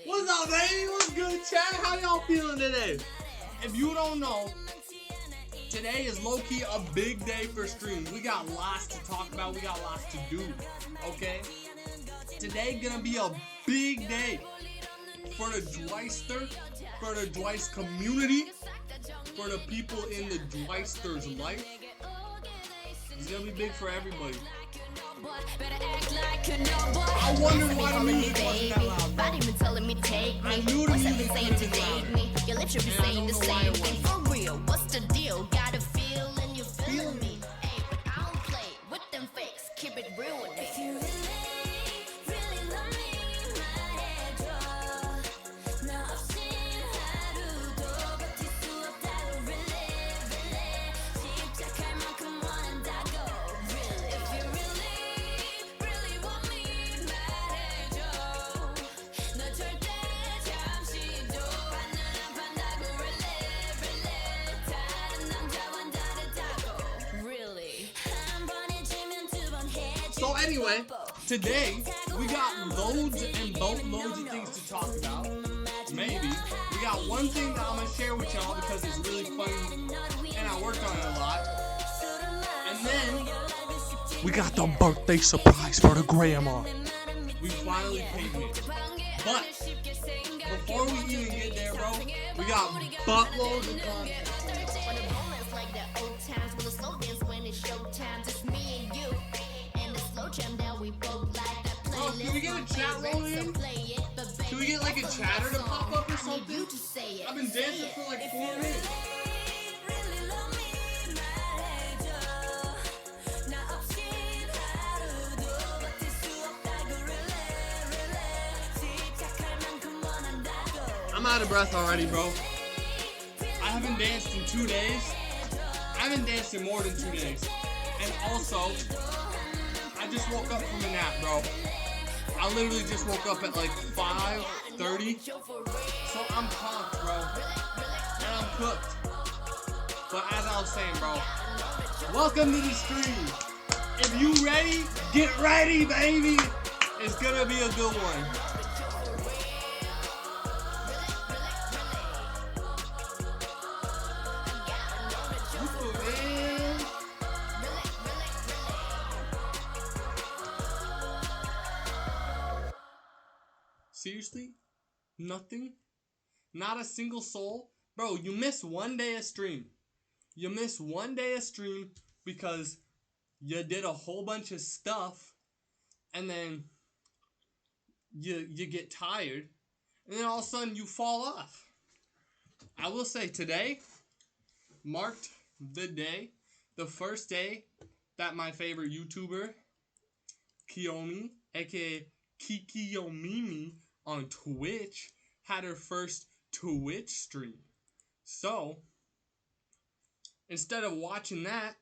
What's up, baby? What's good, chat? How y'all feeling today? If you don't know, today is low-key a big day for streams. We got lots to talk about. We got lots to do, okay? Today gonna be a big day for the Dwister, for the Dwice community, for the people in the Dwister's life. It's gonna be big for everybody. I wondered why the music wasn't that loud, bro. I knew the music couldn't be loud. Your lips should be saying the same thing. For real, what's the deal? Got a feel and you feel me. Hey, but I don't play with them fakes. Keep it real with me. If you really love me, my head draw. Now I've seen 하루도 버틸 수 없다고 really 집착할 만큼 원한다고 really. If you really want me, 말해줘. 너 절대 잠시도 하늘 안 판다고 really. 다른 남자와는 다르다고 really. 한 번에 지면 두 번 해줘. So anyway, today we got loads and boatloads of things to talk about. Maybe. We got one thing that I'm going to share with y'all because it's really funny and I worked on it a lot. And then we got the birthday surprise for the grandma. We finally paid it. But before we even get there, bro, we got buttloads of content. Bro, can we get a chat rolling in? Can we get like a chatter to pop up or something? I've been dancing for like 4 minutes. I'm out of breath already, bro. I haven't danced in 2 days. I haven't danced in more than 2 days. And also, I just woke up from a nap, bro. I literally just woke up at like 5:30. So I'm pumped, bro. And I'm cooked. But as I was saying, bro, welcome to the stream. If you ready, get ready, baby. It's gonna be a good one. Seriously? Nothing? Not a single soul? Bro, you missed 1 day of stream. You missed 1 day of stream because you did a whole bunch of stuff and then you get tired and then all of a sudden you fall off. I will say today marked the day, the first day that my favorite YouTuber, Kiyomi, aka Kikiyomimi, on Twitch had her first Twitch stream. So instead of watching that,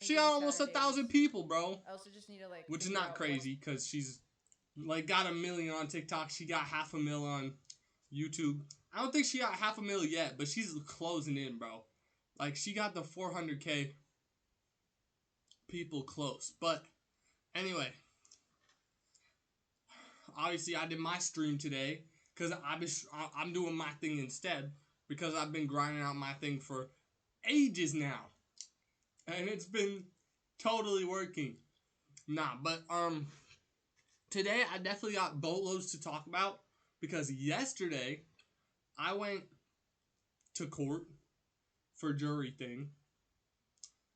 she got almost 1,000 people, bro. I also just need to like, which is not crazy because she's like got 1 million on TikTok. She got 500,000 on YouTube. I don't think she got 500,000 yet, but she's closing in, bro. Like she got the 400K people close. But anyway, obviously I did my stream today because I'm doing my thing instead because I've been grinding out my thing for ages now, and it's been totally working. Nah, but today I definitely got boatloads to talk about because yesterday I went to court for jury thing,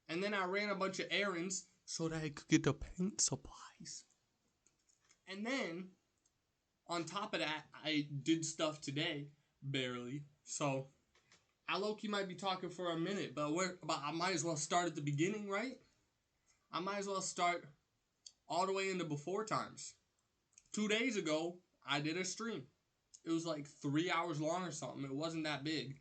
and then I ran a bunch of errands so that I could get the paint supplies, and then on top of that, I did stuff today, barely. So I low-key might be talking for a minute, but I might as well start at the beginning, right? I might as well start all the way into before times. 2 days ago, I did a stream. It was like 3 hours long or something. It wasn't that big.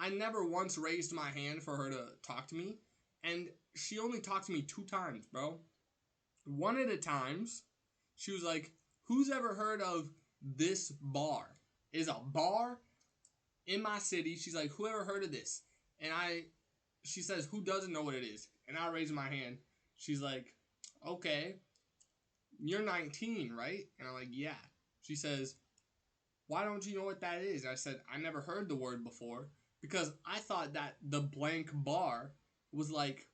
I never once raised my hand for her to talk to me. And she only talked to me 2 times, bro. One of the times, she was like, who's ever heard of this bar? Is a bar in my city. She's like, who ever heard of this? And she says, who doesn't know what it is? And I raise my hand. She's like, okay, you're 19, right? And I'm like, yeah. She says, why don't you know what that is? I said, I never heard the word before, because I thought that the blank bar was like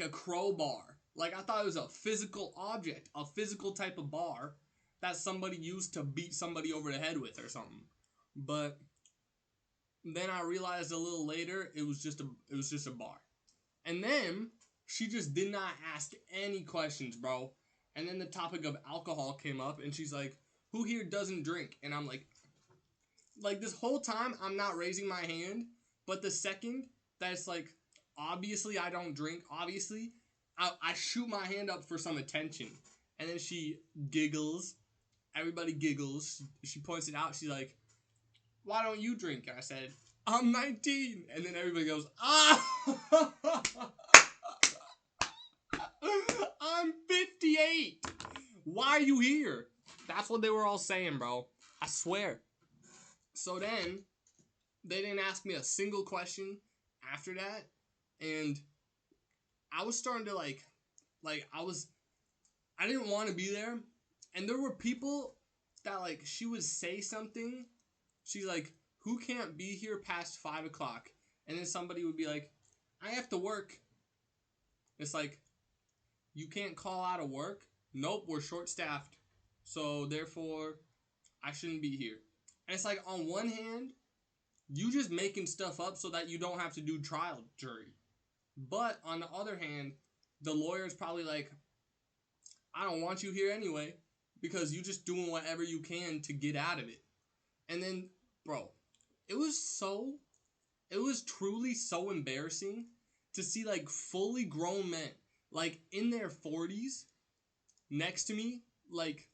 a crowbar. Like, I thought it was a physical object, a physical type of bar that somebody used to beat somebody over the head with or something. But then I realized a little later it was just a bar. And then she just did not ask any questions, bro. And then the topic of alcohol came up, and she's like, who here doesn't drink? And I'm like this whole time I'm not raising my hand, but the second that's like, obviously I don't drink, obviously, I shoot my hand up for some attention. And then she giggles. Everybody giggles. She points it out. She's like, why don't you drink? And I said, I'm 19. And then everybody goes, ah! I'm 58. Why are you here? That's what they were all saying, bro. I swear. So then, they didn't ask me a single question after that. And I was starting to I didn't want to be there. And there were people that, like, she would say something. She's like, who can't be here past 5 o'clock? And then somebody would be like, I have to work. It's like, you can't call out of work? Nope, we're short-staffed. So, therefore, I shouldn't be here. And it's like, on one hand, you just making stuff up so that you don't have to do trial jury. But, on the other hand, the lawyer's probably like, I don't want you here anyway, because you're just doing whatever you can to get out of it. And then, bro, it was truly so embarrassing to see, like, fully grown men, like, in their 40s, next to me, like,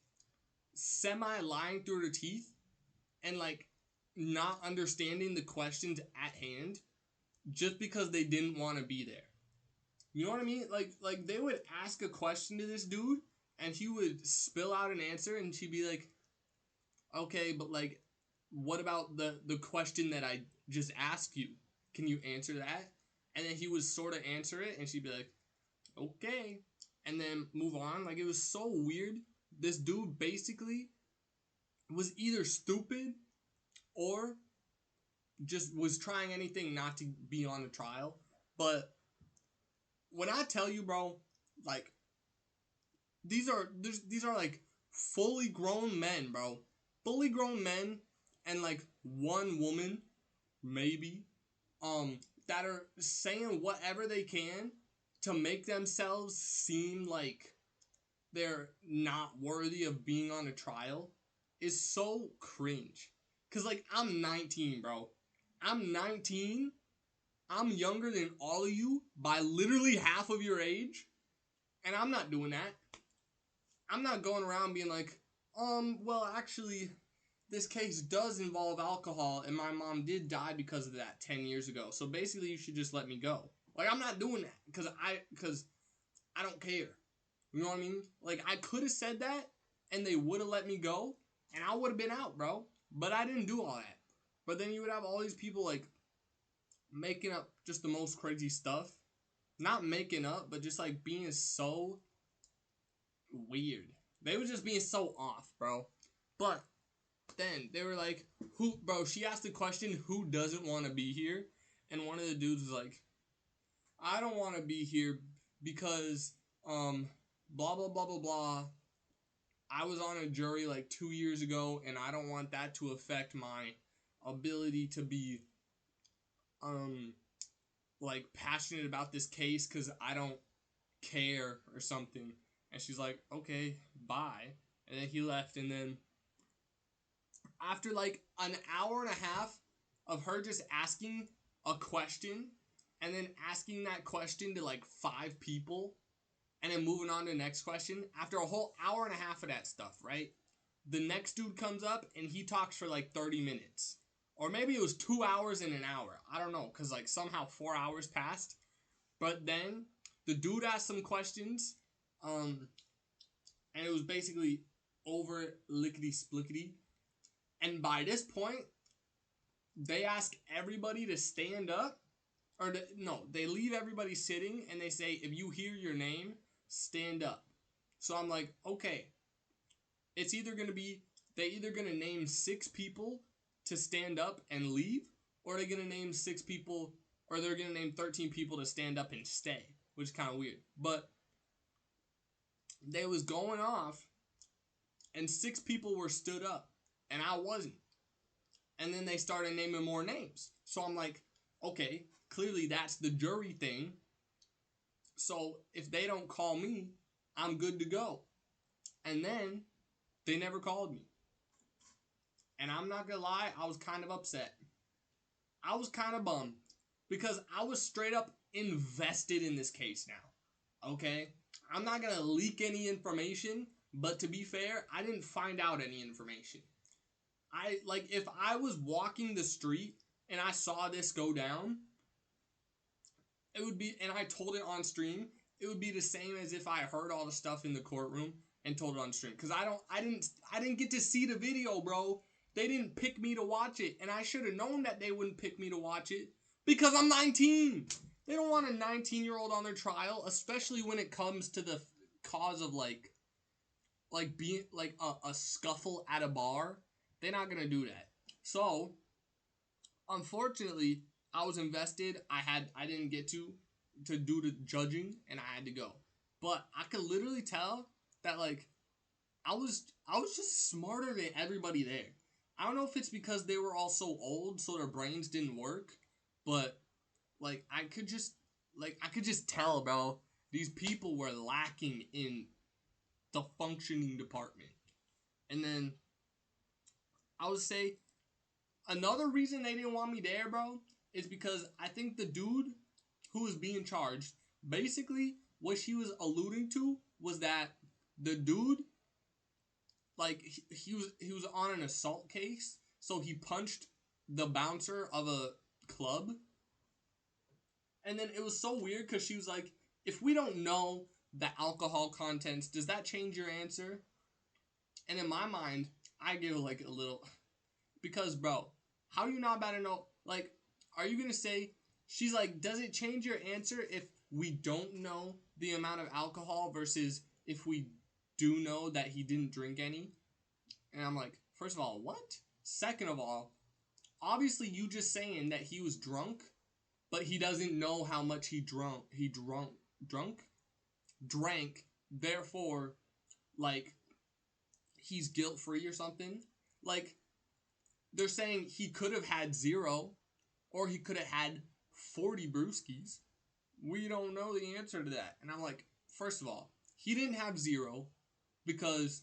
semi-lying through their teeth, and, like, not understanding the questions at hand, just because they didn't want to be there. You know what I mean? Like, they would ask a question to this dude, and he would spill out an answer, and she'd be like, okay, but, like, what about the question that I just asked you? Can you answer that? And then he would sort of answer it, and she'd be like, okay. And then move on. Like, it was so weird. This dude basically was either stupid or just was trying anything not to be on the trial. But when I tell you, bro, like, these are like fully grown men, bro. Fully grown men and like one woman, maybe, that are saying whatever they can to make themselves seem like they're not worthy of being on a trial is so cringe. Cause like, I'm 19, bro. I'm 19. I'm younger than all of you by literally half of your age. And I'm not doing that. I'm not going around being like, well, actually, this case does involve alcohol, and my mom did die because of that 10 years ago. So basically, you should just let me go. Like, I'm not doing that because I don't care. You know what I mean? Like, I could have said that, and they would have let me go, and I would have been out, bro. But I didn't do all that. But then you would have all these people, like, making up just the most crazy stuff. Not making up, but just, like, being so weird. They were just being so off, bro. But then they were like, she asked the question, who doesn't want to be here? And one of the dudes was like, I don't want to be here because, blah, blah, blah, blah, blah. I was on a jury like 2 years ago, and I don't want that to affect my ability to be, like, passionate about this case because I don't care or something. And she's like, okay, bye. And then he left, and then after like an hour and a half of her just asking a question and then asking that question to like 5 people and then moving on to the next question, after a whole hour and a half of that stuff, right? The next dude comes up and he talks for like 30 minutes or maybe it was 2 hours and an hour. I don't know, because like somehow 4 hours passed. But then the dude asked some questions, and it was basically over lickety splickety. And by this point, they ask everybody to stand up, or no, they leave everybody sitting, and they say, if you hear your name, stand up. So I'm like, okay, it's either gonna be they either gonna name 6 people to stand up and leave, or they're gonna name 6 people, or they're gonna name 13 people to stand up and stay, which is kind of weird. But they was going off, and 6 people were stood up, and I wasn't. And then they started naming more names. So I'm like, okay, clearly that's the jury thing. So if they don't call me, I'm good to go. And then they never called me. And I'm not gonna lie, I was kind of upset. I was kind of bummed. Because I was straight up invested in this case now. Okay? I'm not gonna leak any information, but to be fair, I didn't find out any information. If I was walking the street and I saw this go down, it would be, and I told it on stream, it would be the same as if I heard all the stuff in the courtroom and told it on stream. Cause I didn't get to see the video, bro. They didn't pick me to watch it, and I should have known that they wouldn't pick me to watch it because I'm 19. They don't want a 19-year-old on their trial, especially when it comes to the cause of like being like a scuffle at a bar. They're not gonna do that. So, unfortunately, I was invested. I didn't get to do the judging, and I had to go. But I could literally tell that like I was just smarter than everybody there. I don't know if it's because they were all so old, so their brains didn't work, but like I could just tell, bro. These people were lacking in the functioning department. And then I would say another reason they didn't want me there, bro, is because I think the dude who was being charged, basically what she was alluding to was that the dude, like, he was on an assault case, so he punched the bouncer of a club. And then it was so weird because she was like, if we don't know the alcohol contents, does that change your answer? And in my mind, I give like a little, because bro, how are you not about to know? Like, are you gonna say, she's like, does it change your answer if we don't know the amount of alcohol versus if we do know that he didn't drink any? And I'm like, first of all, what? Second of all, obviously you just saying that he was drunk, but he doesn't know how much he drank, therefore, like, he's guilt-free or something. Like, they're saying he could have had 0, or he could have had 40 brewskis. We don't know the answer to that. And I'm like, first of all, he didn't have 0, because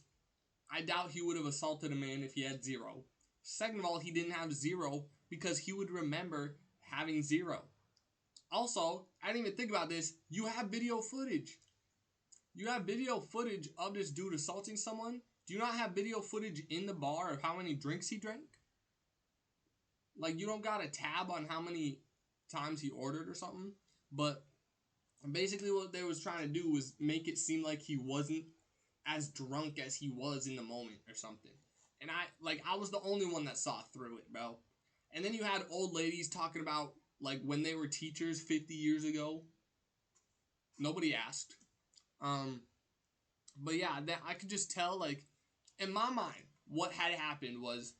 I doubt he would have assaulted a man if he had 0. Second of all, he didn't have 0 because he would remember having 0. Also, I didn't even think about this. You have video footage. You have video footage of this dude assaulting someone. Do you not have video footage in the bar of how many drinks he drank? Like, you don't got a tab on how many times he ordered or something? But basically what they was trying to do was make it seem like he wasn't as drunk as he was in the moment or something. And I was the only one that saw through it, bro. And then you had old ladies talking about, like, when they were teachers 50 years ago. Nobody asked. But yeah, that I could just tell, like, in my mind, what had happened was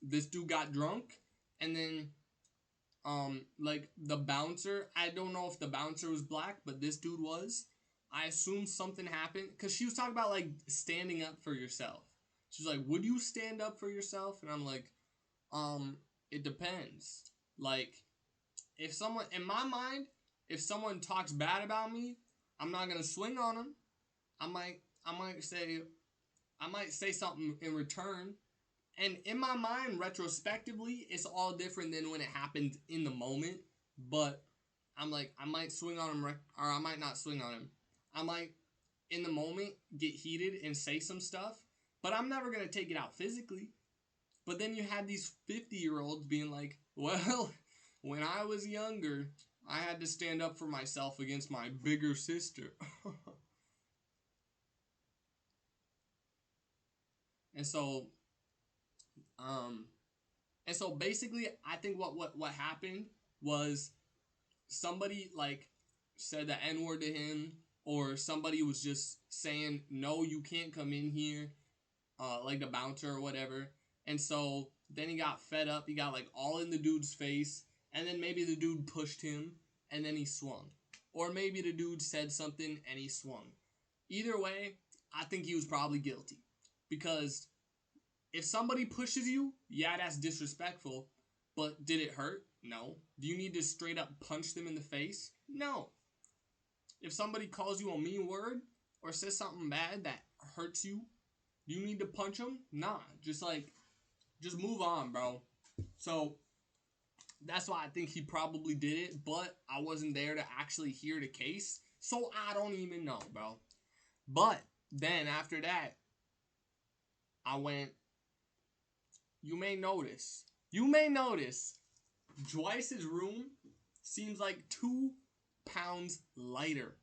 this dude got drunk, and then, like, the bouncer, I don't know if the bouncer was black, but this dude was. I assume something happened, because she was talking about, like, standing up for yourself. She's like, would you stand up for yourself? And I'm like, it depends. Like, if someone, in my mind, if someone talks bad about me, I'm not gonna swing on them. I might say something in return. And in my mind, retrospectively, it's all different than when it happened in the moment. But I'm like, I might swing on him, or I might not swing on him. I might, in the moment, get heated and say some stuff. But I'm never gonna take it out physically. But then you had these 50-year-olds being like, well, when I was younger, I had to stand up for myself against my bigger sister. And so, um, and so basically, I think what happened was somebody like said the N word to him, or somebody was just saying, no, you can't come in here, like the bouncer or whatever. And so then he got fed up. He got like all in the dude's face, and then maybe the dude pushed him, and then he swung, or maybe the dude said something and he swung. Either way, I think he was probably guilty, because if somebody pushes you, yeah, that's disrespectful, but did it hurt? No. Do you need to straight up punch them in the face? No. If somebody calls you a mean word or says something bad that hurts you, do you need to punch them? Nah. Just move on, bro. So that's why I think he probably did it, but I wasn't there to actually hear the case, so I don't even know, bro. But then after that, I went, you may notice, Joyce's room seems like 2 pounds lighter.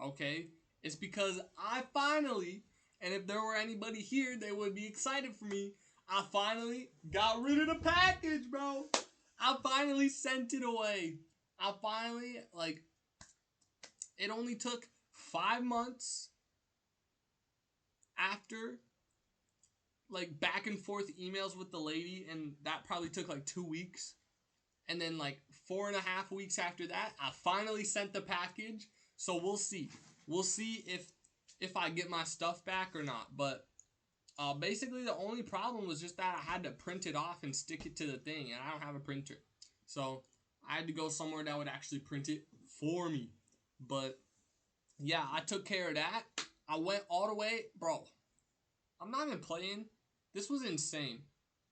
Okay? It's because I finally, and if there were anybody here, they would be excited for me. I finally got rid of the package, bro. I finally sent it away. I finally, like, it only took 5 months after, like, back and forth emails with the lady, and that probably took like 2 weeks. And then like 4.5 weeks after that, I finally sent the package. So we'll see. We'll see if I get my stuff back or not. But basically the only problem was just that I had to print it off and stick it to the thing, and I don't have a printer. So I had to go somewhere that would actually print it for me. But yeah, I took care of that. I went all the way, bro. I'm not even playing. This was insane.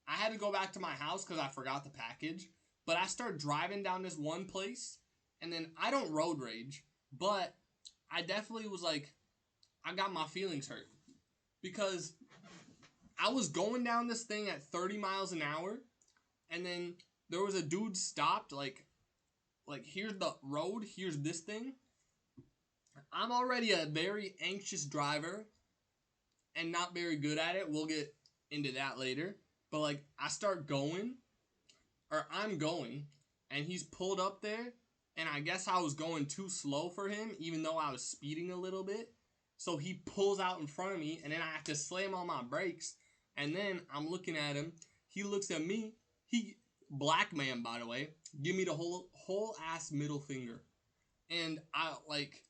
I had to go back to my house because I forgot the package. But I start driving down this one place, and then I don't road rage, but I definitely was like, I got my feelings hurt. Because I was going down this thing at 30 miles an hour, and then there was a dude stopped, like here's the road, here's this thing. I'm already a very anxious driver, and not very good at it. We'll get into that later. But like, I start going, or I'm going, and he's pulled up there, and I guess I was going too slow for him, even though I was speeding a little bit. So he pulls out in front of me, and then I have to slam on my brakes, and then I'm looking at him. He looks at me. Black man, by the way, give me the whole ass middle finger. And I, like,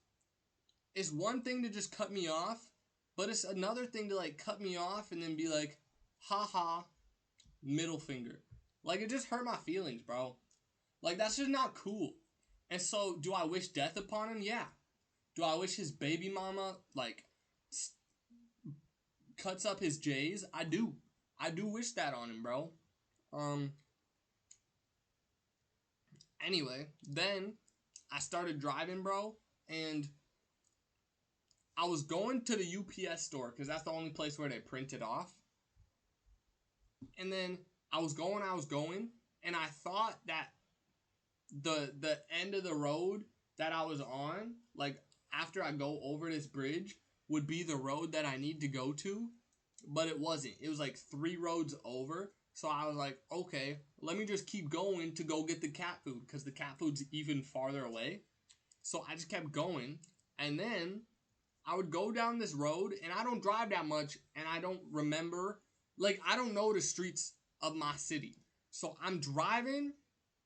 it's one thing to just cut me off, but it's another thing to, like, cut me off and then be like, haha, middle finger. Like, it just hurt my feelings, bro. Like, that's just not cool. And so, do I wish death upon him? Yeah. Do I wish his baby mama, like, cuts up his J's? I do. I do wish that on him, bro. Anyway, then I started driving, bro, and I was going to the UPS store, because that's the only place where they print it off. And then I was going, and I thought that the end of the road that I was on, like, after I go over this bridge, would be the road that I need to go to, but it wasn't. It was like 3 roads over, so I was like, okay, let me just keep going to go get the cat food, because the cat food's even farther away. So I just kept going, and then I would go down this road, and I don't drive that much, and I don't remember, like, I don't know the streets of my city. So I'm driving,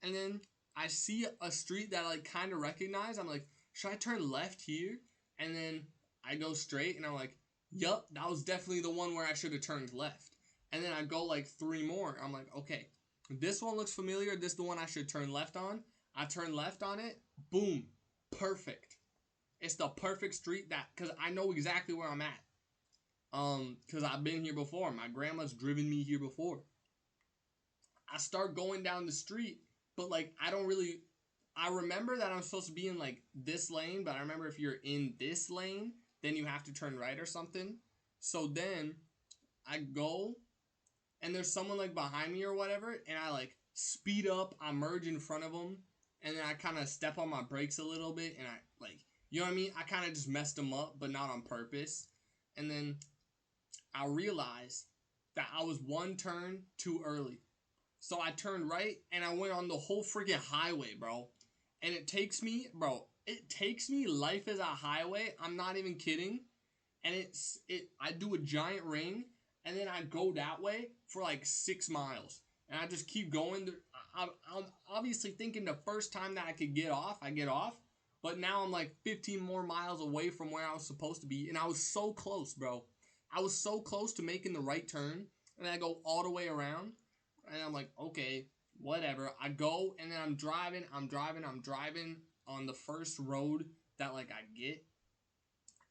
and then I see a street that I, like, kind of recognize. I'm like, should I turn left here? And then I go straight, and I'm like, yup, that was definitely the one where I should have turned left. And then I go, like, 3 more. I'm like, okay, this one looks familiar. This is the one I should turn left on. I turn left on it. Boom. Perfect. It's the perfect street because I know exactly where I'm at. Because I've been here before. My grandma's driven me here before. I start going down the street, but, like, I remember that I'm supposed to be in, like, this lane, but I remember if you're in this lane, then you have to turn right or something. So then I go, and there's someone like behind me or whatever, and I like speed up, I merge in front of them, and then I kind of step on my brakes a little bit, and I like, you know what I mean? I kind of just messed them up, but not on purpose. And then I realized that I was one turn too early. So I turned right and I went on the whole freaking highway, bro. And it takes me, life is a highway. I'm not even kidding. And I do a giant ring and then I go that way for like 6 miles. And I just keep going. I'm obviously thinking the first time that I could get off, I get off. But now I'm like 15 more miles away from where I was supposed to be. And I was so close, bro. I was so close to making the right turn. And I go all the way around. And I'm like, okay, whatever. I go and then I'm driving on the first road that like I get.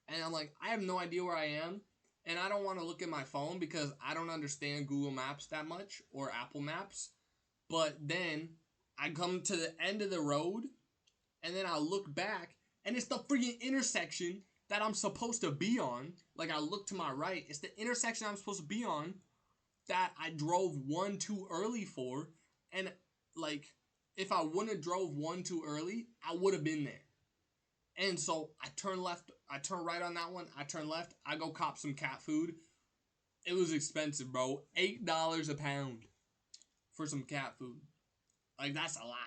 And I'm like, I have no idea where I am. And I don't want to look at my phone because I don't understand Google Maps that much or Apple Maps. But then I come to the end of the road and then I look back and it's the freaking intersection that I'm supposed to be on. Like I look to my right, it's the intersection I'm supposed to be on that I drove one too early for. And like if I wouldn't have drove one too early, I would have been there. And so I turn left, I turn right on that one, I turn left, I go cop some cat food. It was expensive, bro. $8 a pound for some cat food. Like that's a lot.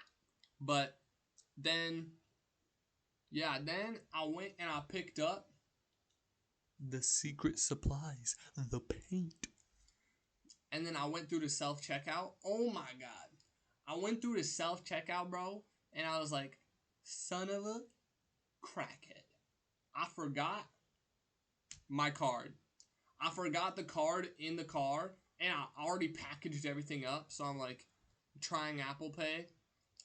But then then I went and I picked up the secret supplies, the paint. And then I went through the self-checkout. Oh my god. I went through the self-checkout, bro, and I was like, son of a crackhead. I forgot my card. I forgot the card in the car, and I already packaged everything up, so I'm like trying Apple Pay.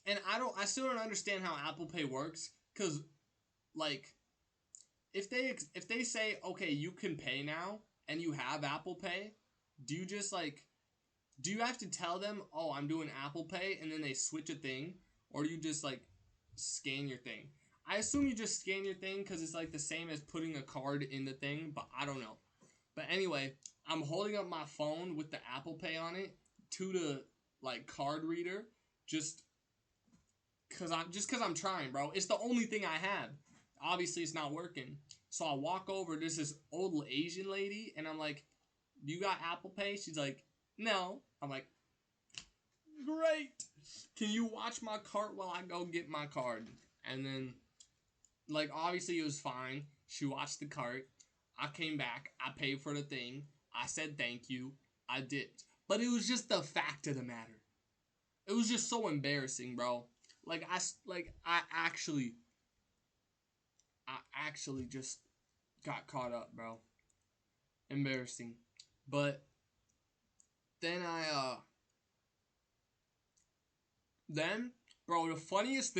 And I still don't understand how Apple Pay works, cuz like if they say, "Okay, you can pay now," and you have Apple Pay, do you have to tell them, "Oh, I'm doing Apple Pay," and then they switch a thing, or do you just like scan your thing? I assume you just scan your thing because it's like the same as putting a card in the thing, but I don't know. But anyway, I'm holding up my phone with the Apple Pay on it to the like card reader, just cause I'm trying, bro. It's the only thing I have. Obviously, it's not working. So I walk over. There's this old Asian lady, and I'm like, "You got Apple Pay?" She's like, "No." I'm like, "Great. Can you watch my cart while I go get my card?" And then, like, obviously it was fine. She watched the cart. I came back. I paid for the thing. I said thank you. I dipped. But it was just the fact of the matter. It was just so embarrassing, bro. I actually just got caught up, bro. Embarrassing. But then bro, the funniest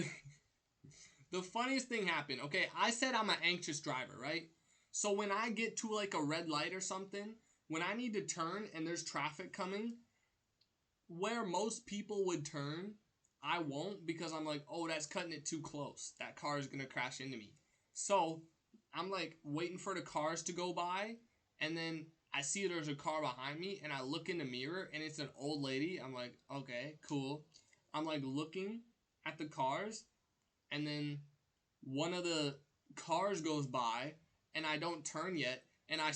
thing happened. Okay, I said I'm an anxious driver, right? So when I get to like a red light or something, when I need to turn and there's traffic coming, where most people would turn, I won't because I'm like, oh, that's cutting it too close. That car is going to crash into me. So I'm like waiting for the cars to go by, and then I see there's a car behind me, and I look in the mirror, and it's an old lady. I'm like, okay, cool. I'm like looking at the cars, and then one of the cars goes by, and I don't turn yet, and I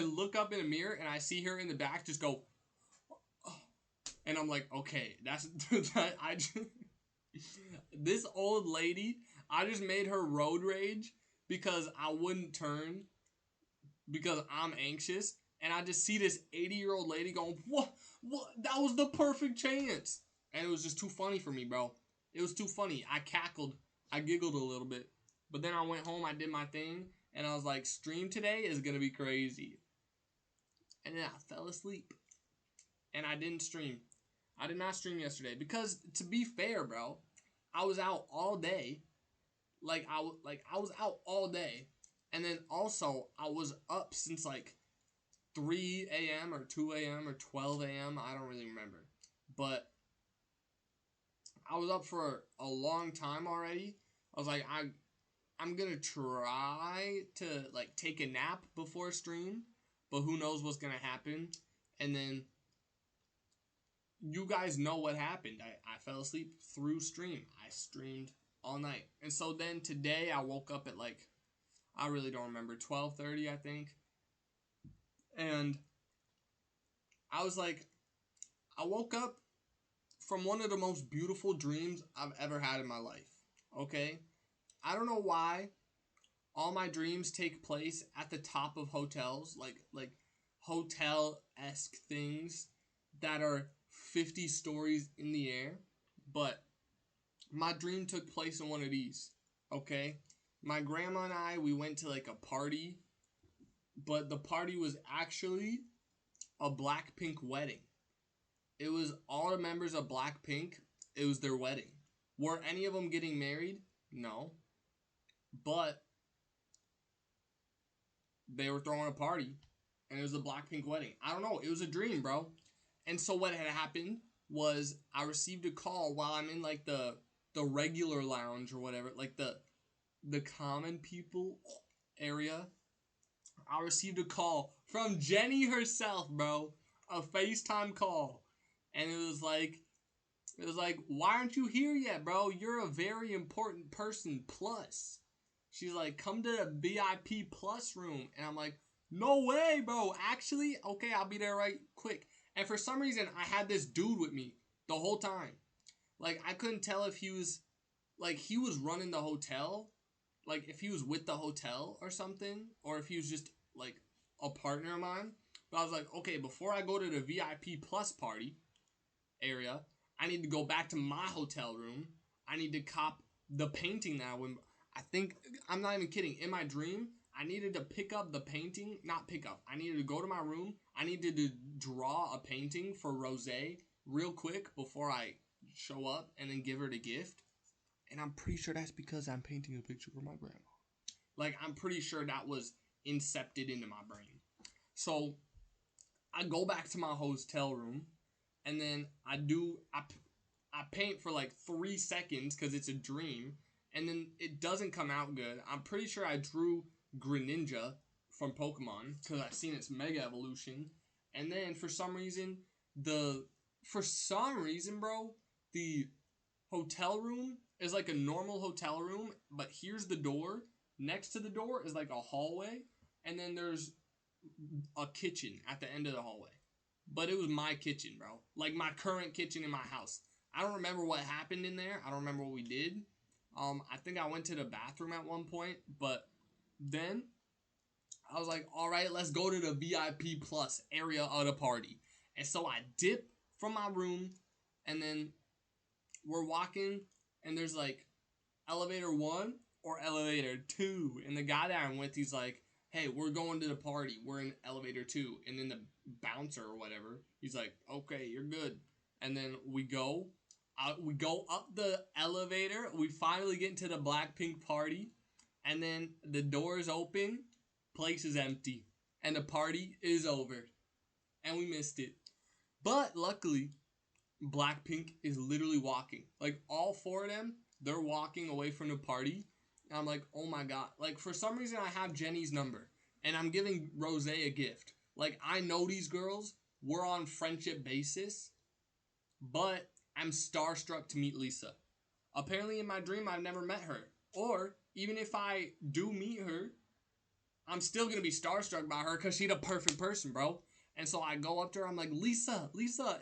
look up in the mirror, and I see her in the back just go, and I'm like, okay, that's I just, this old lady, I just made her road rage because I wouldn't turn because I'm anxious, and I just see this 80-year-old lady going, what, that was the perfect chance, and it was just too funny for me, bro. It was too funny. I cackled, I giggled a little bit, but then I went home, I did my thing, and I was like, stream today is gonna be crazy, and then I fell asleep, and I didn't stream. I did not stream yesterday because, to be fair, bro, I was out all day. I was out all day, and then also I was up since like 3 a.m. or 2 a.m. or 12 a.m. I don't really remember, but I was up for a long time already. I was like, I'm gonna try to like take a nap before stream, but who knows what's gonna happen, and then you guys know what happened. I fell asleep through stream. I streamed all night. And so then today I woke up at like, I really don't remember, 12:30 I think. And I was like, I woke up from one of the most beautiful dreams I've ever had in my life. Okay? I don't know why all my dreams take place at the top of hotels, like hotel-esque things that are 50 stories in the air. But my dream took place in one of these. Okay? My grandma and I, we went to like a party, but the party was actually a Blackpink wedding. It was all the members of Blackpink. It was their wedding. Were any of them getting married? No. But they were throwing a party, and it was a Blackpink wedding. I don't know. It was a dream, bro. And so what had happened was I received a call while I'm in like the regular lounge or whatever, like the common people area. I received a call from Jenny herself, bro. A FaceTime call. And it was like, why aren't you here yet, bro? You're a very important person. Plus, she's like, come to the VIP plus room. And I'm like, no way, bro. Actually, okay, I'll be there right quick. And for some reason, I had this dude with me the whole time. Like, I couldn't tell if he was, like, he was running the hotel. Like, if he was with the hotel or something. Or if he was just, like, a partner of mine. But I was like, okay, before I go to the VIP plus party area, I need to go back to my hotel room. I need to cop the painting that I think, I'm not even kidding. In my dream, I needed to pick up the painting. Not pick up. I needed to go to my room. I needed to draw a painting for Rose real quick before I show up and then give her the gift. And I'm pretty sure that's because I'm painting a picture for my grandma. Like, I'm pretty sure that was incepted into my brain. So, I go back to my hotel room. And then I paint for like 3 seconds because it's a dream. And then it doesn't come out good. I'm pretty sure I drew Greninja from Pokemon because I've seen its Mega Evolution. And then for some reason, bro, the hotel room is like a normal hotel room. But here's the door. Next to the door is like a hallway. And then there's a kitchen at the end of the hallway. But it was my kitchen, bro. Like, my current kitchen in my house. I don't remember what happened in there. I don't remember what we did. I think I went to the bathroom at one point. But then, I was like, alright, let's go to the VIP plus area of the party. And so I dip from my room. And then, we're walking. And there's like, elevator 1 or elevator 2. And the guy that I'm with, he's like, hey, we're going to the party. We're in elevator 2. And then the bouncer or whatever, he's like, okay, you're good. And then we go up the elevator. We finally get into the Blackpink party. And then the doors open. Place is empty. And the party is over. And we missed it. But luckily, Blackpink is literally walking. Like, all 4 of them, they're walking away from the party. And I'm like, oh my god. Like, for some reason, I have Jenny's number. And I'm giving Rose a gift. Like, I know these girls. We're on friendship basis. But I'm starstruck to meet Lisa. Apparently, in my dream, I've never met her. Or, even if I do meet her, I'm still going to be starstruck by her because she's the perfect person, bro. And so I go up to her. I'm like, Lisa.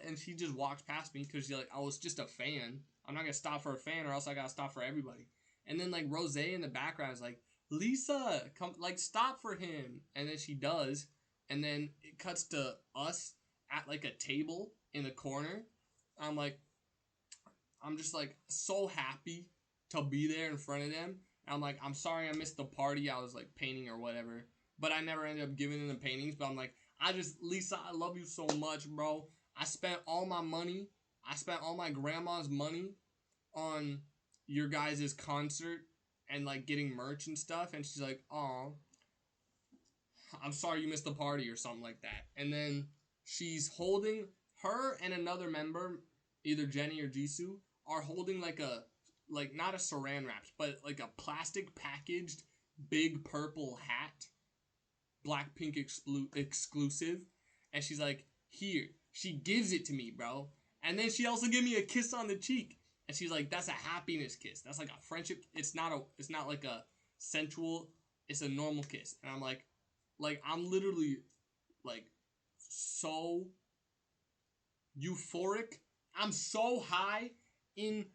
And she just walks past me because she's like, I was just a fan. I'm not going to stop for a fan or else I got to stop for everybody. And then, like, Rose in the background is like, Lisa, come, like, stop for him. And then she does. And then it cuts to us at, like, a table in the corner. I'm just, like, so happy to be there in front of them. And I'm like, I'm sorry I missed the party. I was, like, painting or whatever. But I never ended up giving them the paintings. But I'm like, Lisa, I love you so much, bro. I spent all my money. I spent all my grandma's money on your guys' concert and, like, getting merch and stuff. And she's like, aw, I'm sorry you missed the party or something like that. And then she's holding, her and another member, either Jenny or Jisoo, are holding like not a saran wrap, but like a plastic packaged big purple hat, Blackpink exclusive. And she's like, here. She gives it to me, bro. And then she also gave me a kiss on the cheek. And she's like, that's a happiness kiss. That's like a friendship. It's not like a sensual, it's a normal kiss. And I'm like I'm literally like so euphoric. I'm so high in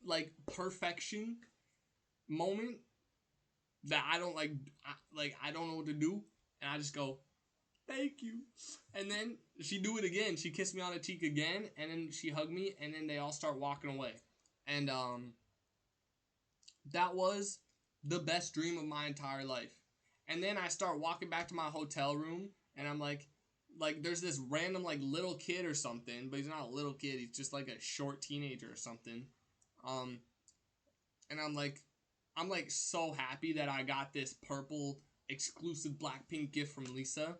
like perfection moment that I don't I don't know what to do, and I just go, thank you. And then she do it again. She kissed me on the cheek again, and then she hugged me, and then they all start walking away. And that was the best dream of my entire life. And then I start walking back to my hotel room, and I'm like there's this random like little kid or something, but he's not a little kid. He's just like a short teenager or something. And I'm like so happy that I got this purple exclusive Blackpink gift from Lisa.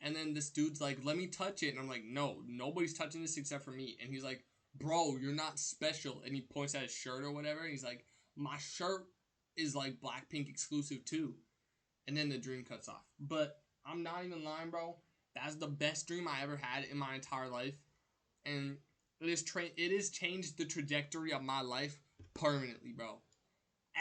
And then this dude's like, let me touch it. And I'm like, no, nobody's touching this except for me. And he's like, bro, you're not special. And he points at his shirt or whatever. And he's like, my shirt is like Blackpink exclusive too. And then the dream cuts off. But I'm not even lying, bro. That's the best dream I ever had in my entire life. And it has changed the trajectory of my life permanently, bro.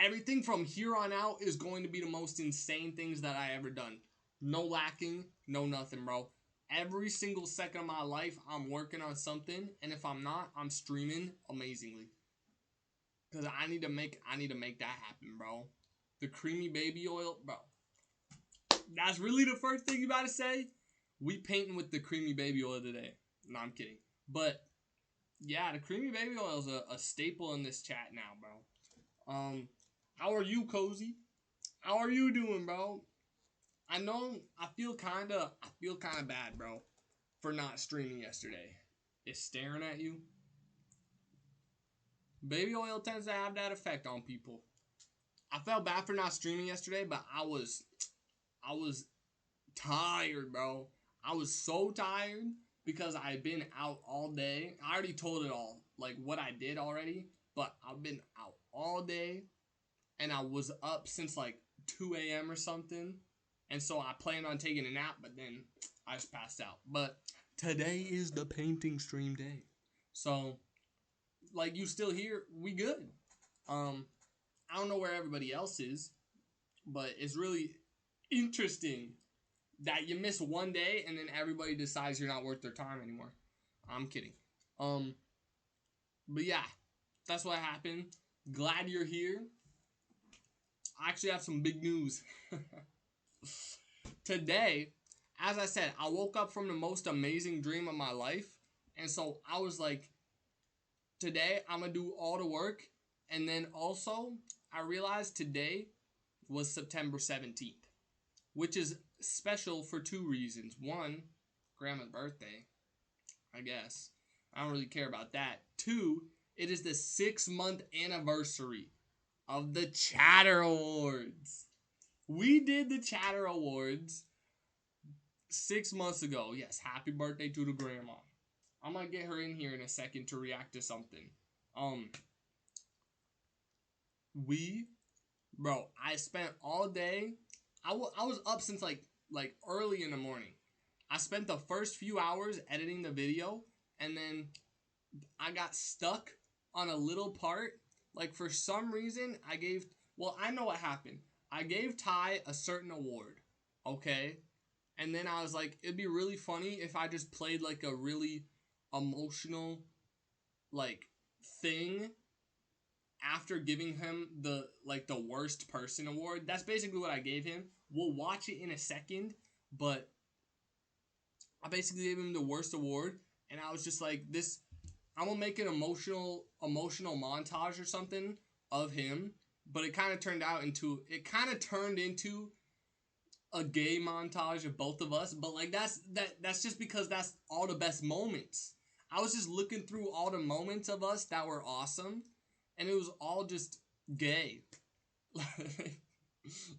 Everything from here on out is going to be the most insane things that I ever done. No lacking, no nothing, bro. Every single second of my life, I'm working on something, and if I'm not, I'm streaming amazingly. Cause I need to make that happen, bro. The creamy baby oil, bro. That's really the first thing you about to say. We painting with the creamy baby oil today. No, I'm kidding. But yeah, the creamy baby oil is a staple in this chat now, bro. How are you, Cozy? How are you doing, bro? I know I feel kind of bad, bro, for not streaming yesterday. It's staring at you. Baby oil tends to have that effect on people. I felt bad for not streaming yesterday, but I was tired, bro. I was so tired because I had been out all day. I already told it all, like what I did already, but I've been out all day. And I was up since like 2 a.m. or something. And so I planned on taking a nap, but then I just passed out. But today is the painting stream day. So, like, you still here? We good. I don't know where everybody else is, but it's really interesting that you miss one day and then everybody decides you're not worth their time anymore. I'm kidding. But yeah, that's what happened. Glad you're here. I actually have some big news. Today, as I said, I woke up from the most amazing dream of my life. And so I was like, today I'm going to do all the work. And then also, I realized today was September 17th, which is special for two reasons. One, Grandma's birthday, I guess. I don't really care about that. Two, it is the 6-month anniversary of the Chatter Awards. We did the Chatter Awards 6 months ago. Yes, happy birthday to the grandma. I'm gonna get her in here in a second to react to something. Bro, I spent all day. I was up since like early in the morning. I spent the first few hours editing the video, and then I got stuck on a little part. Like, for some reason, I know what happened. I gave Ty a certain award, okay? And then I was like, it'd be really funny if I just played, like, a really emotional, like, thing after giving him the worst person award. That's basically what I gave him. We'll watch it in a second, but I basically gave him the worst award, and I was just like, I'm gonna make an emotional montage or something of him, but it kind of turned into a gay montage of both of us. But like that's just because that's all the best moments. I was just looking through all the moments of us that were awesome, and it was all just gay.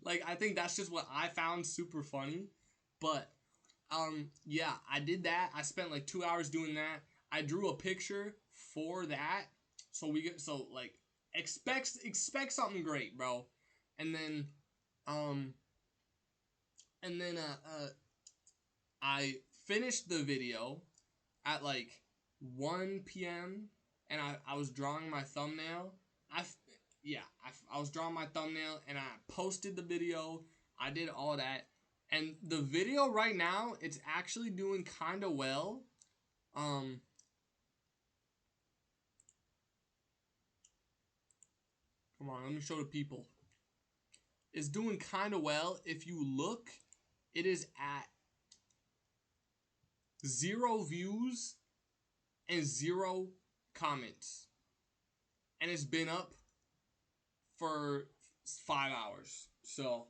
Like, I think that's just what I found super funny. But yeah, I did that. I spent like 2 hours doing that. I drew a picture for that. So expect something great, bro. And then I finished the video at like 1 p.m. and I was drawing my thumbnail. I was drawing my thumbnail and I posted the video. I did all that. And the video right now, it's actually doing kind of well. Come on, let me show the people. It's doing kind of well. If you look, it is at 0 views and 0 comments. And it's been up for 5 hours. So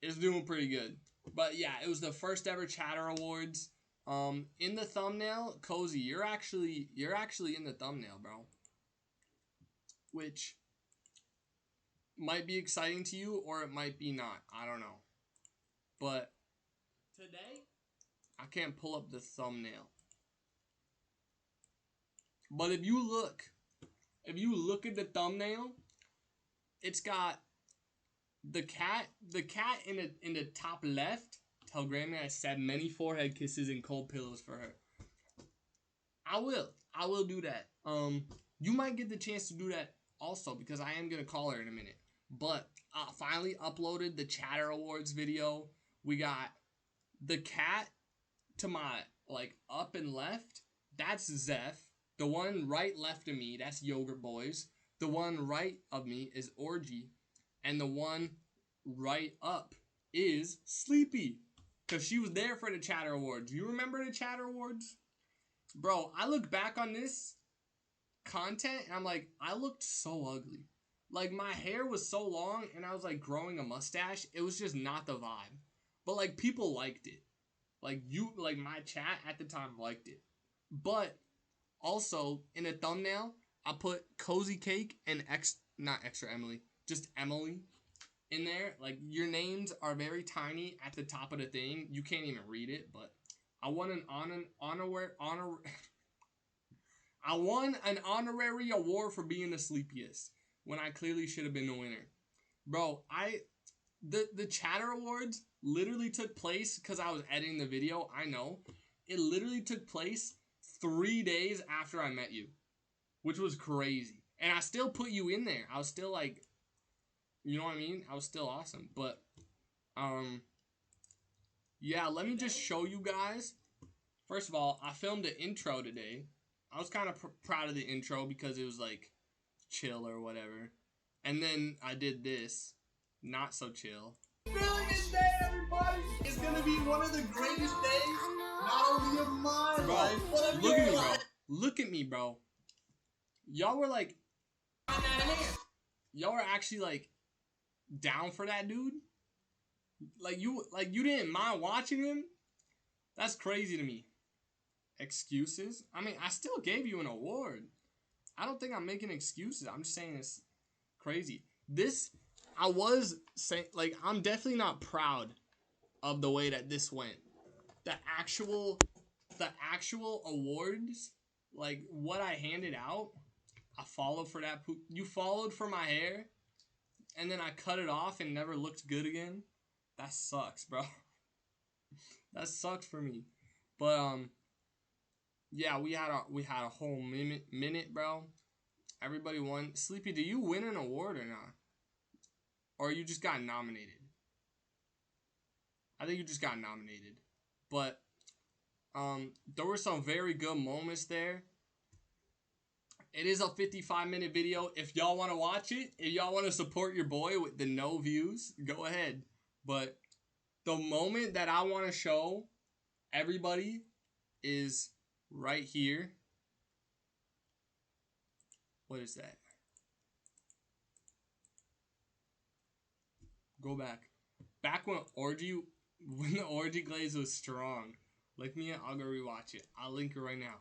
it's doing pretty good. But yeah, it was the first ever Chatter Awards. In the thumbnail, Cozy, you're actually in the thumbnail, bro. Which might be exciting to you or it might be not. I don't know. But today, I can't pull up the thumbnail. But if you look at the thumbnail, it's got the cat in the top left. Tell Grammy I said many forehead kisses and cold pillows for her. I will do that. You might get the chance to do that also because I am gonna call her in a minute. But I finally uploaded the Chatter Awards video. We got the cat to my up and left. That's Zeph. The one right left of me, that's Yogurt Boys. The one right of me is Orgy. And the one right up is Sleepy. Because she was there for the Chatter Awards. You remember the Chatter Awards? Bro, I look back on this content and I'm like, I looked so ugly. Like, my hair was so long and I was like growing a mustache. It was just not the vibe. But like, people liked it. Like my chat at the time liked it. But also in a thumbnail, I put Cozy Cake and not extra Emily, just Emily in there. Like, your names are very tiny at the top of the thing. You can't even read it, but I won an I won an honorary award for being the sleepiest when I clearly should have been the winner. Bro, the Chatter Awards literally took place because I was editing the video. I know. It literally took place 3 days after I met you, which was crazy. And I still put you in there. I was still like, you know what I mean? I was still awesome. But, yeah, let me just show you guys. First of all, I filmed an intro today. I was kind of proud of the intro because it was like chill or whatever. And then I did this. Not so chill. Brilliant day, everybody! It's gonna be one of the greatest days, not only of my life, but of Look at your me, bro. life. Look at me, bro. Y'all were like, y'all were actually like down for that dude. Like you didn't mind watching him. That's crazy to me. Excuses? I mean, I still gave you an award. I don't think I'm making excuses. I'm just saying it's crazy. I was saying, like, I'm definitely not proud of the way that this went. The actual awards, like, what I handed out, I followed for that poop. You followed for my hair, and then I cut it off and never looked good again. That sucks, bro. That sucks for me. But, yeah, we had a whole minute, bro. Everybody won. Sleepy, did you win an award or not? Or you just got nominated? I think you just got nominated. But there were some very good moments there. It is a 55-minute video. If y'all want to watch it, if y'all want to support your boy with the no views, go ahead. But the moment that I want to show everybody is right here. What is that? Go back. Back when the orgy glaze was strong. Lick me up, I'll go rewatch it. I'll link it right now.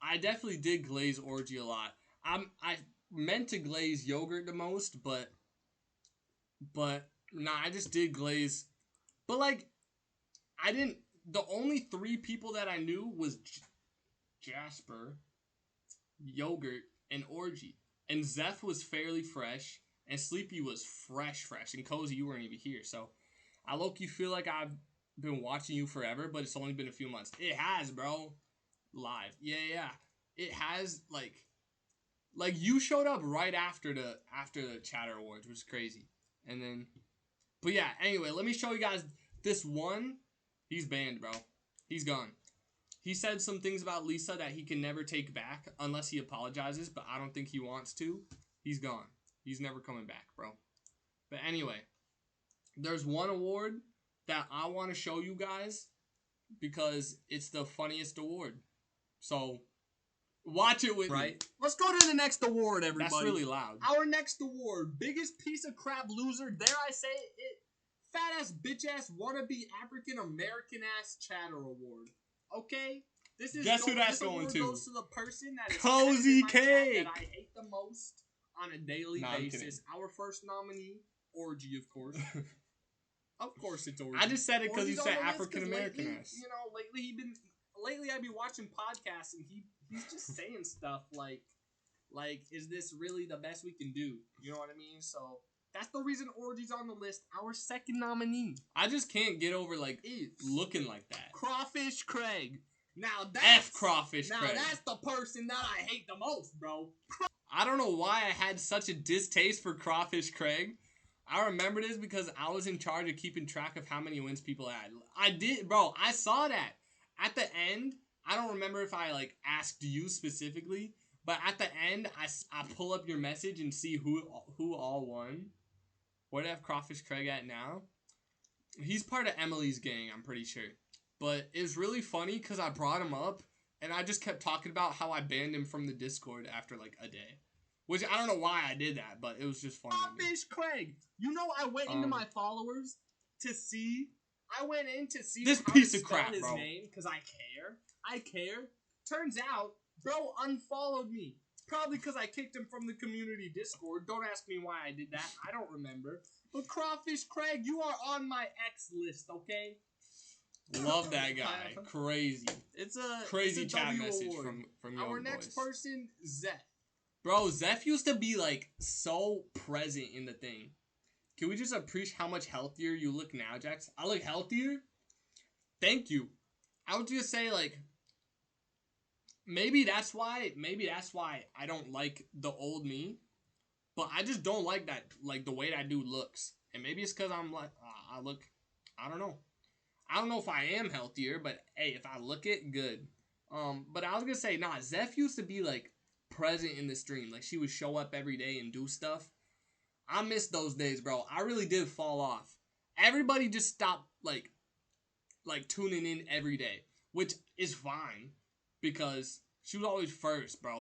I definitely did glaze orgy a lot. I meant to glaze yogurt the most, but nah, I just did glaze. But like, I didn't. The only 3 people that I knew was Jasper, yogurt, and orgy. And Zeph was fairly fresh, and Sleepy was fresh. And Cozy, you weren't even here, so I low-key feel like been watching you forever, but it's only been a few months. It has, bro. Live. Yeah. It has, like you showed up right after the Chatter Awards, which is crazy. And then, but yeah, anyway, let me show you guys this one. He's banned, bro. He's gone. He said some things about Lisa that he can never take back unless he apologizes, but I don't think he wants to. He's gone. He's never coming back, bro. But anyway, there's one award that I want to show you guys because it's the funniest award. So, watch it with me. Let's go to the next award, everybody. That's really loud. Our next award, biggest piece of crap loser, dare I say it, fat ass, bitch ass, wannabe African American ass Chatter Award. Okay? Guess who that's going to? Goes to the person that is Cozy in my chat Cake. that I hate the most on a daily basis. Our first nominee, Orgy, of course. Of course it's Orgy. I just said it because you Orgy's said on the list African 'cause American lately, ass. You know, lately I be watching podcasts and he's just saying stuff like, is this really the best we can do? You know what I mean? So that's the reason Orgy's on the list. Our second nominee. I just can't get over looking like that. Crawfish Craig. Now F Crawfish Now Craig. that's the person that I hate the most, bro. I don't know why I had such a distaste for Crawfish Craig. I remember this because I was in charge of keeping track of how many wins people had. I did, bro. I saw that. At the end, I don't remember if I asked you specifically, but at the end, I pull up your message and see who all won. Where do I have Crawfish Craig at now? He's part of Emily's gang, I'm pretty sure. But it's really funny because I brought him up and I just kept talking about how I banned him from the Discord after a day. Which I don't know why I did that, but it was just funny. Crawfish Craig. You know, I went into my followers to see. I went in to see this how piece to of spell crap, his bro. name because I care. I care. Turns out, bro unfollowed me. Probably because I kicked him from the community Discord. Don't ask me why I did that. I don't remember. But Crawfish Craig, you are on my X list, okay? Love that guy. Crazy. It's a crazy chat W message award. from Our your next boys. person, Zeth. Bro, Zeph used to be so present in the thing. Can we just appreciate how much healthier you look now, Jax? I look healthier? Thank you. I would just say maybe that's why I don't like the old me. But I just don't like that, the way that dude looks. And maybe it's because I'm I don't know. I don't know if I am healthier, but hey, if I look it, good. But I was gonna say, Zeph used to be present in the stream. She would show up every day and do stuff. I miss those days, bro. I really did fall off. Everybody just stopped tuning in every day, which is fine because she was always first, bro.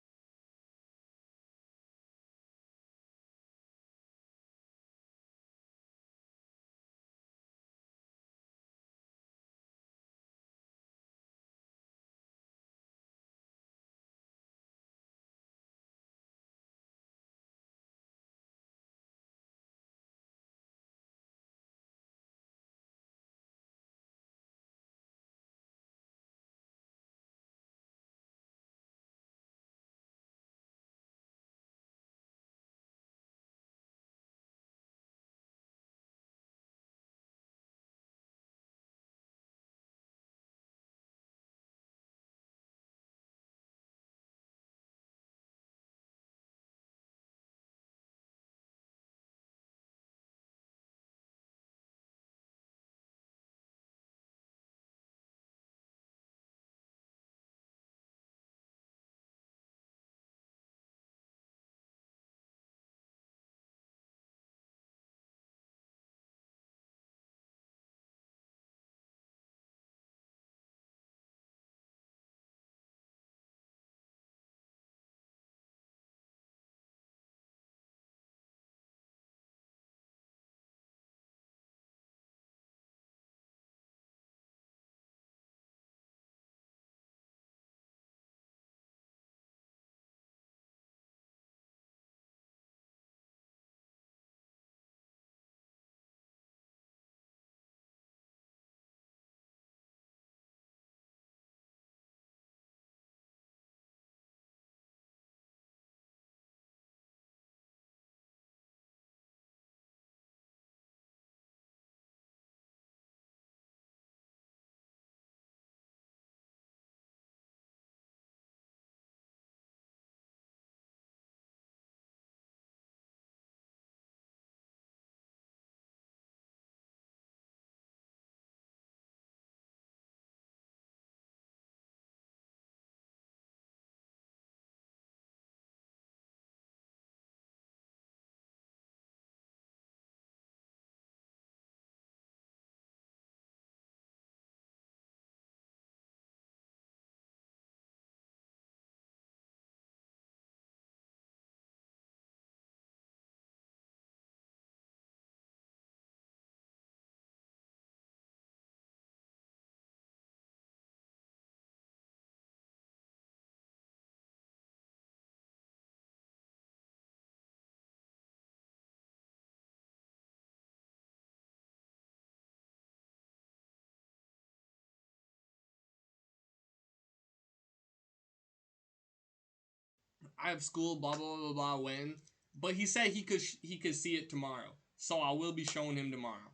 I have school, blah blah blah blah. When, but he said he could see it tomorrow, so I will be showing him tomorrow.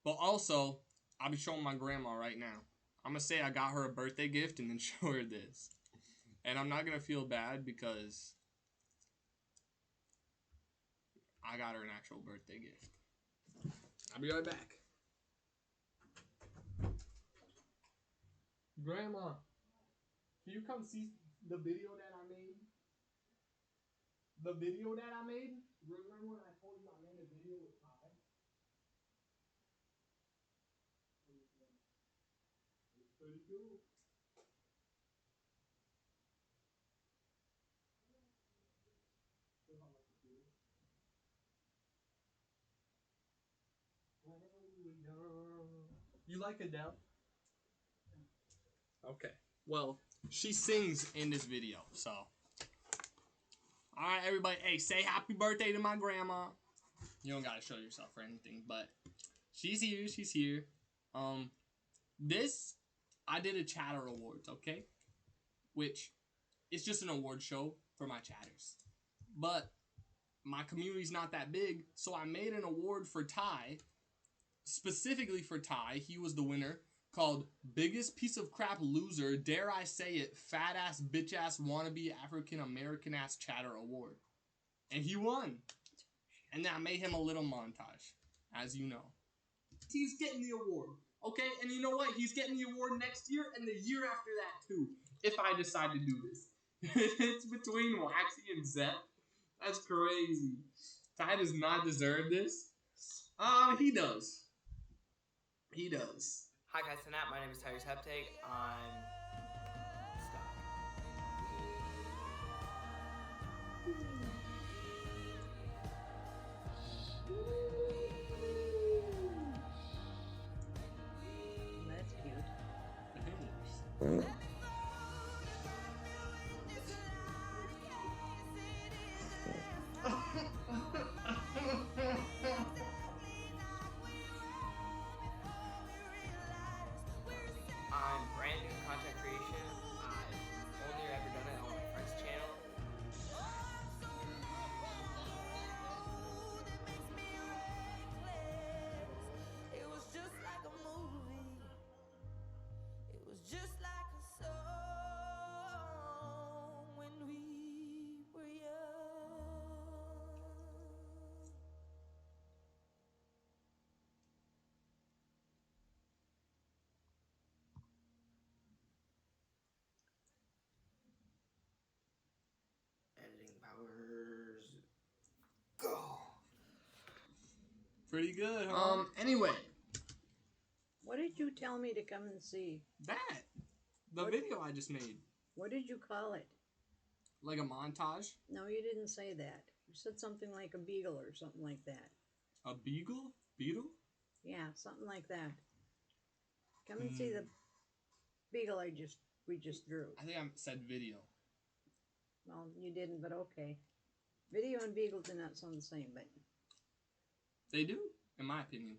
But also, I'll be showing my grandma right now. I'm gonna say I got her a birthday gift and then show her this, and I'm not gonna feel bad because I got her an actual birthday gift. I'll be right back. Grandma, can you come see the video that I made? The video that I made? Remember when I told you I made a video with Ty? It's pretty cool. You like Adele? Okay. Well, she sings in this video, so. Alright, everybody. Hey, say happy birthday to my grandma. You don't gotta show yourself or anything, but she's here. She's here. This, I did a Chatter Awards, okay? Which, it's just an award show for my chatters. But my community's not that big, so I made an award for Ty. Specifically for Ty, he was the winner, called Biggest Piece of Crap Loser, Dare I Say It, Fat Ass Bitch Ass Wannabe African American Ass Chatter Award. And he won. And then I made him a little montage, as you know. He's getting the award, okay? And you know what? He's getting the award next year and the year after that too, if I decide to do this. It's between Waxy and Zep. That's crazy. Ty does not deserve this. He does. He does. Hi guys, Snap. My name is Tyrese Heptake. I'm stuck. That's cute. I'm brand new to content creation. I've only ever done it on my friend's channel. It was just like a movie. It was just like a song when we were young. Editing powers. Go. Pretty good, huh? Anyway. What did you tell me to come and see? That. The What? video I just made. What did you call it? Like a montage. No, you didn't say that. You said something like a beagle or something like that. A beagle? Beetle? Yeah, something like that. Come and see the beagle we just drew. I think I said video. Well, you didn't, but okay. Video and beagle do not sound the same, but They do, in my opinion.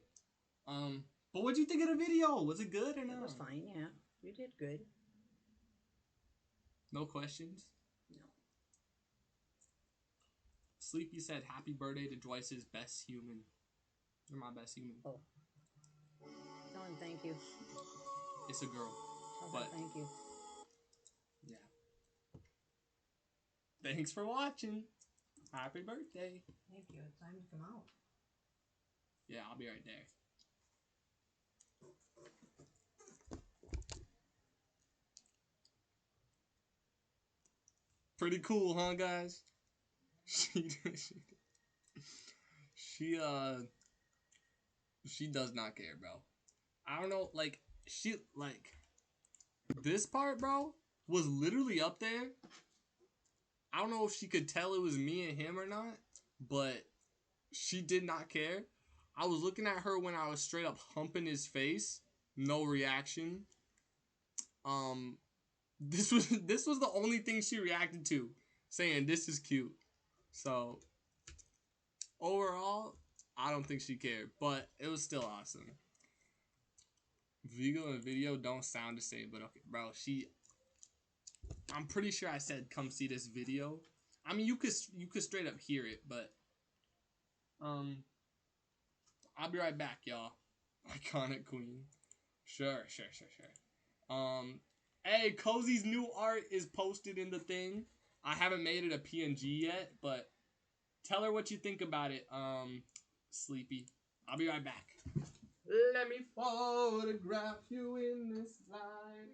But what'd you think of the video? Was it good or not? it was fine, yeah. You did good. No questions? No. Sleepy said happy birthday to Joyce's best human. You're my best human. Oh. Tell him thank you. It's a girl. Tell But- him thank you. Yeah. Thanks for watching. Happy birthday. Thank you. It's time to come out. Yeah, I'll be right there. Pretty cool, huh, guys? She does not care, bro. I don't know, like, this part, bro, was literally up there. I don't know if she could tell it was me and him or not, but she did not care. I was looking at her when I was straight up humping his face. No reaction. This was the only thing she reacted to, saying this is cute. So overall, I don't think she cared, but it was still awesome. Vigo and video don't sound the same, but okay, bro. I'm pretty sure I said come see this video, I mean, you could straight up hear it, but I'll be right back, y'all. Iconic queen. Sure. Hey, Cozy's new art is posted in the thing. I haven't made it a PNG yet, but tell her what you think about it, Sleepy. I'll be right back. Let me photograph you in this light.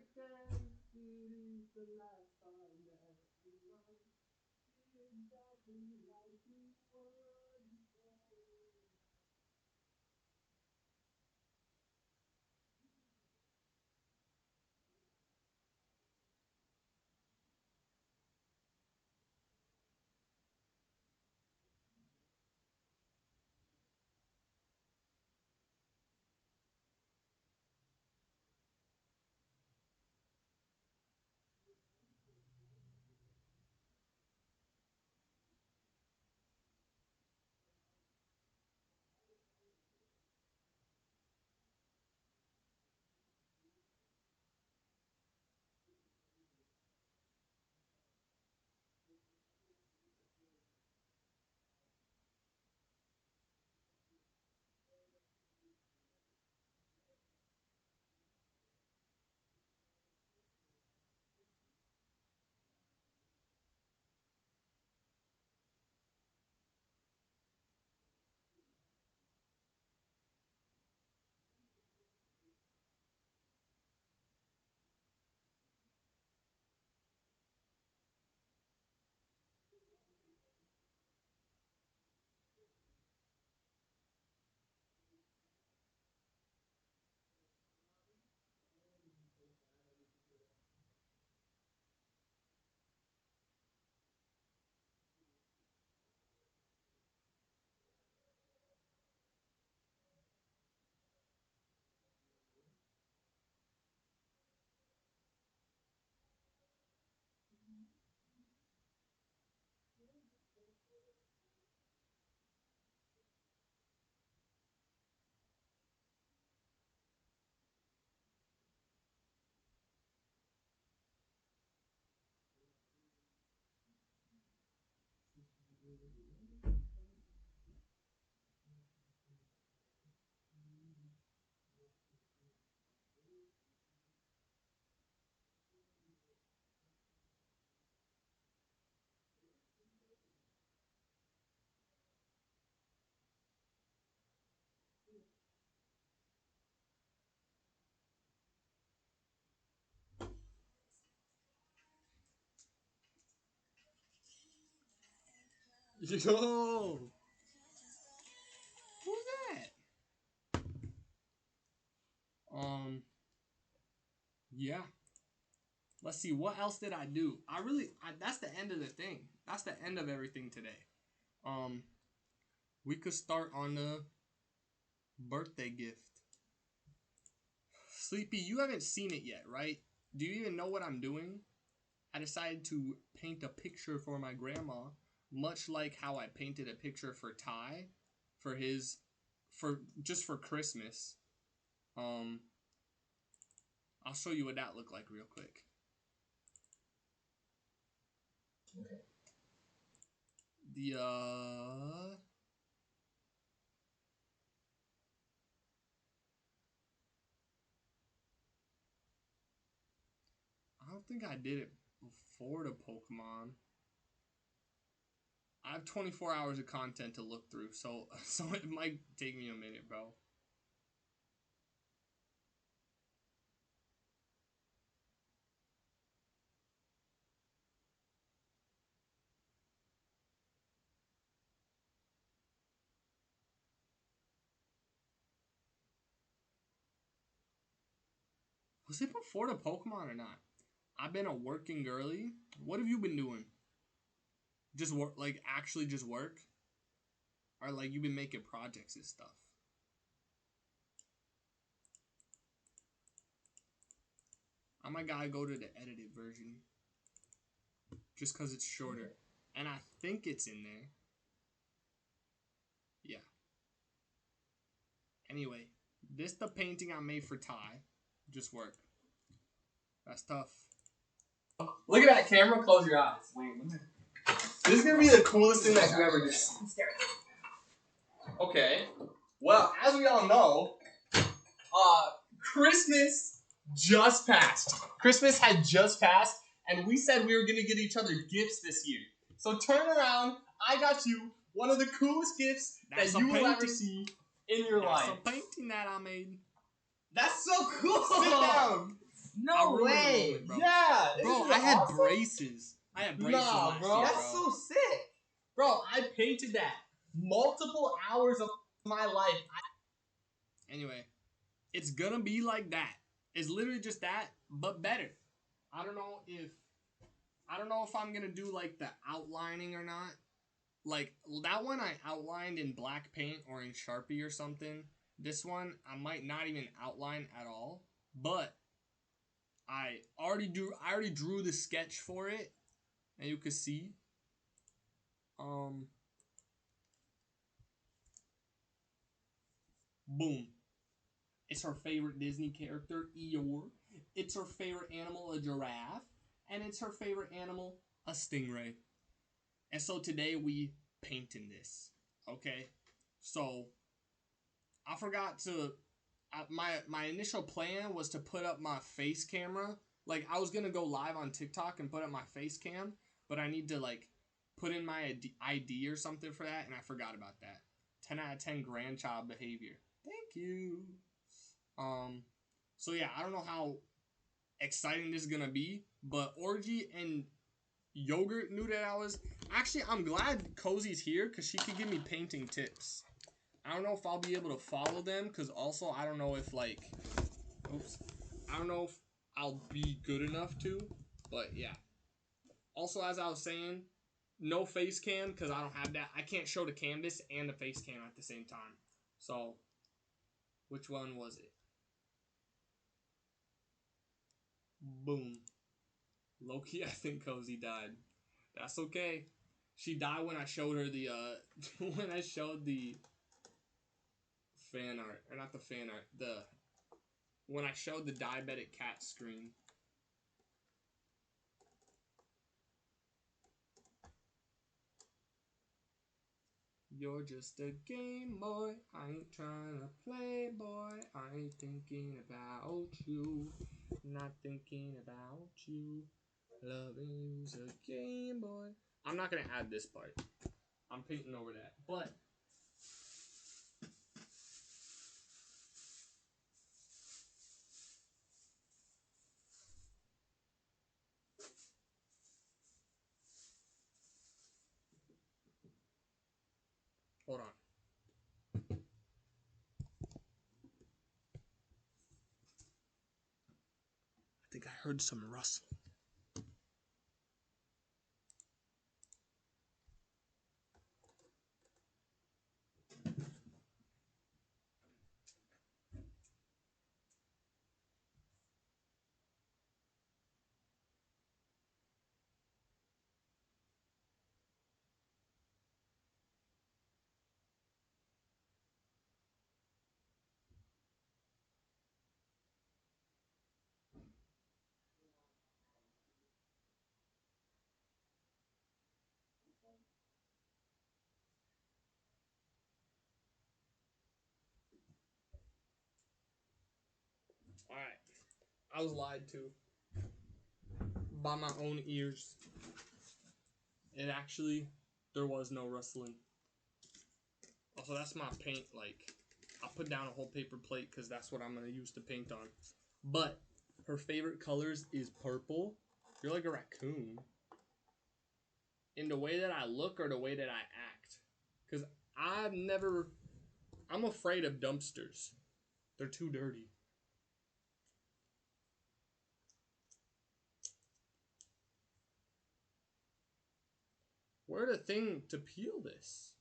Yo! Who's that? Yeah. Let's see, what else did I do? That's the end of the thing. That's the end of everything today. We could start on the birthday gift. Sleepy, you haven't seen it yet, right? Do you even know what I'm doing? I decided to paint a picture for my grandma, much like how I painted a picture for Ty, for just for Christmas. I'll show you what that looked like real quick. Okay. I don't think I did it before the Pokemon. I have 24 hours of content to look through, so it might take me a minute, bro. Was it before the Pokemon or not? I've been a working girly. What have you been doing? Just work, like actually just work? Or like you've been making projects and stuff? I might gotta go to the edited version. Just because it's shorter. And I think it's in there. Yeah. Anyway, this the painting I made for Ty. Just work. That's tough. Look at that camera. Close your eyes. Wait. This is gonna be the coolest thing that you've ever done. Okay. Well, as we all know, Christmas just passed. Christmas had just passed, and we said we were gonna get each other gifts this year. So turn around. I got you one of the coolest gifts That's that a you will ever painting. see in your That's life. a painting that I made. That's so cool. Sit down. I No ruined the way. moment, bro. Yeah. Bro, isn't I it had awesome? braces. I had braces Nah, last bro. year, That's bro. so sick. Bro, I painted that multiple hours of my life. Anyway, it's gonna be like that. It's literally just that, but better. I don't know if I'm gonna do like the outlining or not. Like that one I outlined in black paint or in Sharpie or something. This one I might not even outline at all. But I already drew the sketch for it. And you can see. Boom. It's her favorite Disney character, Eeyore. It's her favorite animal, a giraffe. And it's her favorite animal, a stingray. And so today we painting this. Okay? So, I forgot to... my initial plan was to put up my face camera. Like, I was going to go live on TikTok and put up my face cam. But I need to, like, put in my ID or something for that. And I forgot about that. 10 out of 10 grandchild behavior. Thank you. So yeah, I don't know how exciting this is gonna be, but Orgy and Yogurt knew that I was. Actually, I'm glad Cozy's here because she could give me painting tips. I don't know if I'll be able to follow them because also I don't know if I don't know if I'll be good enough to, but yeah. Also, as I was saying, no face cam because I don't have that. I can't show the canvas and the face cam at the same time. So, which one was it? Boom. Loki, I think Cozy died. That's okay. She died when I showed her the when I showed the fan art. Or not the fan art, when I showed the diabetic cat screen. You're just a game boy, I ain't trying to play boy, I ain't thinking about you, not thinking about you, loving you's a game boy. I'm not gonna add this part, I'm painting over that, but hold on. I think I heard some rustling. Alright, I was lied to by my own ears. It actually, there was no rustling. Also, that's my paint, like, I put down a whole paper plate because that's what I'm going to use to paint on. But her favorite colors is purple. You're like a raccoon. In the way that I look or the way that I act. Because I'm afraid of dumpsters. They're too dirty. Where's the thing to peel this?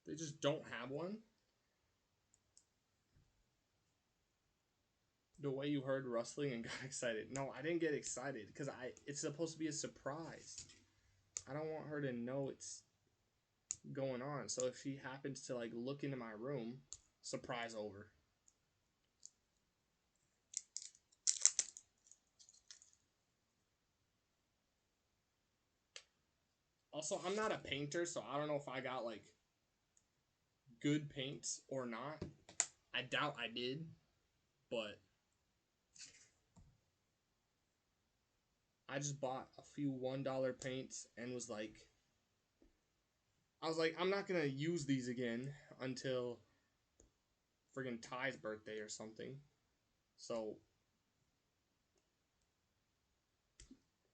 They just don't have one? The way you heard rustling and got excited. No, I didn't get excited because it's supposed to be a surprise. I don't want her to know it's going on. So if she happens to like look into my room, surprise over. Also, I'm not a painter, so I don't know if I got like good paints or not. I doubt I did, but I just bought a few $1 paints and was like, I'm not gonna use these again until friggin' Ty's birthday or something. So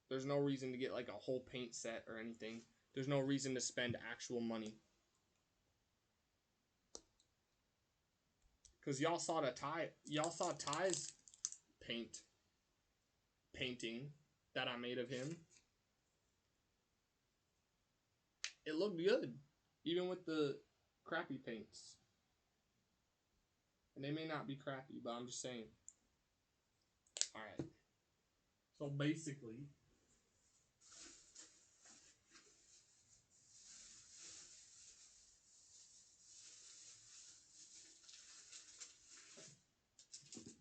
there's no reason to get like a whole paint set or anything. There's no reason to spend actual money. Cause y'all saw Ty's painting that I made of him. It looked good, even with the crappy paints. And they may not be crappy, but I'm just saying. Alright. So basically,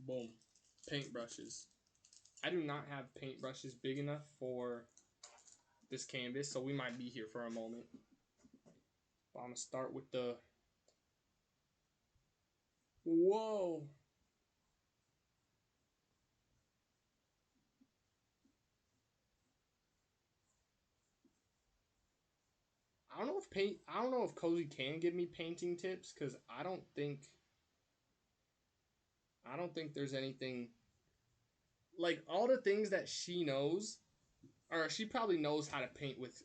boom. Paintbrushes. I do not have paintbrushes big enough for this canvas, so we might be here for a moment. But I'm going to start with the... Whoa! I don't know if Cozy can give me painting tips, because I don't think there's anything like all the things that she knows, or she probably knows how to paint with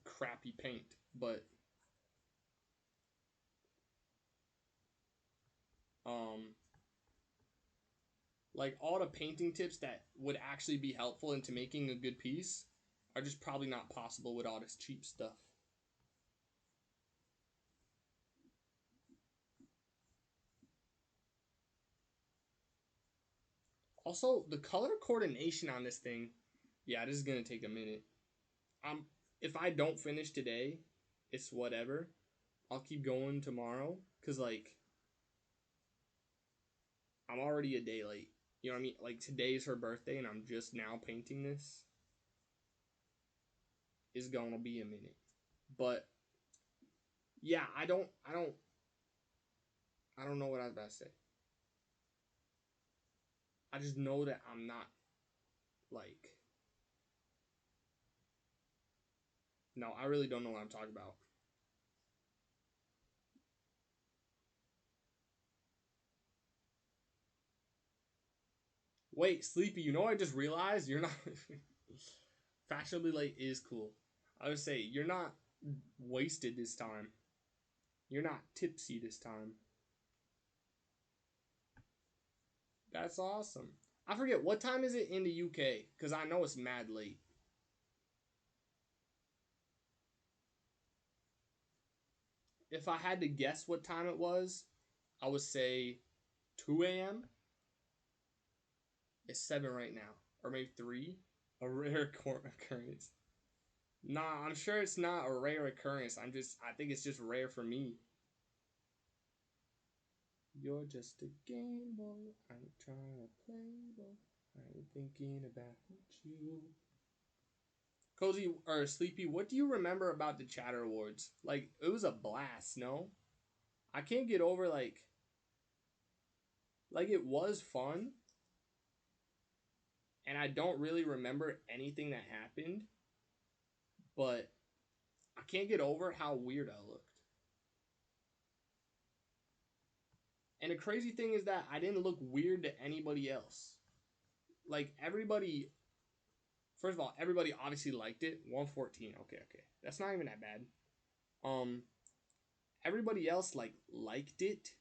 crappy paint, but like all the painting tips that would actually be helpful into making a good piece are just probably not possible with all this cheap stuff. Also, the color coordination on this thing, yeah, this is gonna take a minute. If I don't finish today, it's whatever. I'll keep going tomorrow, cause like I'm already a day late. You know what I mean? Like today's her birthday, and I'm just now painting this. It's gonna be a minute, but yeah, I don't know what I was about to say. I just know that I'm not like. No, I really don't know what I'm talking about. Wait, Sleepy, you know what I just realized? You're not... Fashionably late is cool. I would say, you're not wasted this time. You're not tipsy this time. That's awesome. I forget, what time is it in the UK? Because I know it's mad late. If I had to guess what time it was, I would say 2 a.m. It's 7 right now. Or maybe 3. A rare occurrence. Nah, I'm sure it's not a rare occurrence. I think it's just rare for me. You're just a game boy. I ain't trying to play, boy. I ain't thinking about you. Cozy or Sleepy, what do you remember about the Chatter Awards? Like, it was a blast, no? I can't get over, like it was fun. And I don't really remember anything that happened. But I can't get over how weird I looked. And the crazy thing is that I didn't look weird to anybody else. Like, everybody... First of all, everybody obviously liked it. 114. Okay. That's not even that bad. Everybody else, like, liked it.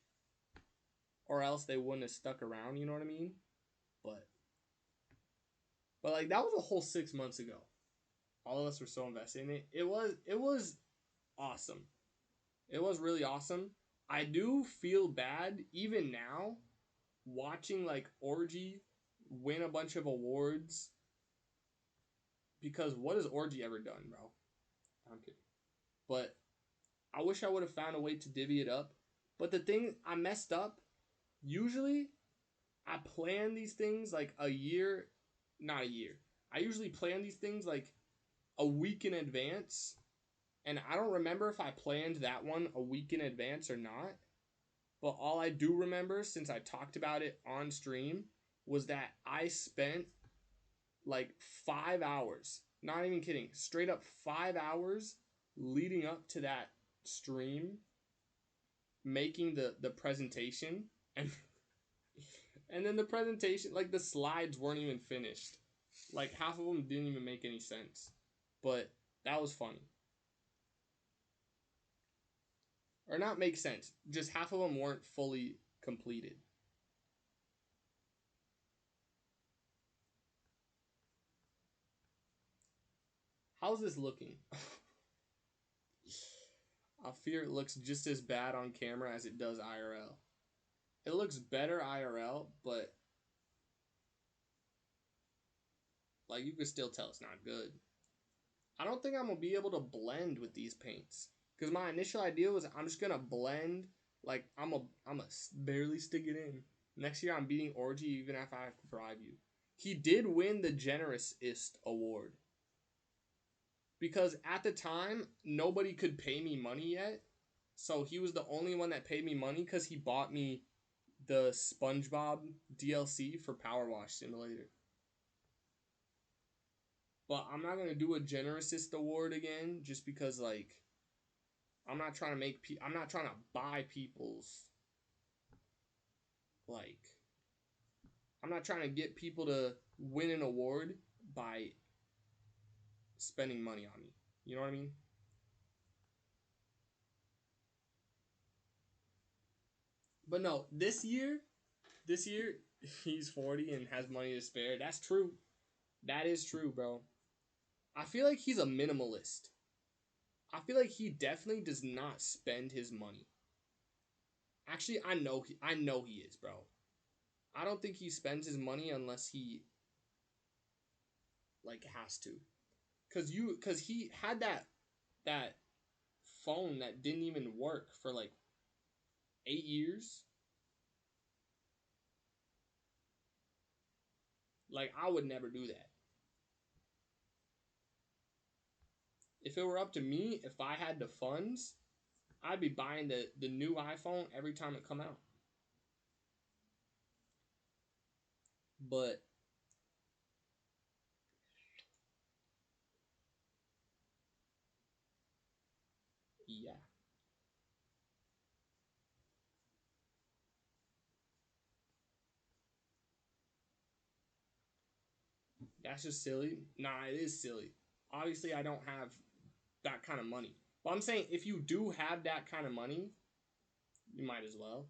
Or else they wouldn't have stuck around, you know what I mean? But like, that was a whole 6 months ago. All of us were so invested in it. It was awesome. It was really awesome. I do feel bad, even now, watching, like, Orgy win a bunch of awards. Because what has Orgy ever done, bro? I'm kidding. But I wish I would have found a way to divvy it up. But the thing, I messed up. Usually, I plan these things like a year, not a year. I usually plan these things like a week in advance. And I don't remember if I planned that one a week in advance or not. But all I do remember, since I talked about it on stream, was that I spent like 5 hours, not even kidding, straight up 5 hours leading up to that stream, making the presentation. And then the presentation, like the slides weren't even finished. Like half of them didn't even make any sense. But that was funny. Or not make sense. Just half of them weren't fully completed. How's this looking? I fear it looks just as bad on camera as it does IRL. It looks better IRL, but like you can still tell it's not good. I don't think I'm gonna be able to blend with these paints. Because my initial idea was I'm just gonna blend, like I'm a barely stick it in. Next year I'm beating Orgy even if I have to bribe you. He did win the generousest award. Because at the time, nobody could pay me money yet. So he was the only one that paid me money because he bought me the SpongeBob DLC for Power Wash Simulator. But I'm not going to do a generousest award again just because, like, I'm not trying to buy people's, like, I'm not trying to get people to win an award by spending money on me. You know what I mean? But no, this year, he's 40 and has money to spare. That's true. That is true, bro. I feel like he's a minimalist. I feel like he definitely does not spend his money. Actually, I know he is, bro. I don't think he spends his money unless he like has to. Cause he had that phone that didn't even work for like 8 years. Like I would never do that. If it were up to me, if I had the funds, I'd be buying the new iPhone every time it come out. But yeah. That's just silly. Nah, it is silly. Obviously, I don't have that kind of money. But I'm saying if you do have that kind of money, you might as well.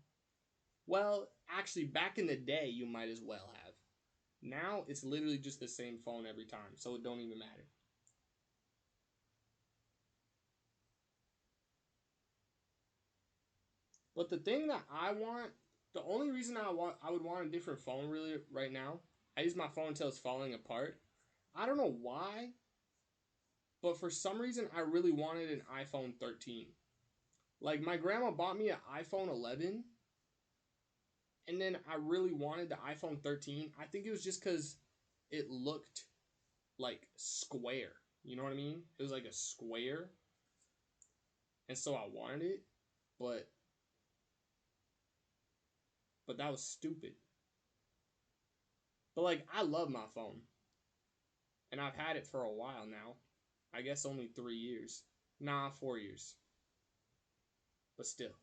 Well, actually, back in the day, you might as well have. Now, it's literally just the same phone every time, so it don't even matter. But the thing that I want, the only reason I would want a different phone really right now, I use my phone until it's falling apart. I don't know why, but for some reason, I really wanted an iPhone 13. Like, my grandma bought me an iPhone 11, and then I really wanted the iPhone 13. I think it was just because it looked like square. You know what I mean? It was like a square. And so I wanted it, but that was stupid. But like I love my phone. And I've had it for a while now. I guess only 3 years. Nah, 4 years. But still.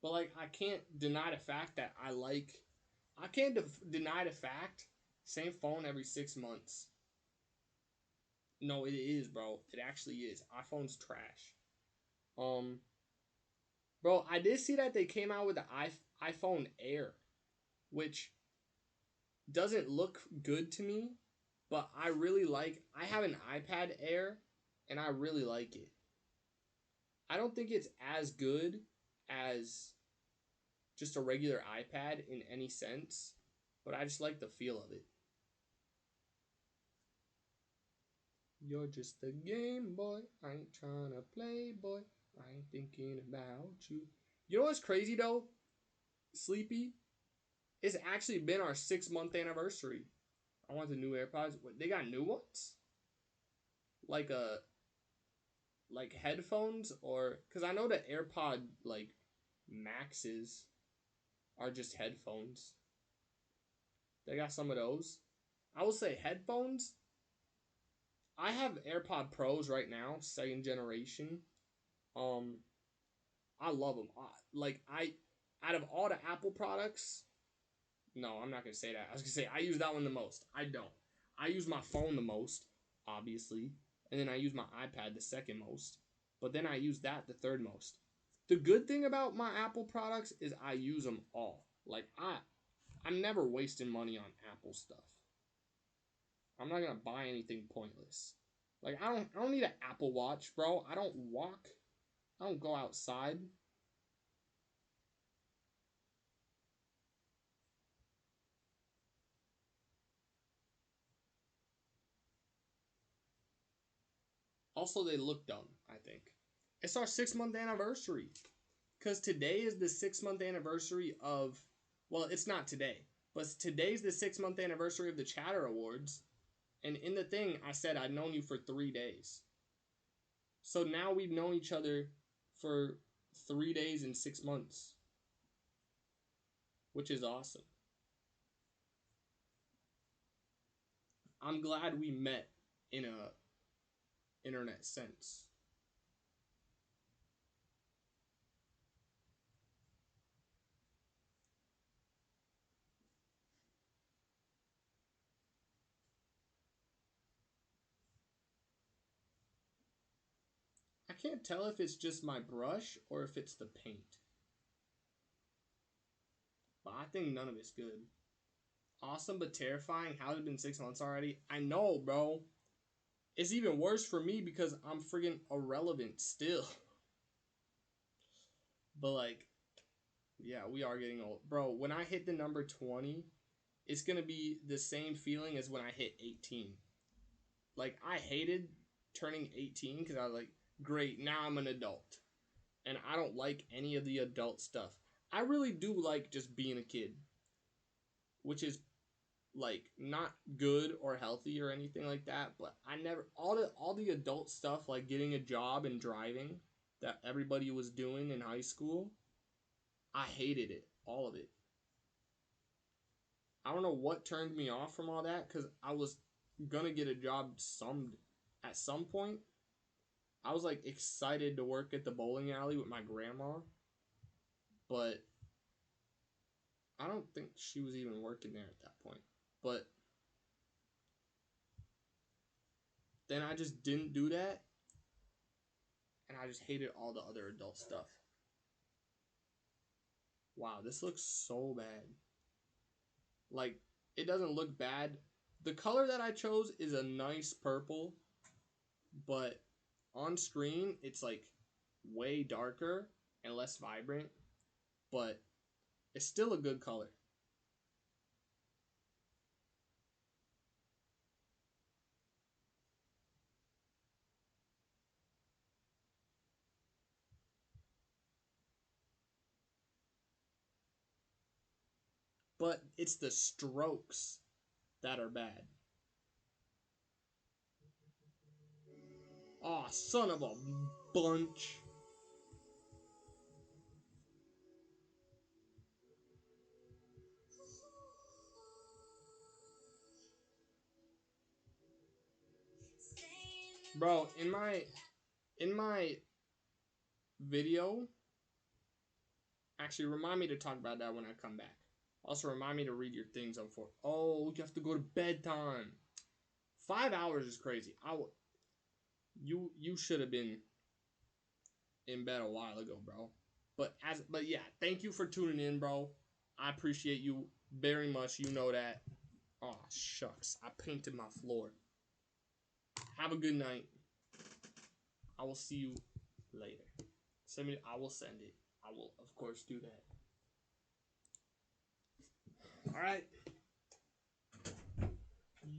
But like I can't deny the fact that I can't deny the fact same phone every 6 months. No, it is, bro. It actually is. iPhone's trash. Bro, I did see that they came out with the iPhone Air, which doesn't look good to me, but I really like. I have an iPad Air, and I really like it. I don't think it's as good as just a regular iPad in any sense, but I just like the feel of it. You're just a game boy. I ain't trying to play, boy. I ain't thinking about you. You know what's crazy though? Sleepy. It's actually been our 6-month anniversary. I want the new AirPods. What, they got new ones? Like headphones, or because I know the AirPod like Maxes are just headphones. They got some of those. I will say headphones. I have AirPod Pros right now, second generation. I love them. Out of all the Apple products, no, I'm not gonna say that. I was gonna say I use that one the most. I don't. I use my phone the most, obviously, and then I use my iPad the second most. But then I use that the third most. The good thing about my Apple products is I use them all. Like I'm never wasting money on Apple stuff. I'm not gonna buy anything pointless. Like I don't need an Apple Watch, bro. I don't walk. I don't go outside. Also, they look dumb, I think. It's our 6-month anniversary. Because today is the 6-month anniversary of... Well, it's not today. But today's the 6-month anniversary of the Chatter Awards. And in the thing, I said I'd known you for 3 days. So now we've known each other for 3 days and 6 months. Which is awesome. I'm glad we met in a internet sense. I can't tell if it's just my brush or if it's the paint. But I think none of it's good. Awesome but terrifying. How's it been 6 months already? I know, bro. It's even worse for me because I'm friggin' irrelevant still. But like, yeah, we are getting old. Bro, when I hit the number 20, it's gonna be the same feeling as when I hit 18. Like, I hated turning 18 because I was like, great, now I'm an adult. And I don't like any of the adult stuff. I really do like just being a kid. Which is like not good or healthy or anything like that, but I never all the adult stuff like getting a job and driving that everybody was doing in high school, I hated it, all of it. I don't know what turned me off from all that cuz I was going to get a job at some point. I was like excited to work at the bowling alley with my grandma, but I don't think she was even working there at that point. But then I just didn't do that. And I just hated all the other adult stuff. Wow, this looks so bad. Like, it doesn't look bad. The color that I chose is a nice purple. But on screen, it's like way darker and less vibrant. But it's still a good color. But it's the strokes that are bad. Aw, son of a bunch. Bro, in my video, actually remind me to talk about that when I come back. Also remind me to read your things on for. Oh, you have to go to bedtime. 5 hours is crazy. You should have been in bed a while ago, bro. But yeah, thank you for tuning in, bro. I appreciate you very much. You know that. Oh shucks, I painted my floor. Have a good night. I will see you later. I will send it. I will of course do that. All right.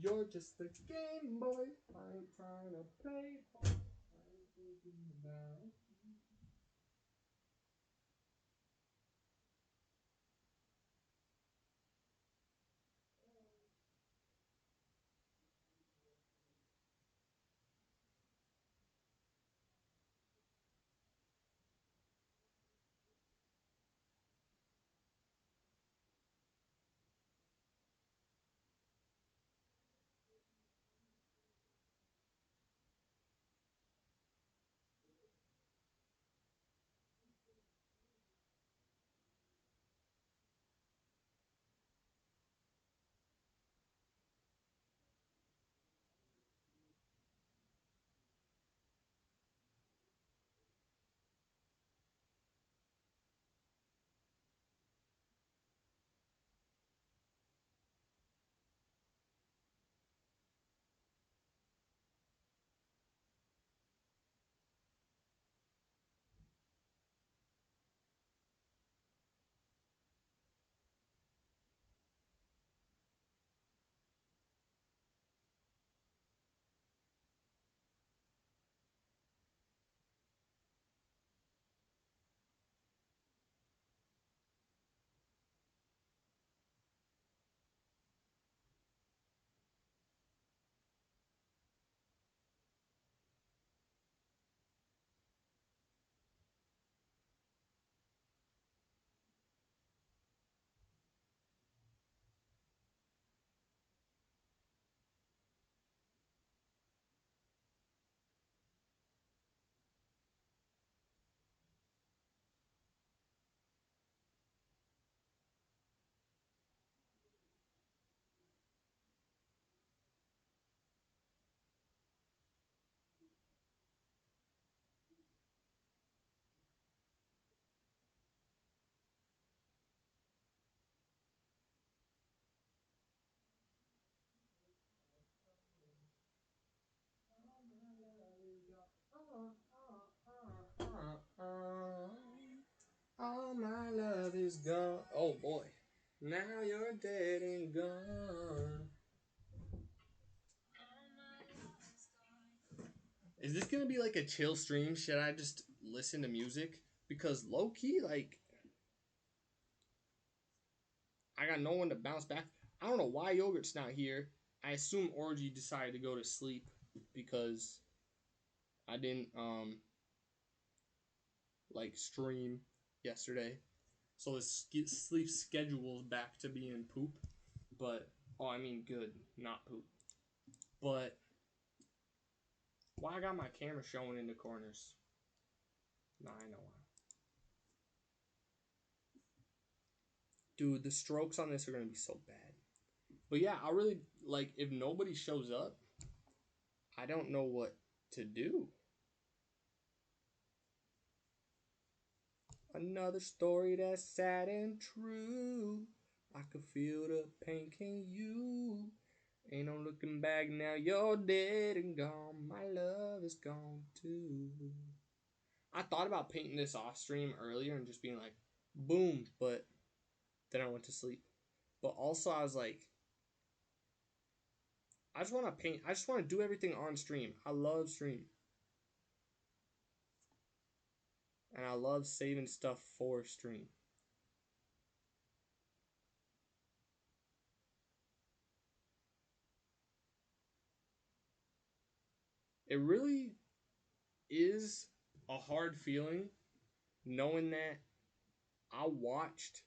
You're just a Game Boy. I ain't trying to play. I ain't thinking about. gone, my love is gone. Oh boy. Now you're dead and gone. Is this gonna be like a chill stream? Should I just listen to music? Because low key, like, I got no one to bounce back. I don't know why Yogurt's not here. I assume Orgy decided to go to sleep because I didn't like stream yesterday. So his sleep schedule's back to being poop. But oh, I mean good, not poop. But why I got my camera showing in the corners? Nah, I know why. Dude, the strokes on this are gonna be so bad. But yeah, I really like if nobody shows up, I don't know what to do. Another story that's sad and true. I could feel the pain, can you? Ain't no looking back now, you're dead and gone. My love is gone too. I thought about painting this off stream earlier and just being like, boom, but then I went to sleep. But also I was like, I just want to paint. I just want to do everything on stream. I love stream. And I love saving stuff for stream. It really is a hard feeling knowing that I watched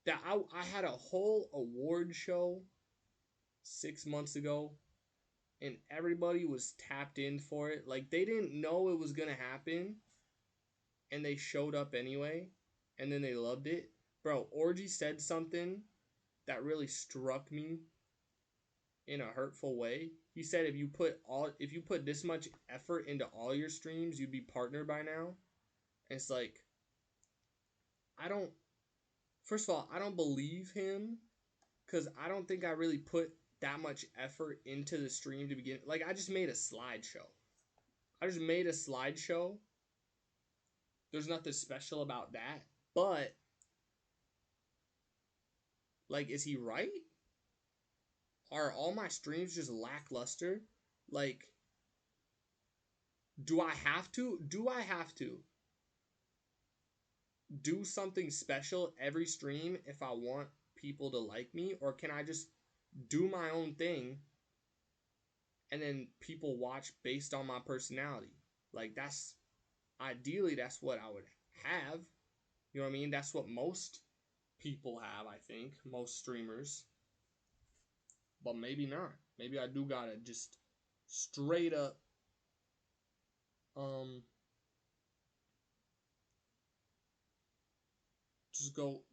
that I had a whole award show 6 months ago and everybody was tapped in for it. Like they didn't know it was gonna happen and they showed up anyway and then they loved it. Bro, Orgy said something that really struck me in a hurtful way. He said if you put this much effort into all your streams, you'd be partnered by now. And it's like I don't first of all, I don't believe him cuz I don't think I really put that much effort into the stream to begin. Like I just made a slideshow. I just made a slideshow. There's nothing special about that. But like is he right? Are all my streams just lackluster? Like do I have to? Do I have to do something special every stream if I want people to like me? Or can I just do my own thing and then people watch based on my personality? Like that's ideally that's what I would have. You know what I mean? That's what most people have, I think. Most streamers. But maybe not. Maybe I do gotta just straight up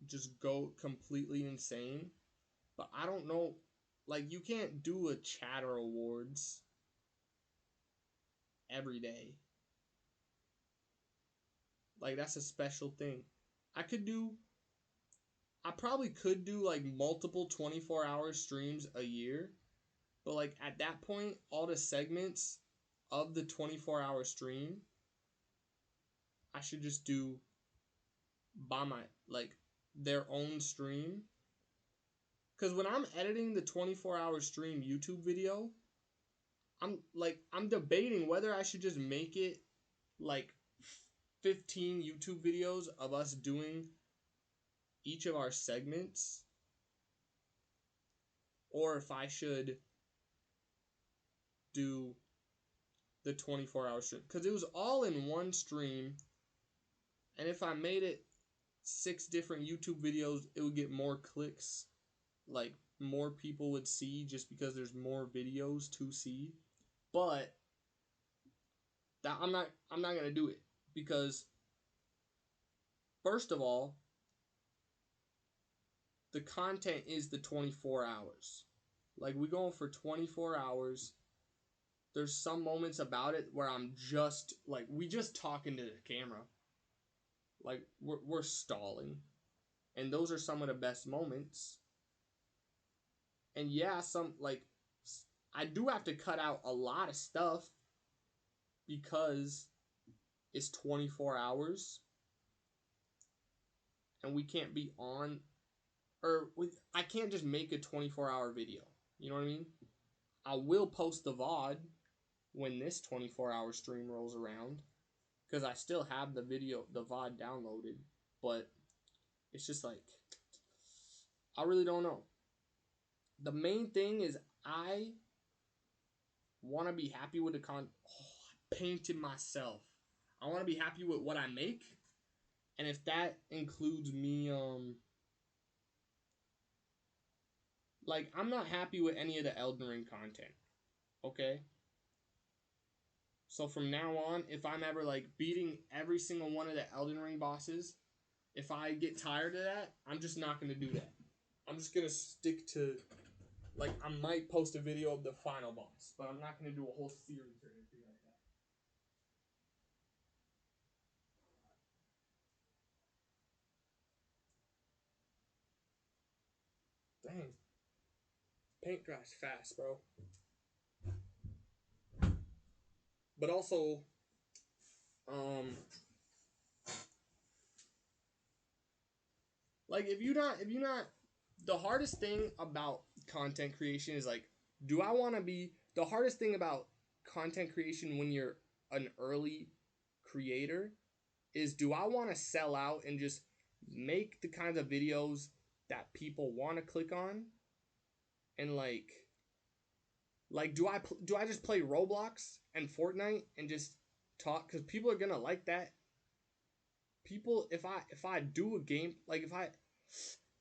just go completely insane. But I don't know, like you can't do a chatter awards every day. Like that's a special thing. I could do I probably could do like multiple 24-hour streams a year. But like at that point, all the segments of the 24-hour stream I should just do by my like their own stream. Cause when I'm editing the 24-hour stream YouTube video, I'm debating whether I should just make it like 15 YouTube videos of us doing each of our segments, or if I should do the 24-hour stream. Because it was all in one stream, and if I made it 6 different YouTube videos, it would get more clicks. Like, more people would see just because there's more videos to see. But that I'm not gonna do it. Because first of all, the content is the 24 hours. Like, we going for 24 hours. There's some moments about it where I'm just, like, we just talking to the camera. Like, we're stalling. And those are some of the best moments. And yeah, I do have to cut out a lot of stuff because it's 24 hours. and we can't be on, or I can't just make a 24-hour video. You know what I mean? I will post the VOD when this 24-hour stream rolls around, because I still have the VOD downloaded, but it's just like, I really don't know. The main thing is I want to be happy with the I painted myself. I want to be happy with what I make, and if that includes me, like, I'm not happy with any of the Elden Ring content, okay? So from now on, if I'm ever, like, beating every single one of the Elden Ring bosses, if I get tired of that, I'm just not going to do that. I'm just going to stick to, like, I might post a video of the final boss, but I'm not going to do a whole series or anything like that. Dang. Paint dries fast, bro. But also, like, if you're not, the hardest thing about content creation is, like, do I want to be, the hardest thing about content creation when you're an early creator is, do I want to sell out and just make the kinds of videos that people want to click on, and like do I just play Roblox and Fortnite and just talk, because people are gonna like that. People, if I do a game, like,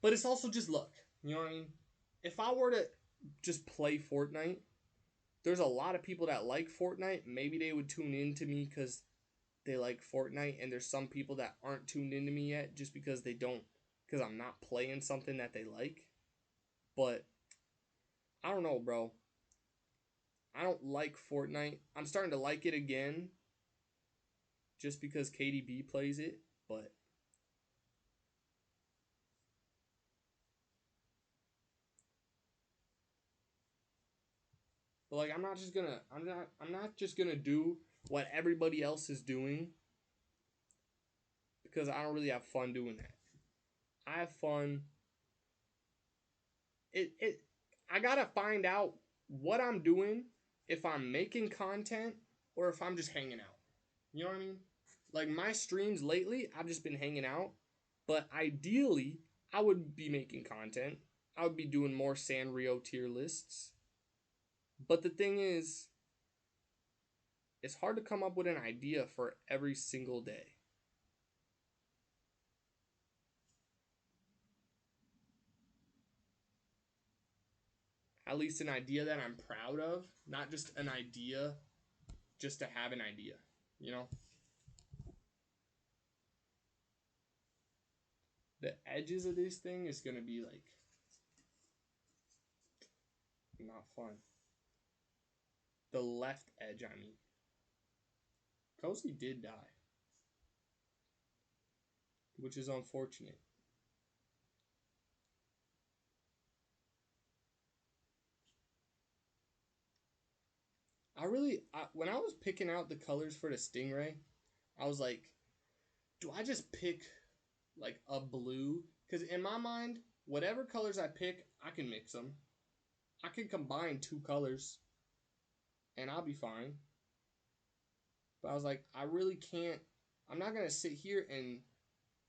but it's also just luck, you know what I mean? If I were to just play Fortnite, there's a lot of people that like Fortnite. Maybe they would tune in to me because they like Fortnite, and there's some people that aren't tuned into me yet just because I'm not playing something that they like. But I don't know, bro. I don't like Fortnite. I'm starting to like it again just because KDB plays it, but like, I'm not just gonna do what everybody else is doing, because I don't really have fun doing that. I have fun. I gotta find out what I'm doing, if I'm making content or if I'm just hanging out. You know what I mean? Like, my streams lately, I've just been hanging out, but ideally, I would be making content. I would be doing more Sanrio tier lists. But the thing is, it's hard to come up with an idea for every single day. At least an idea that I'm proud of, not just an idea just to have an idea, you know? The edges of this thing is going to be, like, not fun. The left edge, I mean. Cozy did die, which is unfortunate. When I was picking out the colors for the Stingray, I was like, do I just pick, like, a blue? Because in my mind, whatever colors I pick, I can mix them. I can combine two colors, and I'll be fine. But I was like, I really can't. I'm not going to sit here and,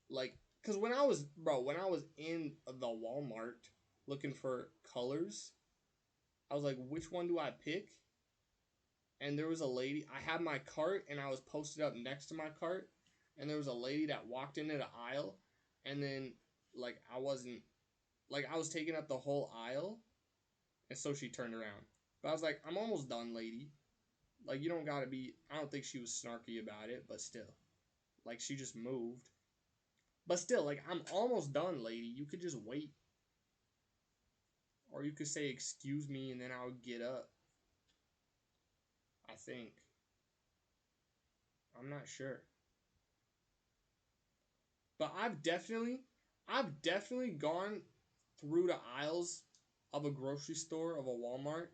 like, because when I was in the Walmart looking for colors, I was like, which one do I pick? And there was a lady, I had my cart, and I was posted up next to my cart, and there was a lady that walked into the aisle, and then, like, I was taking up the whole aisle, and so she turned around. But I was like, I'm almost done, lady. Like, you don't gotta be, I don't think she was snarky about it, but still. Like, she just moved. But still, like, I'm almost done, lady. You could just wait. Or you could say, excuse me, and then I would get up. I think. I'm not sure. But I've definitely gone through the aisles of a grocery store, of a Walmart,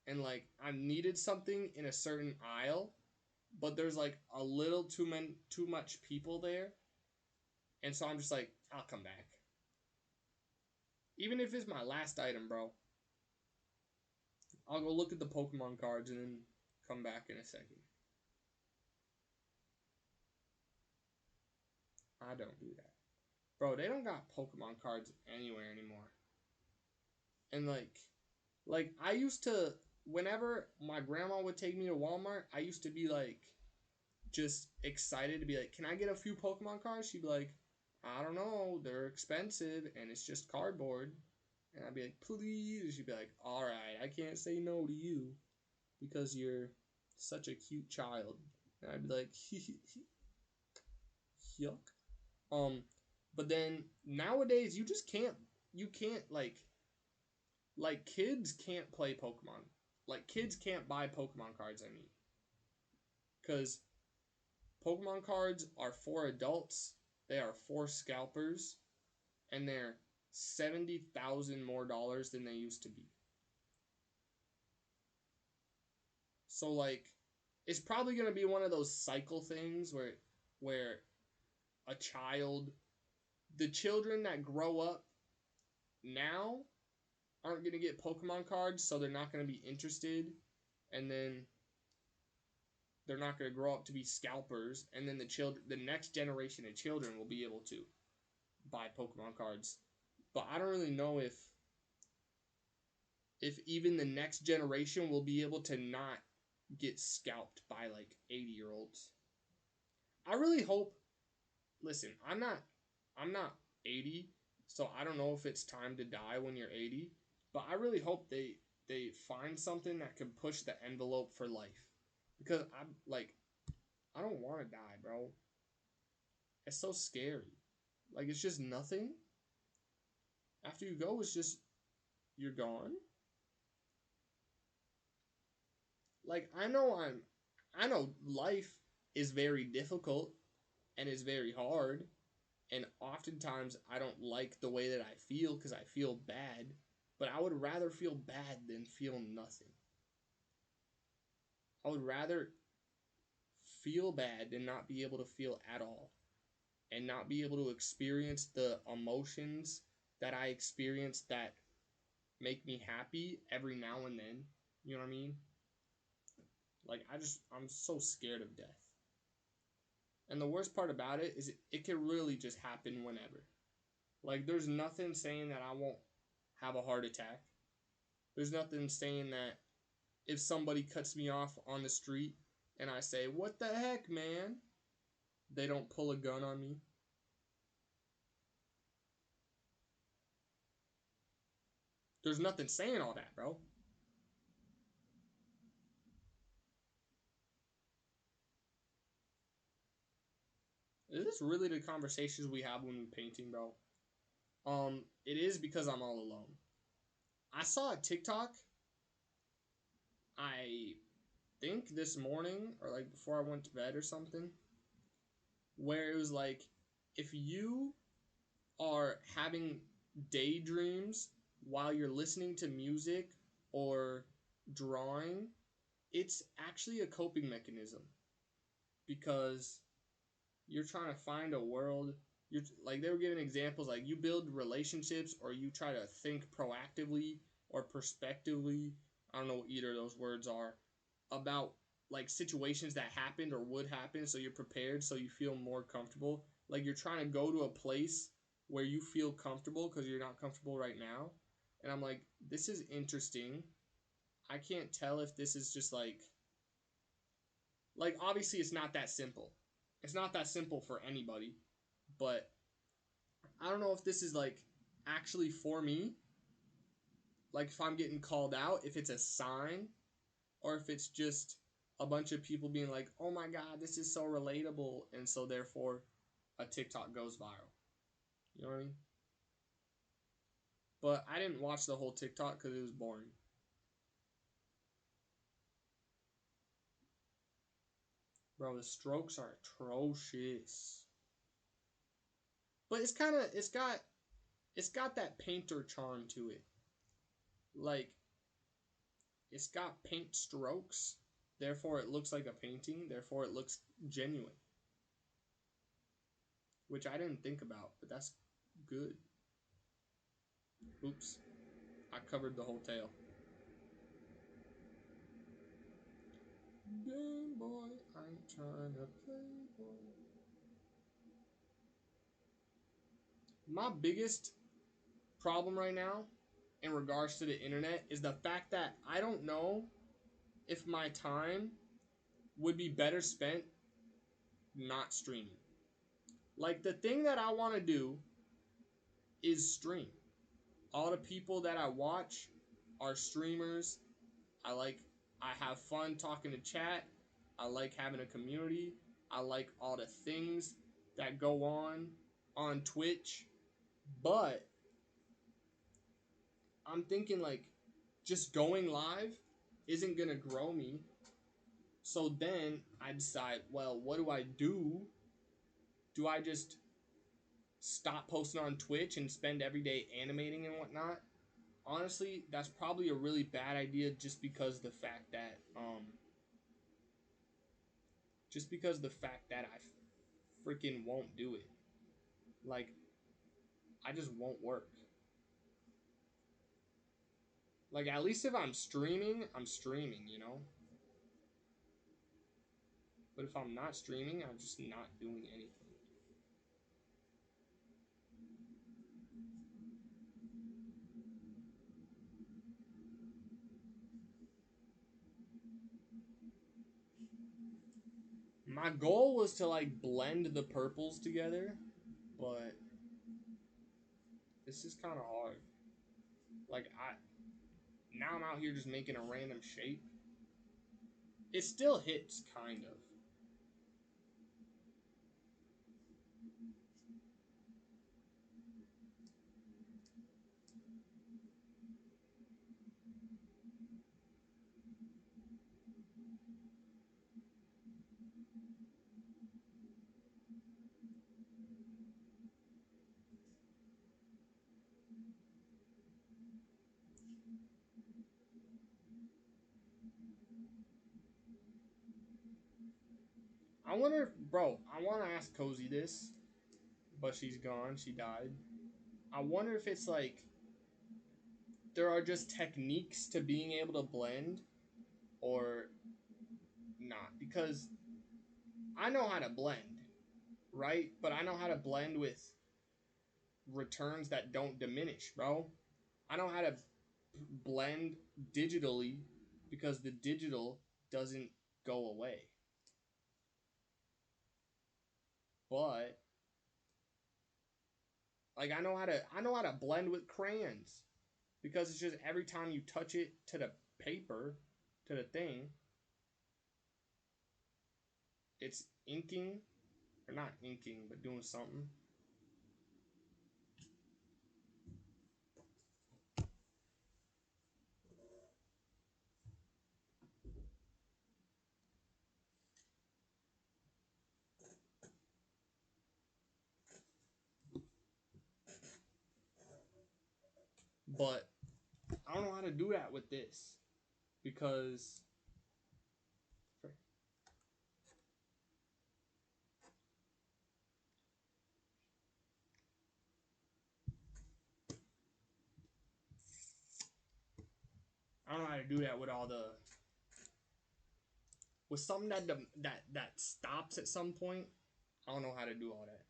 and, like, I needed something in a certain aisle, but there's, like, a little too much people there. And so I'm just like, I'll come back. Even if it's my last item, bro. I'll go look at the Pokemon cards and then come back in a second. I don't do that. Bro, they don't got Pokemon cards anywhere anymore. And like I used to, whenever my grandma would take me to Walmart, I used to be like, just excited to be like, can I get a few Pokemon cards? She'd be like, I don't know, they're expensive and it's just cardboard. And I'd be like, please. And she'd be like, alright, I can't say no to you because you're such a cute child. And I'd be like, yuck. But then nowadays you just can't, like kids can't play Pokemon. Like kids can't buy Pokemon cards, I mean. Because Pokemon cards are for adults, they are for scalpers, and they're $70,000 more than they used to be. So like, it's probably gonna be one of those cycle things where a child, the children that grow up now aren't gonna get Pokemon cards, so they're not gonna be interested, and then they're not gonna grow up to be scalpers, and then the next generation of children will be able to buy Pokemon cards. But I don't really know if even the next generation will be able to not get scalped by like 80-year-olds. I really hope. Listen, I'm not 80, so I don't know if it's time to die when you're 80, but I really hope they find something that can push the envelope for life. Because I don't want to die, bro. It's so scary. Like, it's just nothing. After you go, it's just, you're gone. Like, I know life is very difficult and is very hard, and oftentimes I don't like the way that I feel because I feel bad, but I would rather feel bad than feel nothing. I would rather feel bad than not be able to feel at all, and not be able to experience the emotions that I experience that make me happy every now and then. You know what I mean? Like, I'm so scared of death. And the worst part about it is it can really just happen whenever. Like, there's nothing saying that I won't have a heart attack. There's nothing saying that if somebody cuts me off on the street and I say, what the heck, man? They don't pull a gun on me. There's nothing saying all that, bro. Is this really the conversations we have when we're painting, bro? It is because I'm all alone. I saw a TikTok, I think this morning, or like before I went to bed or something, where it was like, if you are having daydreams while you're listening to music or drawing, it's actually a coping mechanism. Because you're trying to find a world. You're like, they were giving examples like you build relationships, or you try to think proactively or prospectively, I don't know what either of those words are, about like situations that happened or would happen, so you're prepared, so you feel more comfortable. Like, you're trying to go to a place where you feel comfortable because you're not comfortable right now. And I'm like, this is interesting. I can't tell if this is just like obviously it's not that simple. It's not that simple for anybody, but I don't know if this is like actually for me. Like, if I'm getting called out, if it's a sign, or if it's just a bunch of people being like, oh my god, this is so relatable, and so therefore a TikTok goes viral. You know what I mean? But I didn't watch the whole TikTok because it was boring. Bro, the strokes are atrocious. But it's got that painter charm to it. Like, it's got paint strokes, therefore it looks like a painting, therefore it looks genuine. Which I didn't think about, but that's good. Oops. I covered the whole tail. Game Boy, I ain't trying to play boy. My biggest problem right now in regards to the internet is the fact that I don't know if my time would be better spent not streaming. Like, the thing that I want to do is stream. All the people that I watch are streamers. I have fun talking to chat. I like having a community. I like all the things that go on Twitch. But I'm thinking, like, just going live isn't gonna grow me. So then I decide, well, what do I do? Do I just stop posting on Twitch and spend every day animating and whatnot? Honestly, that's probably a really bad idea just because the fact that I freaking won't do it. Like, I just won't work. Like, at least if I'm streaming, you know? But if I'm not streaming, I'm just not doing anything. My goal was to, like, blend the purples together, but this is kind of hard. Like, now I'm out here just making a random shape. It still hits, kind of. I wonder if, bro, I want to ask Cozy this, but she's gone. She died. I wonder if it's like there are just techniques to being able to blend or not. Because I know how to blend, right? But I know how to blend with returns that don't diminish, bro. I know how to blend digitally because the digital doesn't go away. But like I know how to blend with crayons because it's just every time you touch it to the paper, to the thing, it's inking or not inking, but doing something. But I don't know how to do that with this because I don't know how to do that with all the with something that stops at some point. I don't know how to do all that.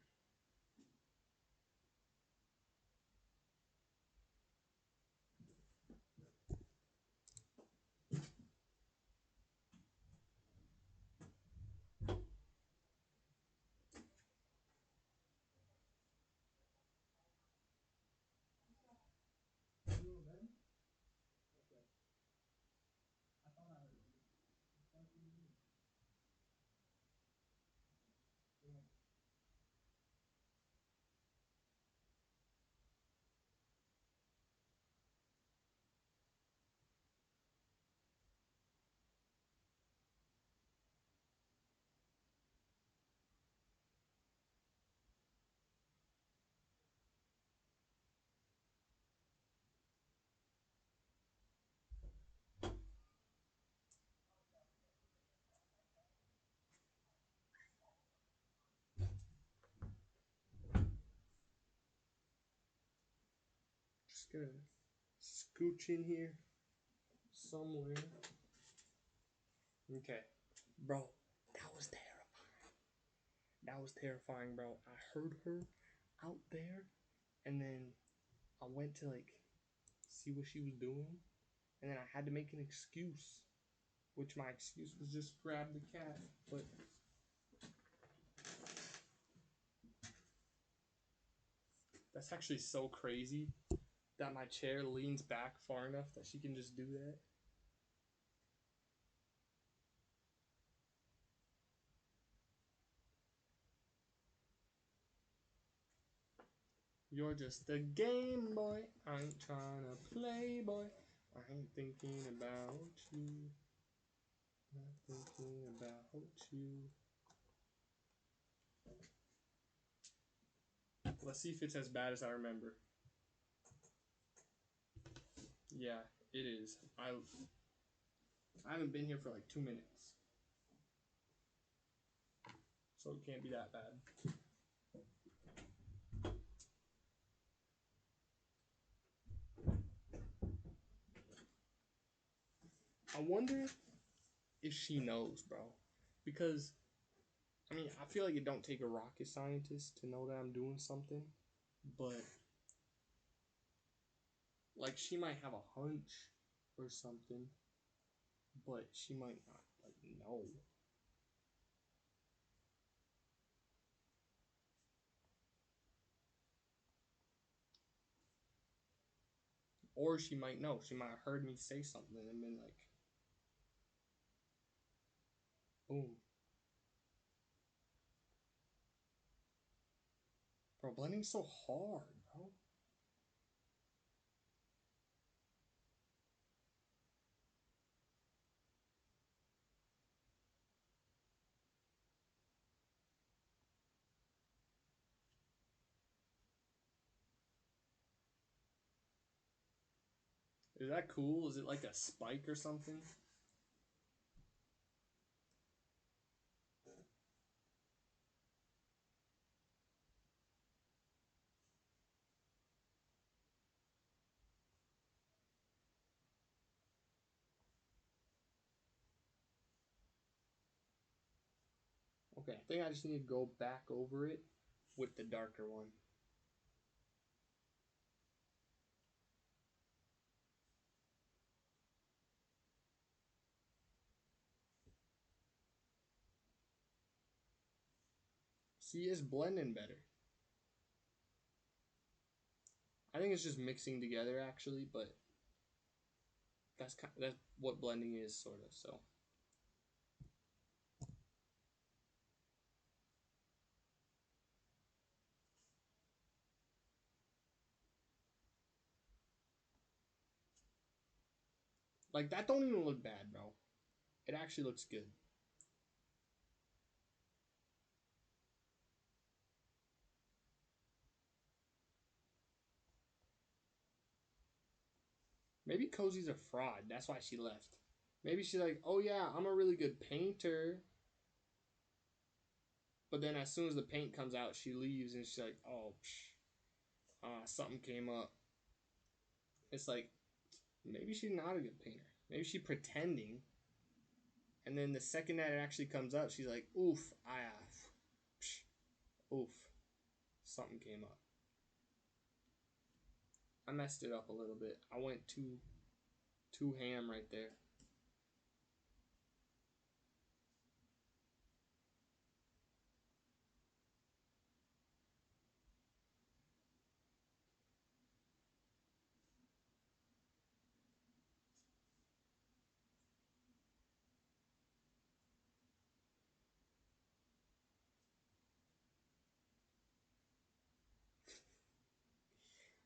gonna scooch in here somewhere. Okay. Bro, that was terrifying. That was terrifying, bro. I heard her out there, and then I went to like see what she was doing, and then I had to make an excuse, which my excuse was just grab the cat. But that's actually so crazy that my chair leans back far enough that she can just do that. You're just a game boy. I ain't trying to play, boy. I ain't thinking about you. Not thinking about you. Let's see if it's as bad as I remember. Yeah, it is. I haven't been here for like 2 minutes. So it can't be that bad. I wonder if she knows, bro. Because, I mean, I feel like it don't take a rocket scientist to know that I'm doing something. But, like, she might have a hunch or something. But she might not, like, know. Or she might know. She might have heard me say something and been like, boom. Bro, blending's so hard, bro. Is that cool? Is it like a spike or something? Okay, I think I just need to go back over it with the darker one. See, it's blending better. I think it's just mixing together actually, but that's what blending is, sort of. So like that don't even look bad, bro. It actually looks good. Maybe Cozy's a fraud. That's why she left. Maybe she's like, oh yeah, I'm a really good painter. But then as soon as the paint comes out, she leaves and she's like, oh, something came up. It's like, maybe she's not a good painter. Maybe she's pretending. And then the second that it actually comes up, she's like, oof, oof, something came up. I messed it up a little bit. I went too ham right there.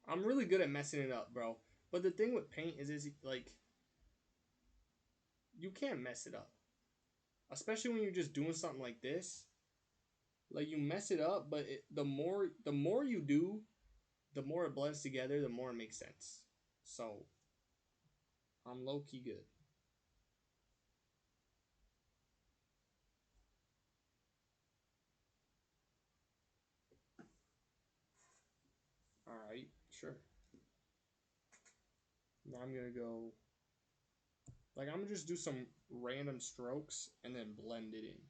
I'm really good at messing it up, bro. But the thing with paint is like, you can't mess it up. Especially when you're just doing something like this. Like, you mess it up, but the more you do, the more it blends together, the more it makes sense. So, I'm low-key good. Alright, sure. Now I'm gonna go, like, I'm gonna just do some random strokes and then blend it in.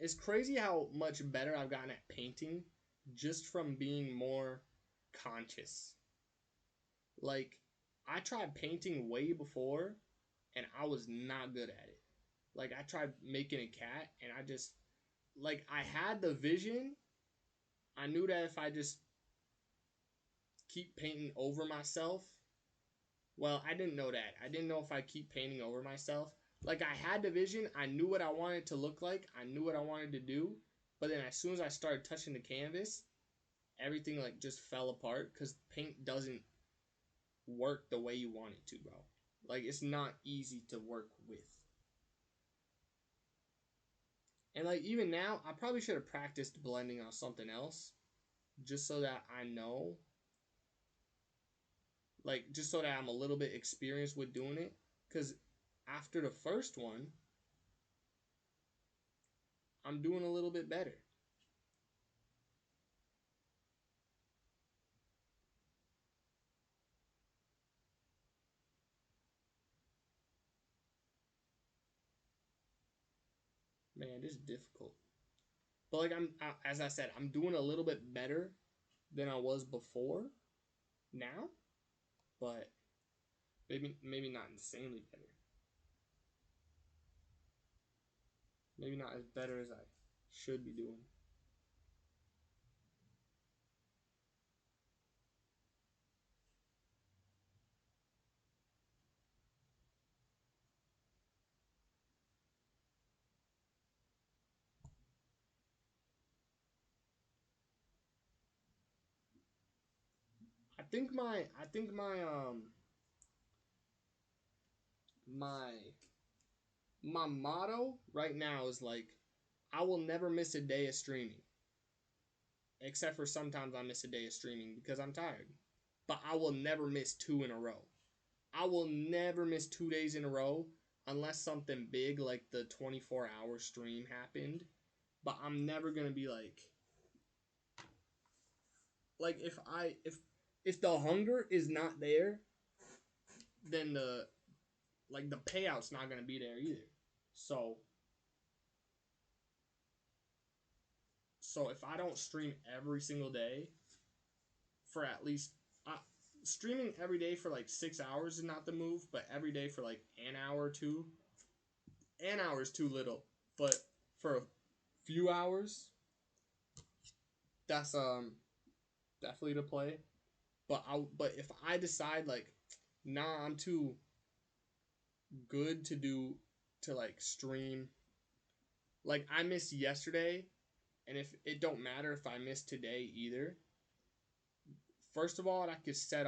It's crazy how much better I've gotten at painting just from being more conscious. Like, I tried painting way before and I was not good at it. Like, I tried making a cat and I just, like, I had the vision. I knew that if I just keep painting over myself, well, I didn't know that. I didn't know if I keep painting over myself. Like, I had the vision. I knew what I wanted to look like. I knew what I wanted to do. But then as soon as I started touching the canvas, everything, like, just fell apart because paint doesn't work the way you want it to, bro. Like, it's not easy to work with. And, like, even now, I probably should have practiced blending on something else just so that I know. Like, just so that I'm a little bit experienced with doing it. Because after the first one, I'm doing a little bit better. Man, this is difficult. But, like, as I said, I'm doing a little bit better than I was before now. But maybe not insanely better. Maybe not as better as I should be doing. My my motto right now is, like, I will never miss a day of streaming. Except for sometimes I miss a day of streaming because I'm tired. But I will never miss 2 in a row. I will never miss 2 days in a row unless something big like the 24-hour stream happened. But I'm never gonna be like if the hunger is not there, then the payout's not gonna be there either. So if I don't stream every single day for at least streaming every day for like 6 hours is not the move, but every day for like an hour or two, an hour is too little. But for a few hours, that's definitely to play. But if I decide like, nah, I'm too good to like stream. Like, I missed yesterday, and if it don't matter if I miss today either. First of all, that could set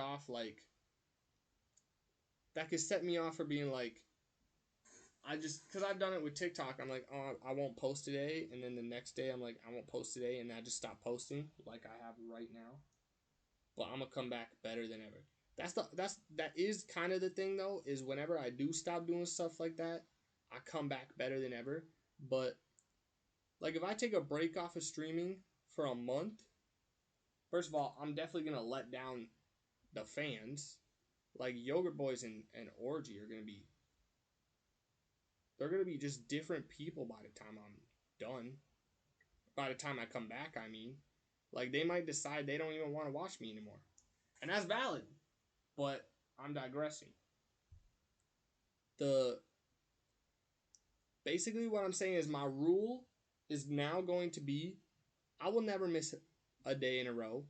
me off for being like, because I've done it with TikTok. I'm like, oh, I won't post today, and then the next day I'm like, I won't post today, and I just stop posting like I have right now. But I'm gonna come back better than ever. That is kind of the thing though, is whenever I do stop doing stuff like that, I come back better than ever. But like, if I take a break off of streaming for a month, first of all, I'm definitely gonna let down the fans. Like, Yogurt Boys and Orgy are gonna be, they're gonna be just different people by the time I'm done. By the time I come back, I mean, like, they might decide they don't even want to watch me anymore, and that's valid. But I'm digressing. Basically what I'm saying is my rule is now going to be, I will never miss a day in a row,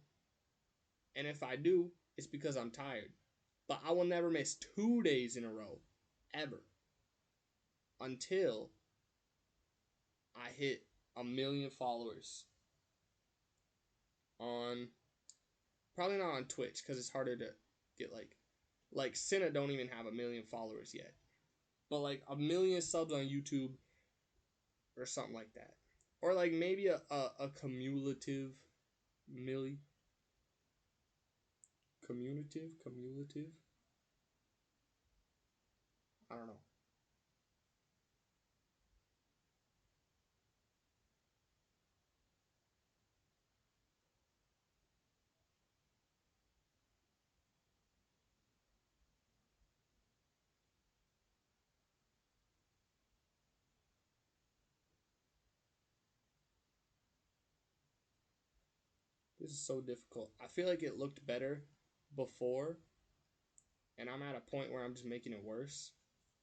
and if I do, it's because I'm tired. But I will never miss 2 days in a row, ever, until I hit 1 million followers on, probably not on Twitch because it's harder to get like Cinna don't even have 1 million followers yet, but like 1 million subs on YouTube or something like that, or like maybe a cumulative cumulative, I don't know. This is so difficult. I feel like it looked better before, and I'm at a point where I'm just making it worse.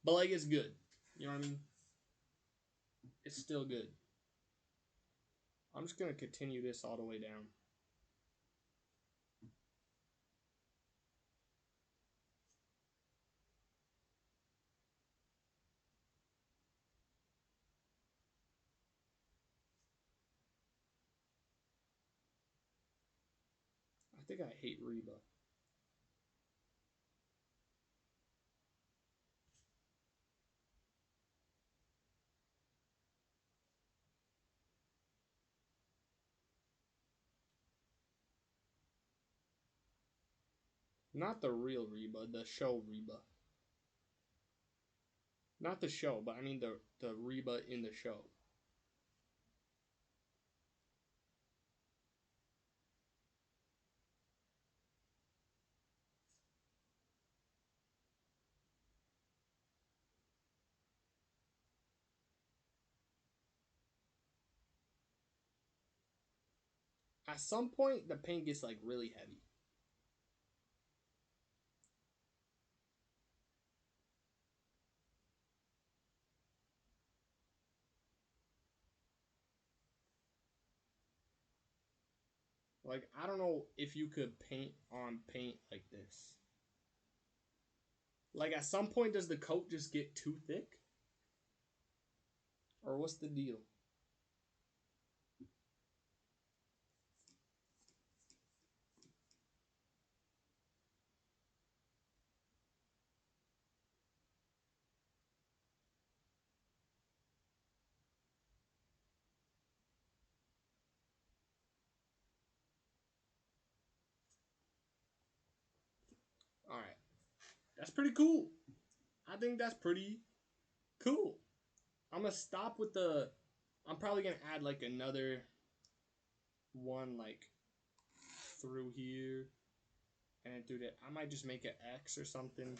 But, like, it's good. You know what I mean? It's still good. I'm just going to continue this all the way down. I think I hate Reba. Not the real Reba, the show Reba. Not the show, but I mean the Reba in the show. At some point, the paint gets like really heavy. Like, I don't know if you could paint on paint like this. Like, at some point, does the coat just get too thick? Or what's the deal? Alright. That's pretty cool. I think that's pretty cool. I'm going to stop with the... I'm probably going to add, like, another one, like, through here. And then do that. I might just make an X or something.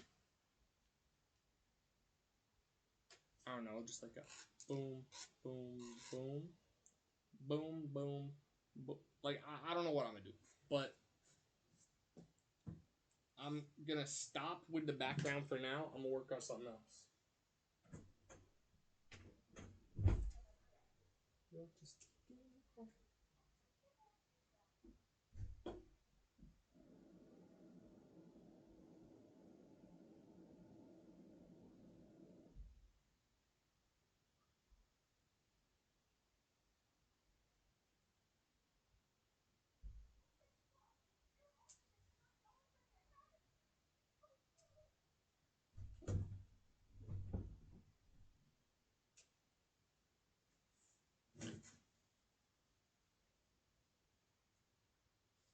I don't know, just like a boom, boom, boom, boom, boom, boom. Like, I don't know what I'm going to do. But I'm going to stop with the background for now. I'm going to work on something else.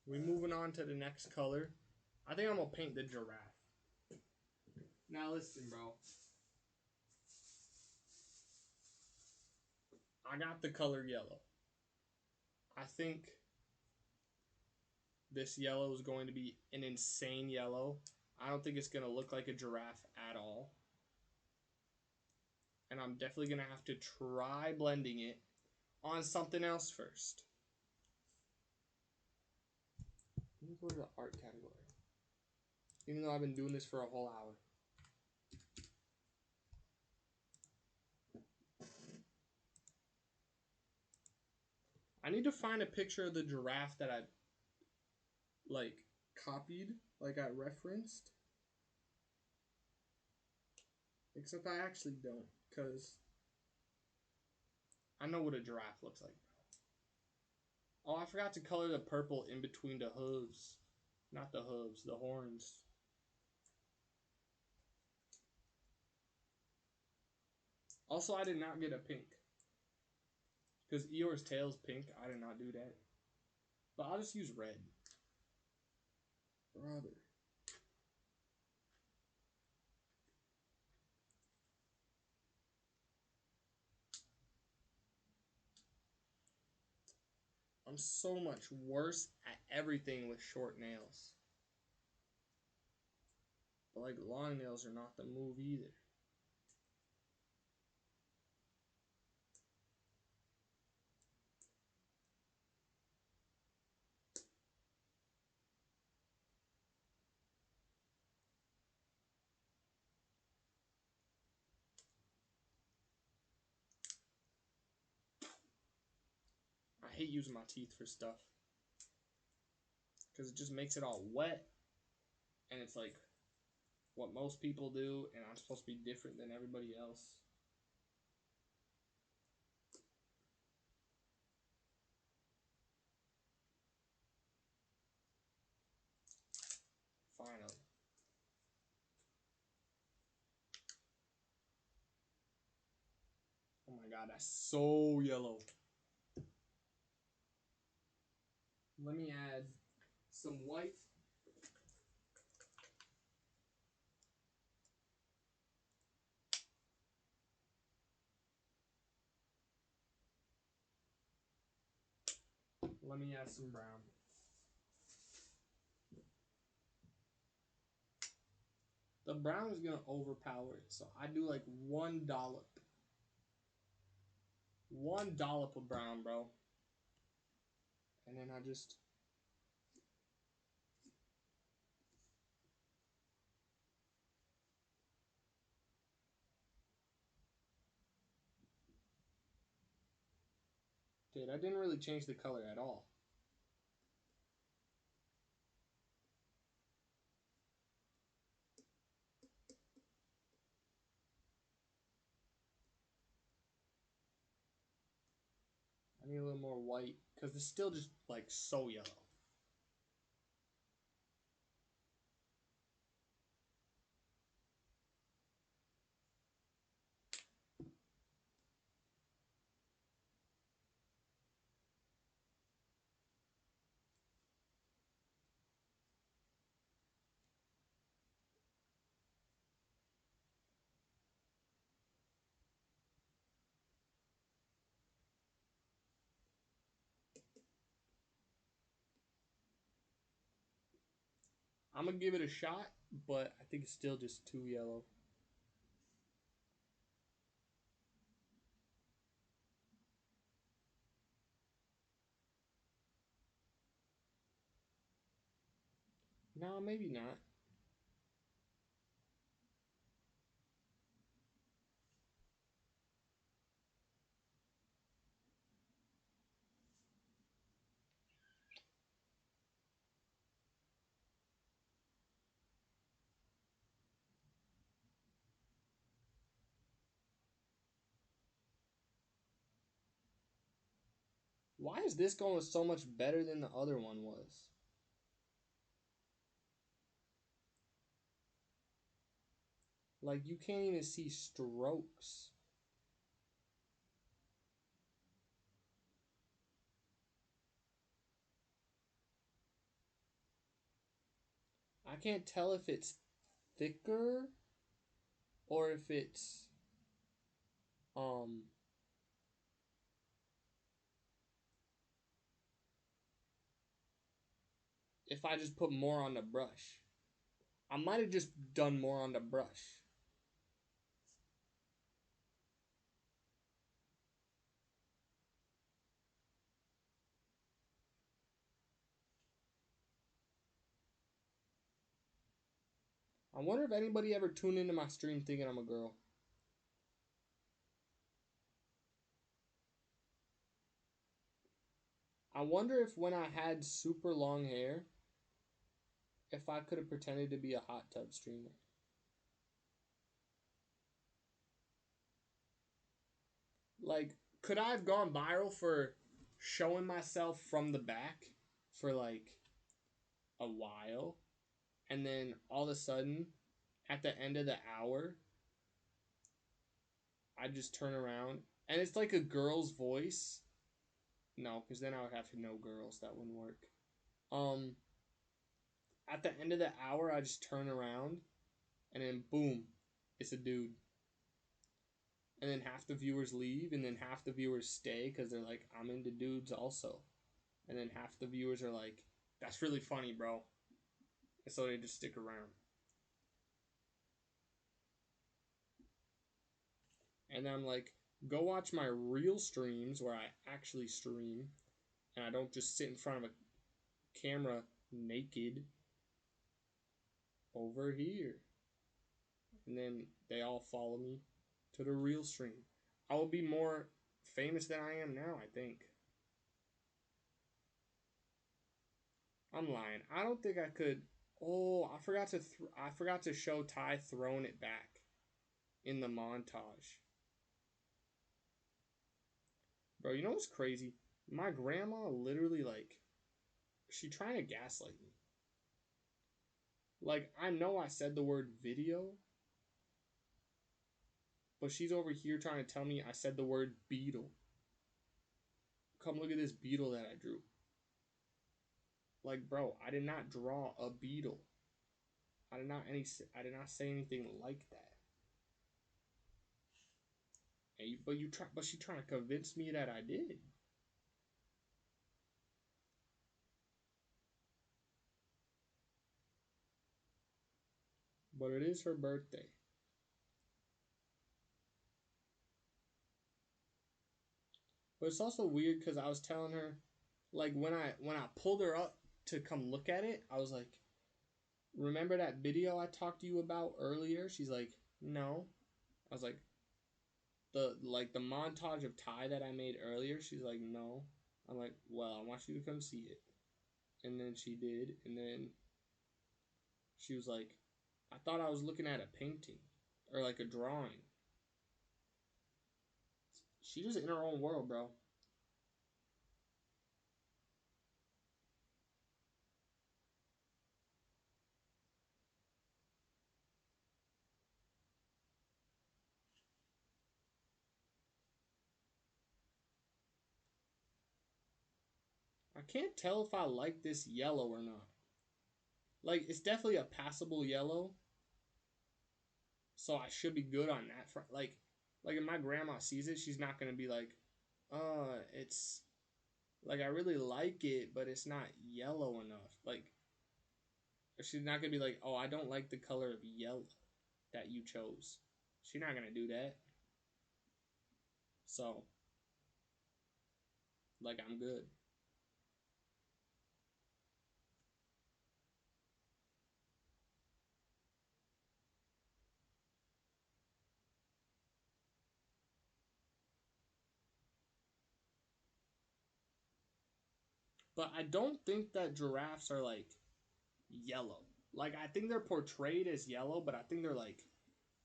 We're moving on to the next color. I think I'm going to paint the giraffe. Now listen, bro. I got the color yellow. I think this yellow is going to be an insane yellow. I don't think it's going to look like a giraffe at all. And I'm definitely going to have to try blending it on something else first. Let me go to the art category. Even though I've been doing this for a whole hour. I need to find a picture of the giraffe that I, like, copied, like I referenced. Except I actually don't, because I know what a giraffe looks like. Oh, I forgot to color the purple in between the hooves. Not the hooves, the horns. Also, I did not get a pink. Because Eeyore's tail's pink. I did not do that. But I'll just use red. Brother. I'm so much worse at everything with short nails. But, like, long nails are not the move either. hate using my teeth for stuff. Because it just makes it all wet. And it's like what most people do. And I'm supposed to be different than everybody else. Finally. Oh my god, that's so yellow. Let me add some white. Let me add some brown. The brown is going to overpower it, so I do like one dollop. One dollop of brown, bro. And then I just... Dude, I didn't really change the color at all. I need a little more white, because it's still just, like, so yellow. I'm going to give it a shot, but I think it's still just too yellow. No, maybe not. Why is this going so much better than the other one was? Like, you can't even see strokes. I can't tell if it's thicker or if it's if I just put more on the brush. I might have just done more on the brush. I wonder if anybody ever tuned into my stream thinking I'm a girl. I wonder if when I had super long hair, if I could have pretended to be a hot tub streamer. Like, could I have gone viral for showing myself from the back for like a while, and then all of a sudden, at the end of the hour, I just turn around and it's like a girl's voice. No, because then I would have to know girls. That wouldn't work. At the end of the hour, I just turn around, and then boom, it's a dude. And then half the viewers leave, and then half the viewers stay because they're like, I'm into dudes also. And then half the viewers are like, that's really funny, bro. And so they just stick around. And I'm like, go watch my real streams where I actually stream, and I don't just sit in front of a camera naked over here. And then they all follow me to the real stream. I will be more famous than I am now, I think. I'm lying. I don't think I could. Oh, I forgot to show Ty throwing it back in the montage. Bro, you know what's crazy? My grandma literally, like, she trying to gaslight me. Like, I know I said the word video, but she's over here trying to tell me I said the word beetle. Come look at this beetle that I drew. Like, bro, I did not draw a beetle. I did not say anything like that. And but she trying to convince me that I did. But it is her birthday. But it's also weird because I was telling her, like when I pulled her up to come look at it, I was like, remember that video I talked to you about earlier? She's like, no. I was like, the montage of Ty that I made earlier. She's like, no. I'm like, well, I want you to come see it. And then she did, and then she was like, I thought I was looking at a painting or like a drawing. She was in her own world, bro. I can't tell if I like this yellow or not. Like, it's definitely a passable yellow. So I should be good on that front. Like if my grandma sees it, she's not gonna be like, it's like I really like it, but it's not yellow enough. Like, she's not gonna be like, oh, I don't like the color of yellow that you chose. She's not gonna do that. So, like, I'm good. But I don't think that giraffes are like yellow. Like, I think they're portrayed as yellow, but I think they're like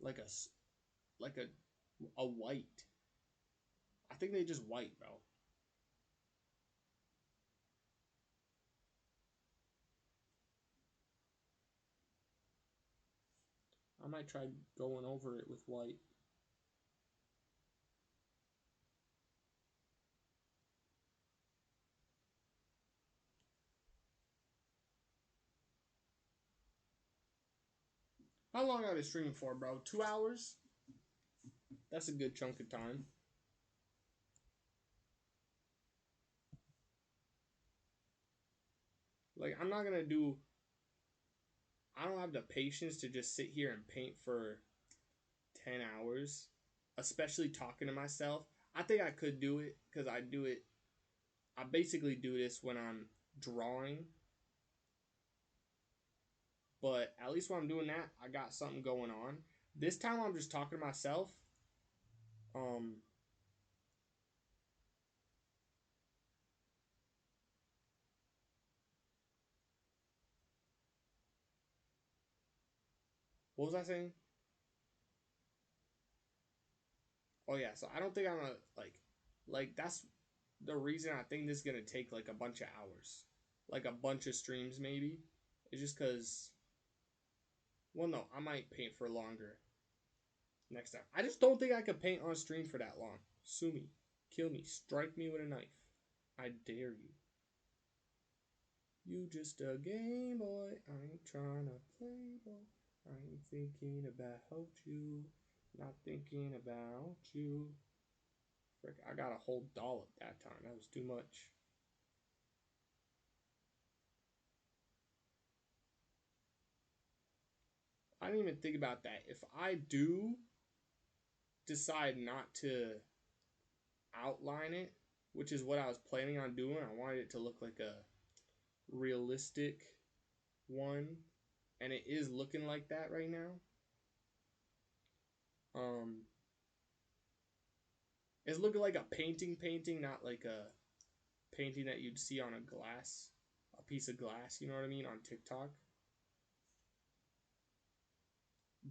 a like a white. I think they just white, bro. I might try going over it with white. How long are they streaming for, bro? 2 hours? That's a good chunk of time. Like, I'm not gonna do. I don't have the patience to just sit here and paint for 10 hours, especially talking to myself. I think I could do it because I do it. I basically do this when I'm drawing. But at least when I'm doing that, I got something going on. This time I'm just talking to myself. Um, what was I saying? Oh yeah, so I don't think I'm gonna like that's the reason I think this is gonna take like a bunch of hours, like a bunch of streams maybe. It's just cause, well, no, I might paint for longer next time. I just don't think I could paint on stream for that long. Sue me, kill me, strike me with a knife. I dare you. You just a game boy. I ain't trying to play ball. I ain't thinking about you. Not thinking about you. Frick, I got a whole dollop that time. That was too much. I didn't even think about that. If I do decide not to outline it, which is what I was planning on doing, I wanted it to look like a realistic one, and it is looking like that right now. It's looking like a painting, not like a painting that you'd see on a glass, a piece of glass, you know what I mean, on TikTok.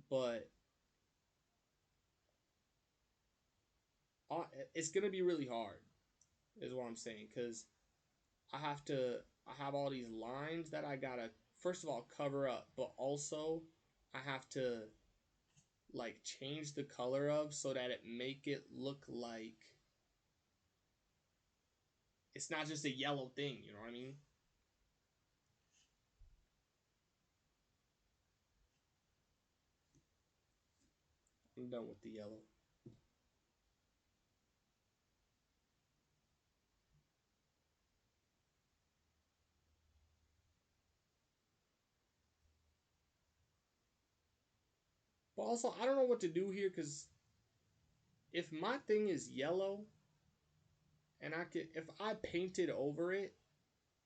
But it's gonna be really hard, is what I'm saying, because I have all these lines that I gotta, first of all, cover up, but also I have to like change the color of so that it make it look like it's not just a yellow thing, you know what I mean? I'm done with the yellow. But also, I don't know what to do here, because if my thing is yellow and if I painted over it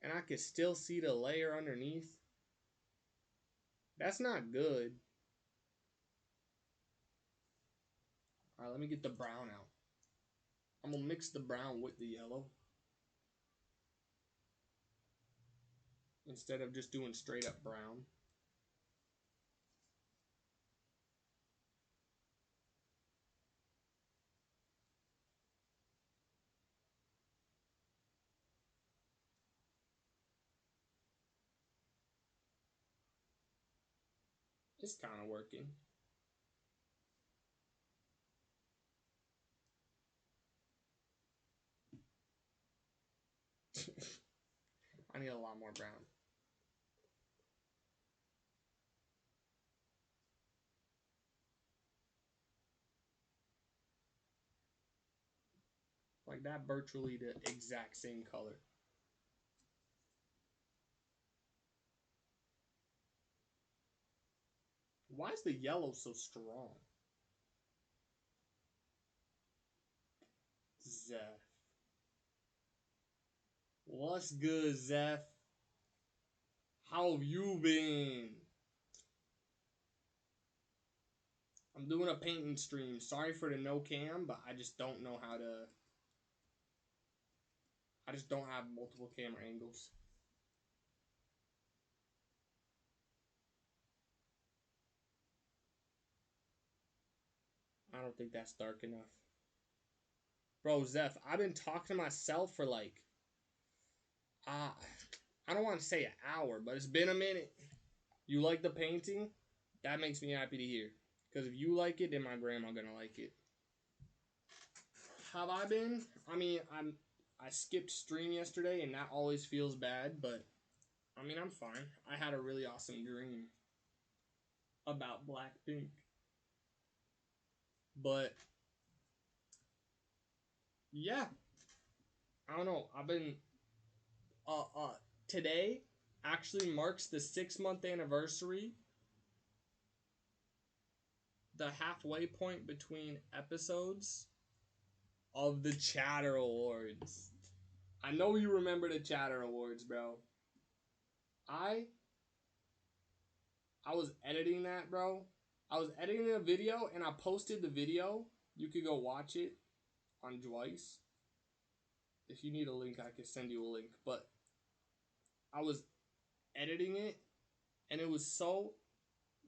and I could still see the layer underneath, that's not good. All right, let me get the brown out. I'm gonna mix the brown with the yellow instead of just doing straight up brown. It's kind of working. I need a lot more brown. Like that, virtually the exact same color. Why is the yellow so strong? Zeph. What's good, Zeph? How have you been? I'm doing a painting stream. Sorry for the no cam, but I just don't know how to... I just don't have multiple camera angles. I don't think that's dark enough. Bro, Zeph, I've been talking to myself for like... I don't want to say an hour, but it's been a minute. You like the painting? That makes me happy to hear. Because if you like it, then my grandma gonna like it. Have I been? I mean, I skipped stream yesterday, and that always feels bad, but I mean, I'm fine. I had a really awesome dream about Blackpink. But yeah, I don't know. I've been today actually marks the 6-month anniversary, the halfway point between episodes of the Chatter Awards. I know you remember the Chatter Awards, bro. I was editing that, bro. I was editing a video and I posted the video. You could go watch it on Dwice. If you need a link, I could send you a link. But I was editing it and it was so...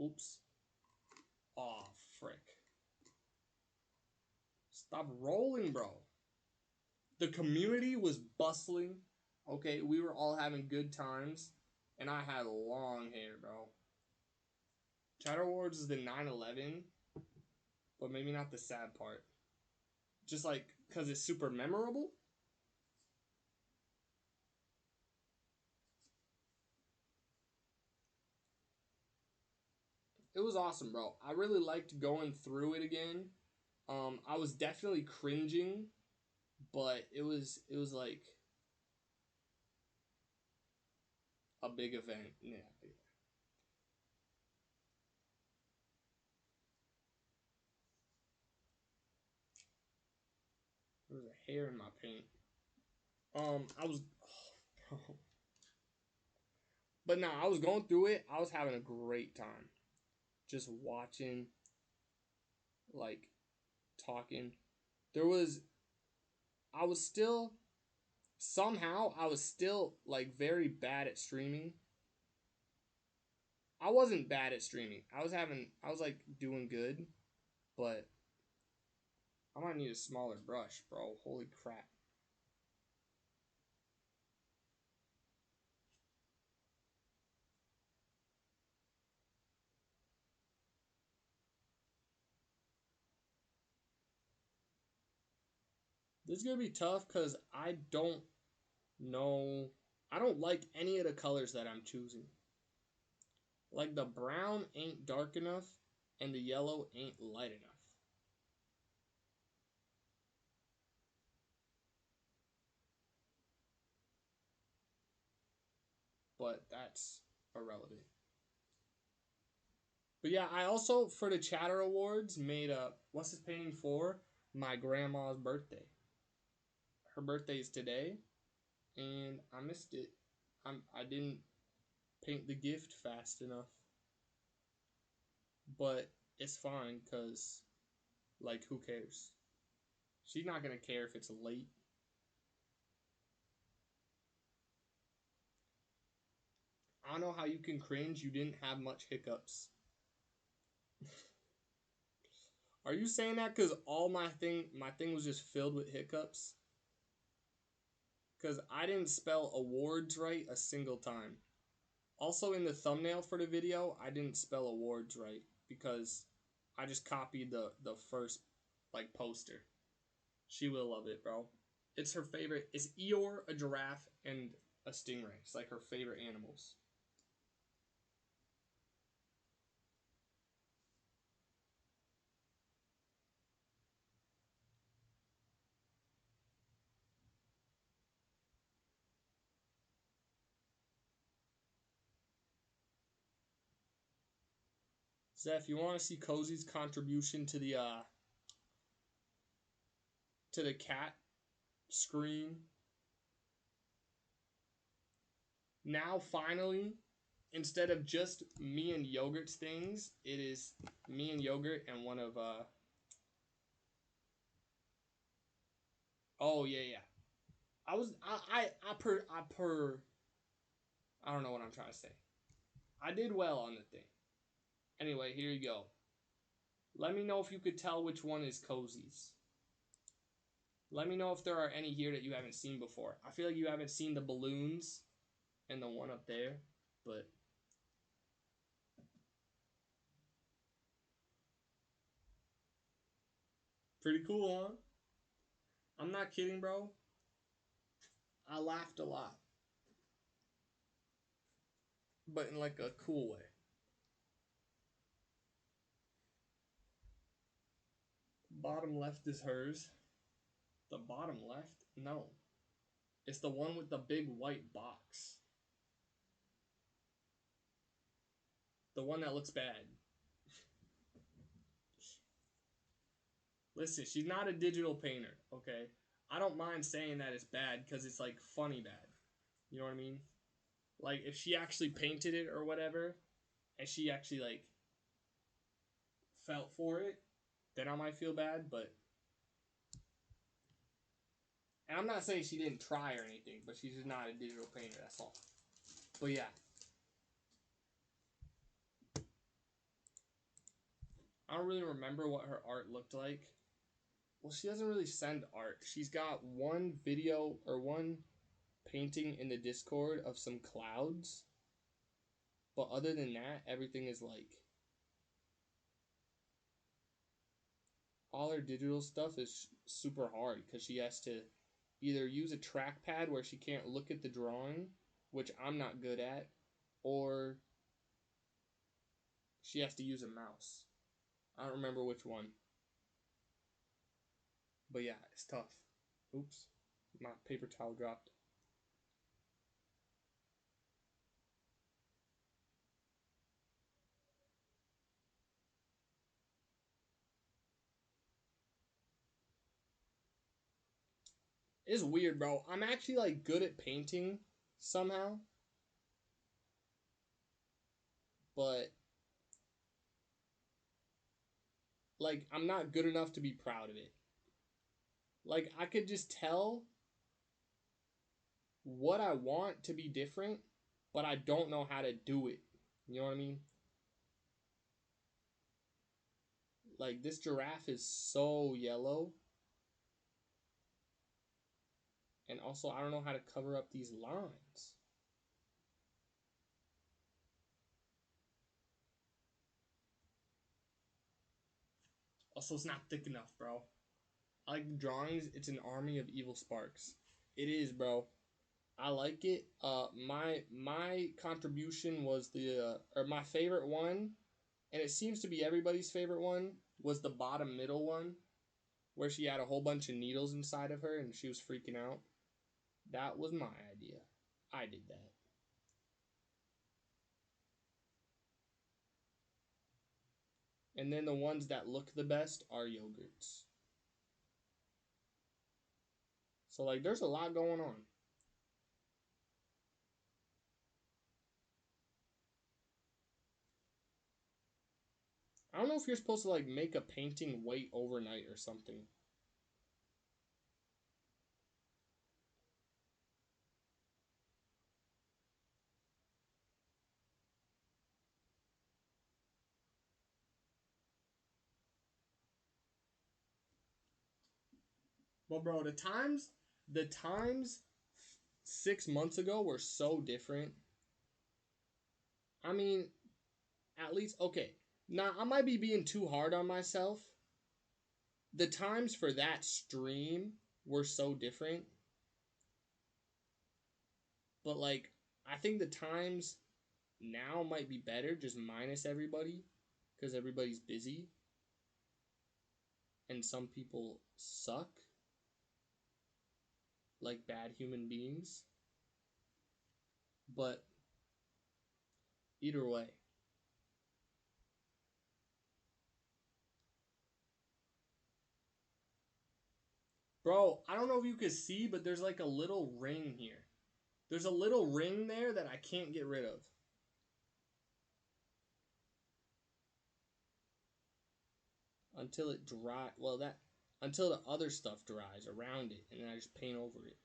Oops. Aw, frick. Stop rolling, bro. The community was bustling. Okay, we were all having good times. And I had long hair, bro. Chatter Awards is the 9/11, but maybe not the sad part. Just like, because it's super memorable. It was awesome, bro. I really liked going through it again. I was definitely cringing, but it was like a big event. Yeah. There was a hair in my paint. I was, but no, I was going through it. I was having a great time, just watching, like, talking. I was still somehow I was still like very bad at streaming. I wasn't bad at streaming. I was like doing good, but I might need a smaller brush, bro. Holy crap. This is gonna be tough because I don't know. I don't like any of the colors that I'm choosing. Like the brown ain't dark enough and the yellow ain't light enough. But that's irrelevant. But yeah, I also, for the Chatter Awards, made a, what's this painting for? My grandma's birthday. Her birthday is today, and I missed it. I didn't paint the gift fast enough. But it's fine, because, like, who cares? She's not going to care if it's late. I don't know how you can cringe. You didn't have much hiccups. Are you saying that because all my thing was just filled with hiccups? Because I didn't spell awards right a single time. Also, in the thumbnail for the video, I didn't spell awards right because I just copied the first, like, poster. She will love it, bro. It's her favorite. It's Eeyore, a giraffe, and a stingray. It's like her favorite animals. Zeph, you want to see Cozy's contribution to the cat screen? Now, finally, instead of just me and Yogurt's things, it is me and Yogurt and one of oh yeah. I don't know what I'm trying to say. I did well on the thing. Anyway, here you go. Let me know if you could tell which one is Cozy's. Let me know if there are any here that you haven't seen before. I feel like you haven't seen the balloons and the one up there, but pretty cool, huh? I'm not kidding, bro. I laughed a lot. But in like a cool way. Bottom left is hers. The bottom left? No. It's the one with the big white box. The one that looks bad. Listen, she's not a digital painter, okay? I don't mind saying that it's bad because it's like funny bad. You know what I mean? Like if she actually painted it or whatever, and she actually like felt for it, then I might feel bad, but and I'm not saying she didn't try or anything, but she's just not a digital painter, that's all. But yeah. I don't really remember what her art looked like. Well, she doesn't really send art. She's got one video or one painting in the Discord of some clouds. But other than that, everything is like... all her digital stuff is super hard because she has to either use a trackpad where she can't look at the drawing, which I'm not good at, or she has to use a mouse. I don't remember which one. But yeah, it's tough. Oops. My paper towel dropped. It's weird, bro. I'm actually, like, good at painting somehow. But, like, I'm not good enough to be proud of it. Like, I could just tell what I want to be different, but I don't know how to do it. You know what I mean? Like, this giraffe is so yellow. And also, I don't know how to cover up these lines. Also, it's not thick enough, bro. I like the drawings. It's an army of evil sparks. It is, bro. I like it. My contribution was or my favorite one, and it seems to be everybody's favorite one, was the bottom middle one, where she had a whole bunch of needles inside of her and she was freaking out. That was my idea. I did that. And then the ones that look the best are yogurts. So, like, there's a lot going on. I don't know if you're supposed to, like, make a painting wait overnight or something. Well, bro, the times 6 months ago were so different. I mean, at least, okay. Now, I might be being too hard on myself. The times for that stream were so different. But, like, I think the times now might be better, just minus everybody. Because everybody's busy. And some people suck. Like bad human beings. But either way. Bro, I don't know if you can see, but there's like a little ring here. There's a little ring there that I can't get rid of. Until it dry, well, that until the other stuff dries around it, and then I just paint over it.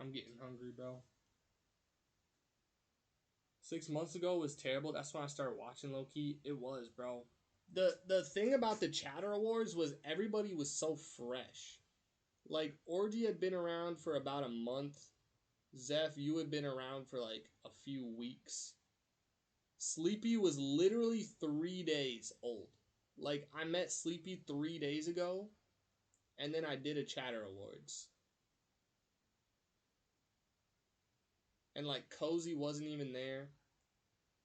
I'm getting hungry, bro. 6 months ago was terrible. That's when I started watching low key. It was, bro. The thing about the Chatter Awards was everybody was so fresh. Like, Orgy had been around for about a month. Zeph, you had been around for like a few weeks. Sleepy was literally 3 days old. Like, I met Sleepy 3 days ago, and then I did a Chatter Awards. And, like, Cozy wasn't even there.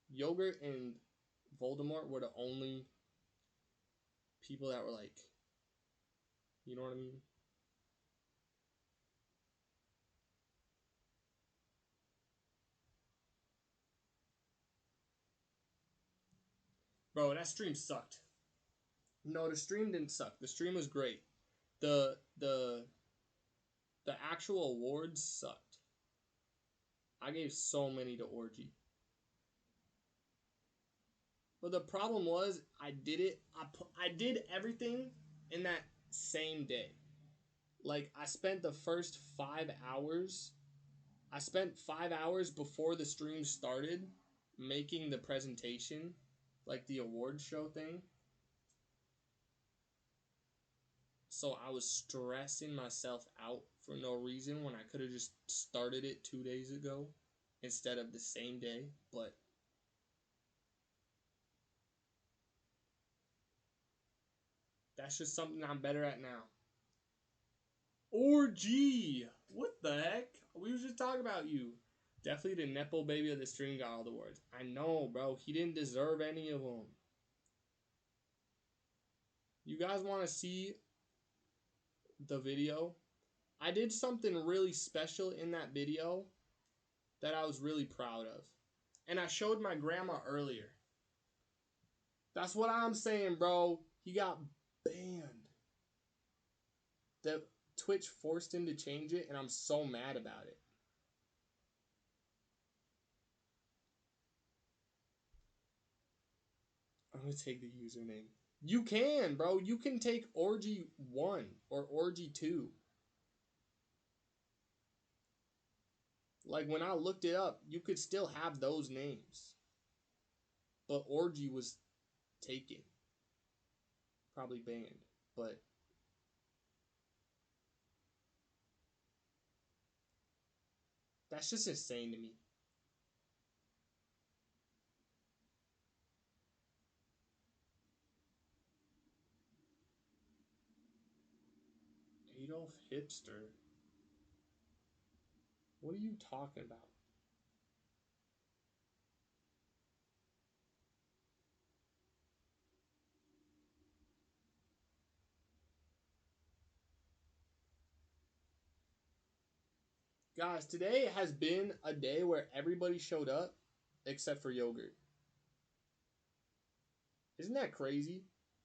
Yogurt and Voldemort were the only people that were, like, you know what I mean? Bro, that stream sucked. No, the stream didn't suck. The stream was great. The actual awards sucked. I gave so many to Orgy. But the problem was, I did it. I did everything in that same day. Like, I spent the first 5 hours. I spent 5 hours before the stream started making the presentation, like the award show thing. So I was stressing myself out for no reason when I could have just started it 2 days ago instead of the same day. But that's just something I'm better at now. Orgy! What the heck? We was just talking about you. Definitely the Nepo baby of the stream got all the awards. I know, bro. He didn't deserve any of them. You guys want to see the video? I did something really special in that video that I was really proud of. And I showed my grandma earlier. That's what I'm saying, bro. He got banned. The Twitch forced him to change it, and I'm so mad about it. I'm gonna take the username. You can, bro. You can take Orgy 1 or Orgy 2. Like, when I looked it up, you could still have those names. But Orgy was taken. Probably banned. But that's just insane to me. Adolf Hipster? What are you talking about? Guys, today has been a day where everybody showed up except for Yogurt. Isn't that crazy?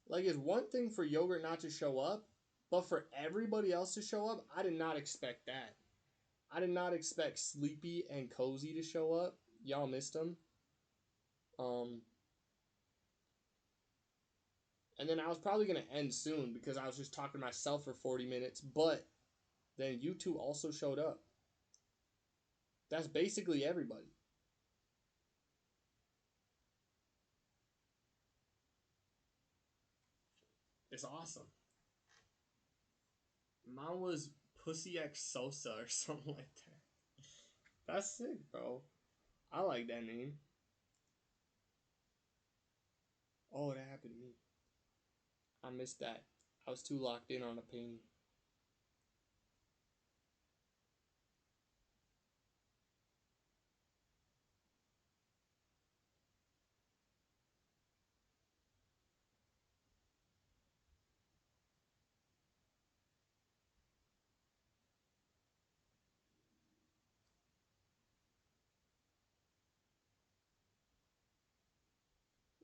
Like, it's one thing for Yogurt not to show up, but for everybody else to show up, I did not expect that. I did not expect Sleepy and Cozy to show up. Y'all missed them. And then I was probably going to end soon because I was just talking to myself for 40 minutes, but then you two also showed up. That's basically everybody. It's awesome. Mine was Pussy X Sosa or something like that. That's sick, bro. I like that name. Oh, that happened to me. I missed that. I was too locked in on a painting.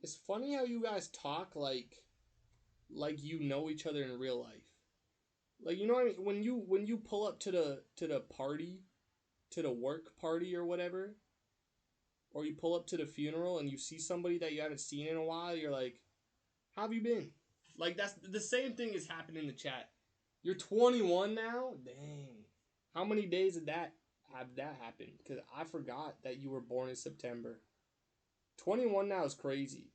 It's funny how you guys talk like you know each other in real life. Like, you know what I mean? When you pull up to the party, to the work party or whatever, or you pull up to the funeral and you see somebody that you haven't seen in a while, you're like, "How have you been?" Like, that's the same thing is happening in the chat. You're 21 now? Dang. How many days did that happen? Because I forgot that you were born in September. 21 now is crazy.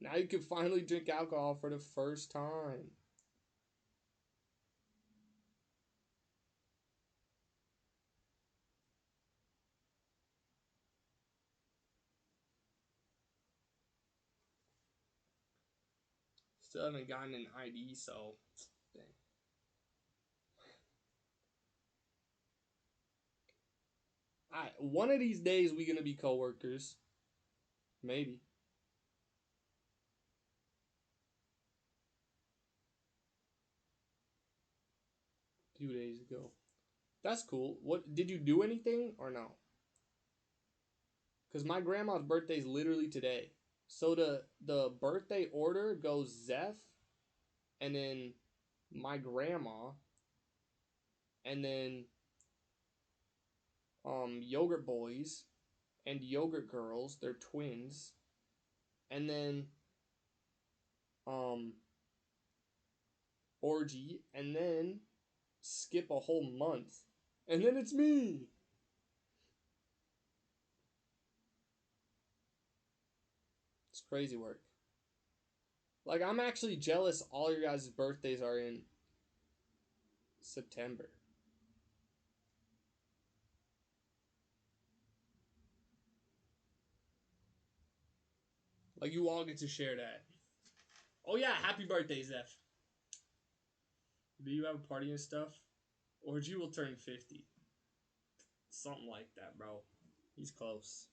Now you can finally drink alcohol for the first time. Still haven't gotten an ID, so dang. One of these days we gonna be coworkers. Maybe. 2 days ago. That's cool. What did you do anything or no? Because my grandma's birthday is literally today. So the birthday order goes Zeph, and then my grandma, and then Yogurt Boys and Yogurt Girls, they're twins. And then Orgy, and then skip a whole month. And then it's me. It's crazy work. Like, I'm actually jealous all your guys' birthdays are in September. Like, you all get to share that. Oh yeah, happy birthday, Zeph. Do you have a party and stuff? Orgy will turn 50. Something like that, bro. He's close.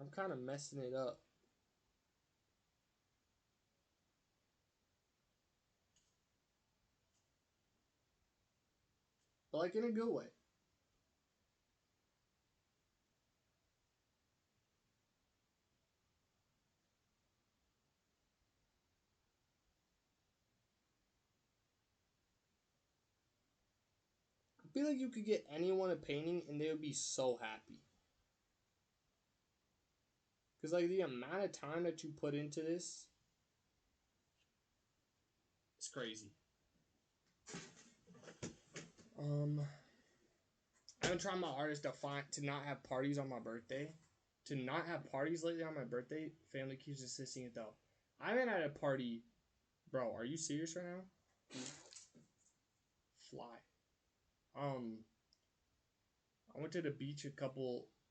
I'm kind of messing it up. But like in a good way. I feel like you could get anyone a painting and they would be so happy. Because like the amount of time that you put into this, it's crazy. I've been trying my hardest to not have parties on my birthday. To not have parties lately on my birthday. Family keeps insisting it though. I haven't had a party. Bro, are you serious right now? Fly. I went to the beach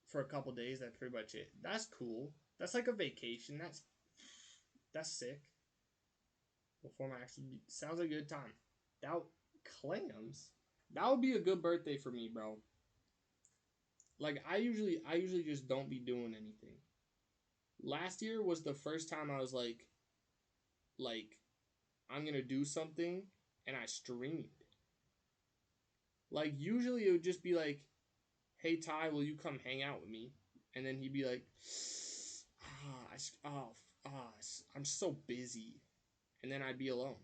for a couple days. That's pretty much it. That's cool. That's like a vacation. That's sick. Before my actual sounds like a good time. Clams. That would be a good birthday for me, bro. Like I usually just don't be doing anything. Last year was the first time I was like I'm gonna do something, and I streamed. Like usually it would just be like, "Hey Ty, will you come hang out with me?" And then he'd be like, I'm so busy," and then I'd be alone.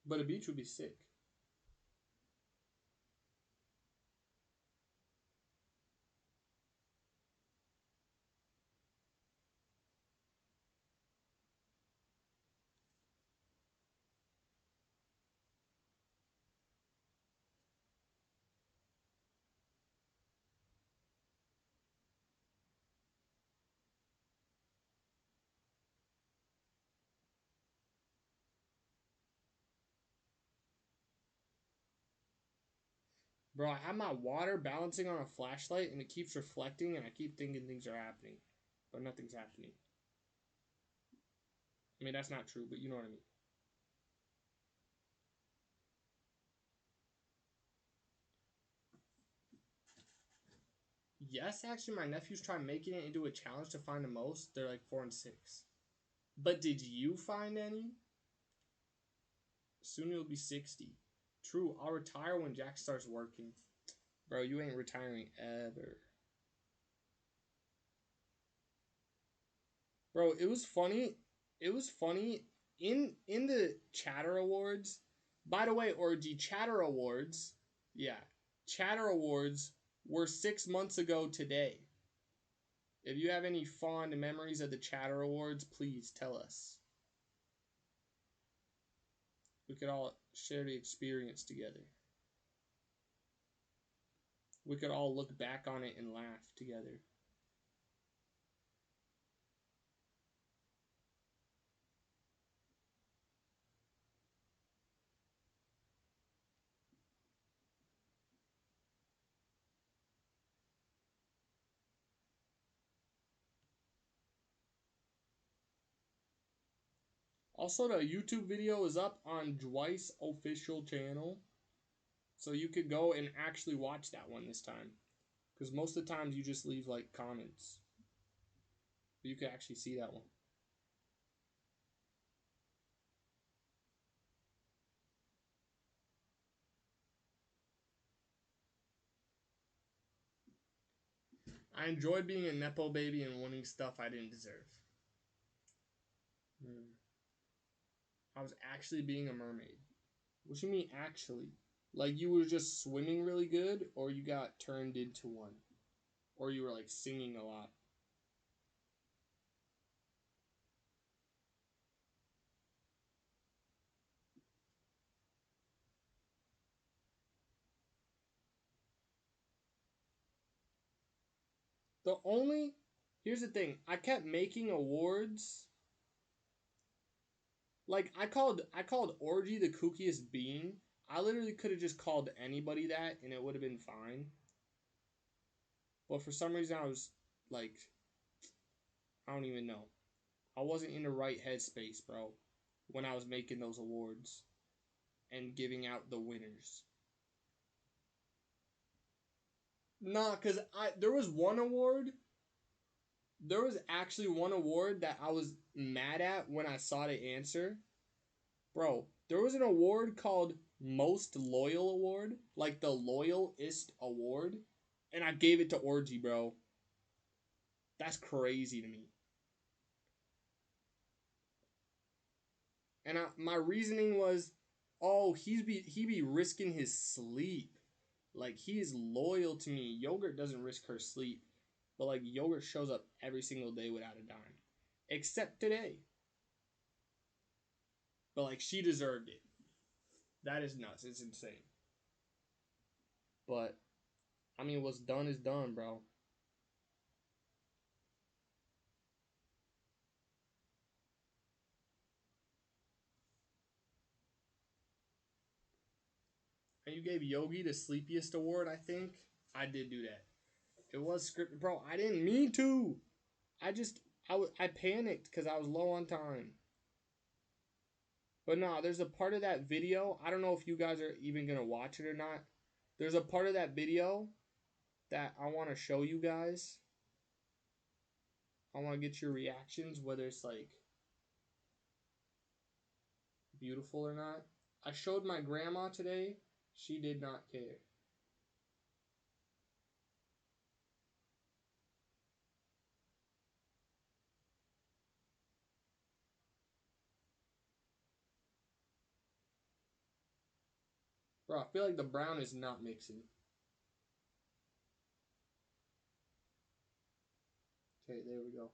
But a beach would be sick. Bro, I have my water balancing on a flashlight and it keeps reflecting and I keep thinking things are happening. But nothing's happening. I mean, that's not true, but you know what I mean. Yes, actually, my nephews try making it into a challenge to find the most. They're like 4 and 6. But did you find any? Soon you'll be 60. True, I'll retire when Jack starts working. Bro, you ain't retiring ever. Bro, it was funny. It was funny in the Chatter Awards. By the way, or the Chatter Awards. Yeah, Chatter Awards were 6 months ago today. If you have any fond memories of the Chatter Awards, please tell us. We could all share the experience together. We could all look back on it and laugh together. Also, the YouTube video is up on Dwice official channel. So you could go and actually watch that one this time. Because most of the times you just leave like comments. But you could actually see that one. I enjoyed being a Nepo baby and winning stuff I didn't deserve. I was actually being a mermaid. What do you mean actually? Like you were just swimming really good, or you got turned into one? Or you were like singing a lot? Here's the thing, I kept making awards. Like I called Orgy the kookiest being. I literally could have just called anybody that and it would have been fine. But for some reason I was like I don't even know. I wasn't in the right headspace, bro, when I was making those awards and giving out the winners. Nah, cause there was one award. There was actually one award that I was mad at when I saw the answer. Bro, there was an award called Most Loyal Award, like the loyalist award, and I gave it to Orgy, bro. That's crazy to me. And my reasoning was, oh, he be risking his sleep. Like, he is loyal to me. Yogurt doesn't risk her sleep. But, like, Yogurt shows up every single day without a dime. Except today. But, like, she deserved it. That is nuts. It's insane. But, I mean, what's done is done, bro. And you gave Yogi the sleepiest award, I think. I did do that. It was scripted. Bro, I didn't mean to. I panicked because I was low on time. But no, there's a part of that video. I don't know if you guys are even going to watch it or not. There's a part of that video that I want to show you guys. I want to get your reactions, whether it's like beautiful or not. I showed my grandma today. She did not care. Bro, I feel like the brown is not mixing. Okay, there we go.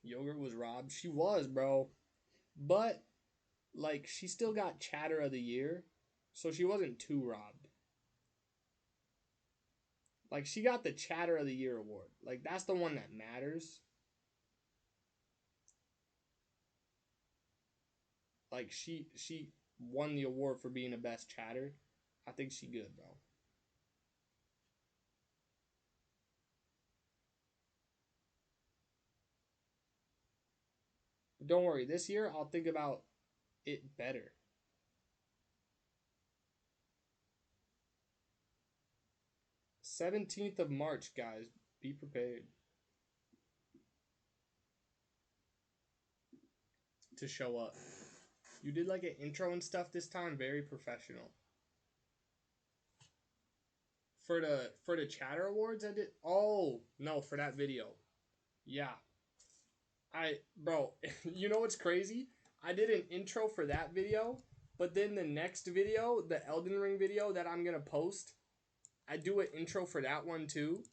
Yogurt was robbed. She was, bro. But, like, she still got Chatter of the Year. So she wasn't too robbed. Like, she got the Chatter of the Year award. Like, that's the one that matters. Like, she won the award for being the best chatter. I think she good, bro. But don't worry. This year, I'll think about it better. 17th of March, guys. Be prepared to show up. You did like an intro and stuff this time. Very professional. For the Chatter Awards, I did. Oh no, for that video. Yeah. Bro, you know what's crazy? I did an intro for that video, but then the next video, the Elden Ring video that I'm gonna post, I do an intro for that one too.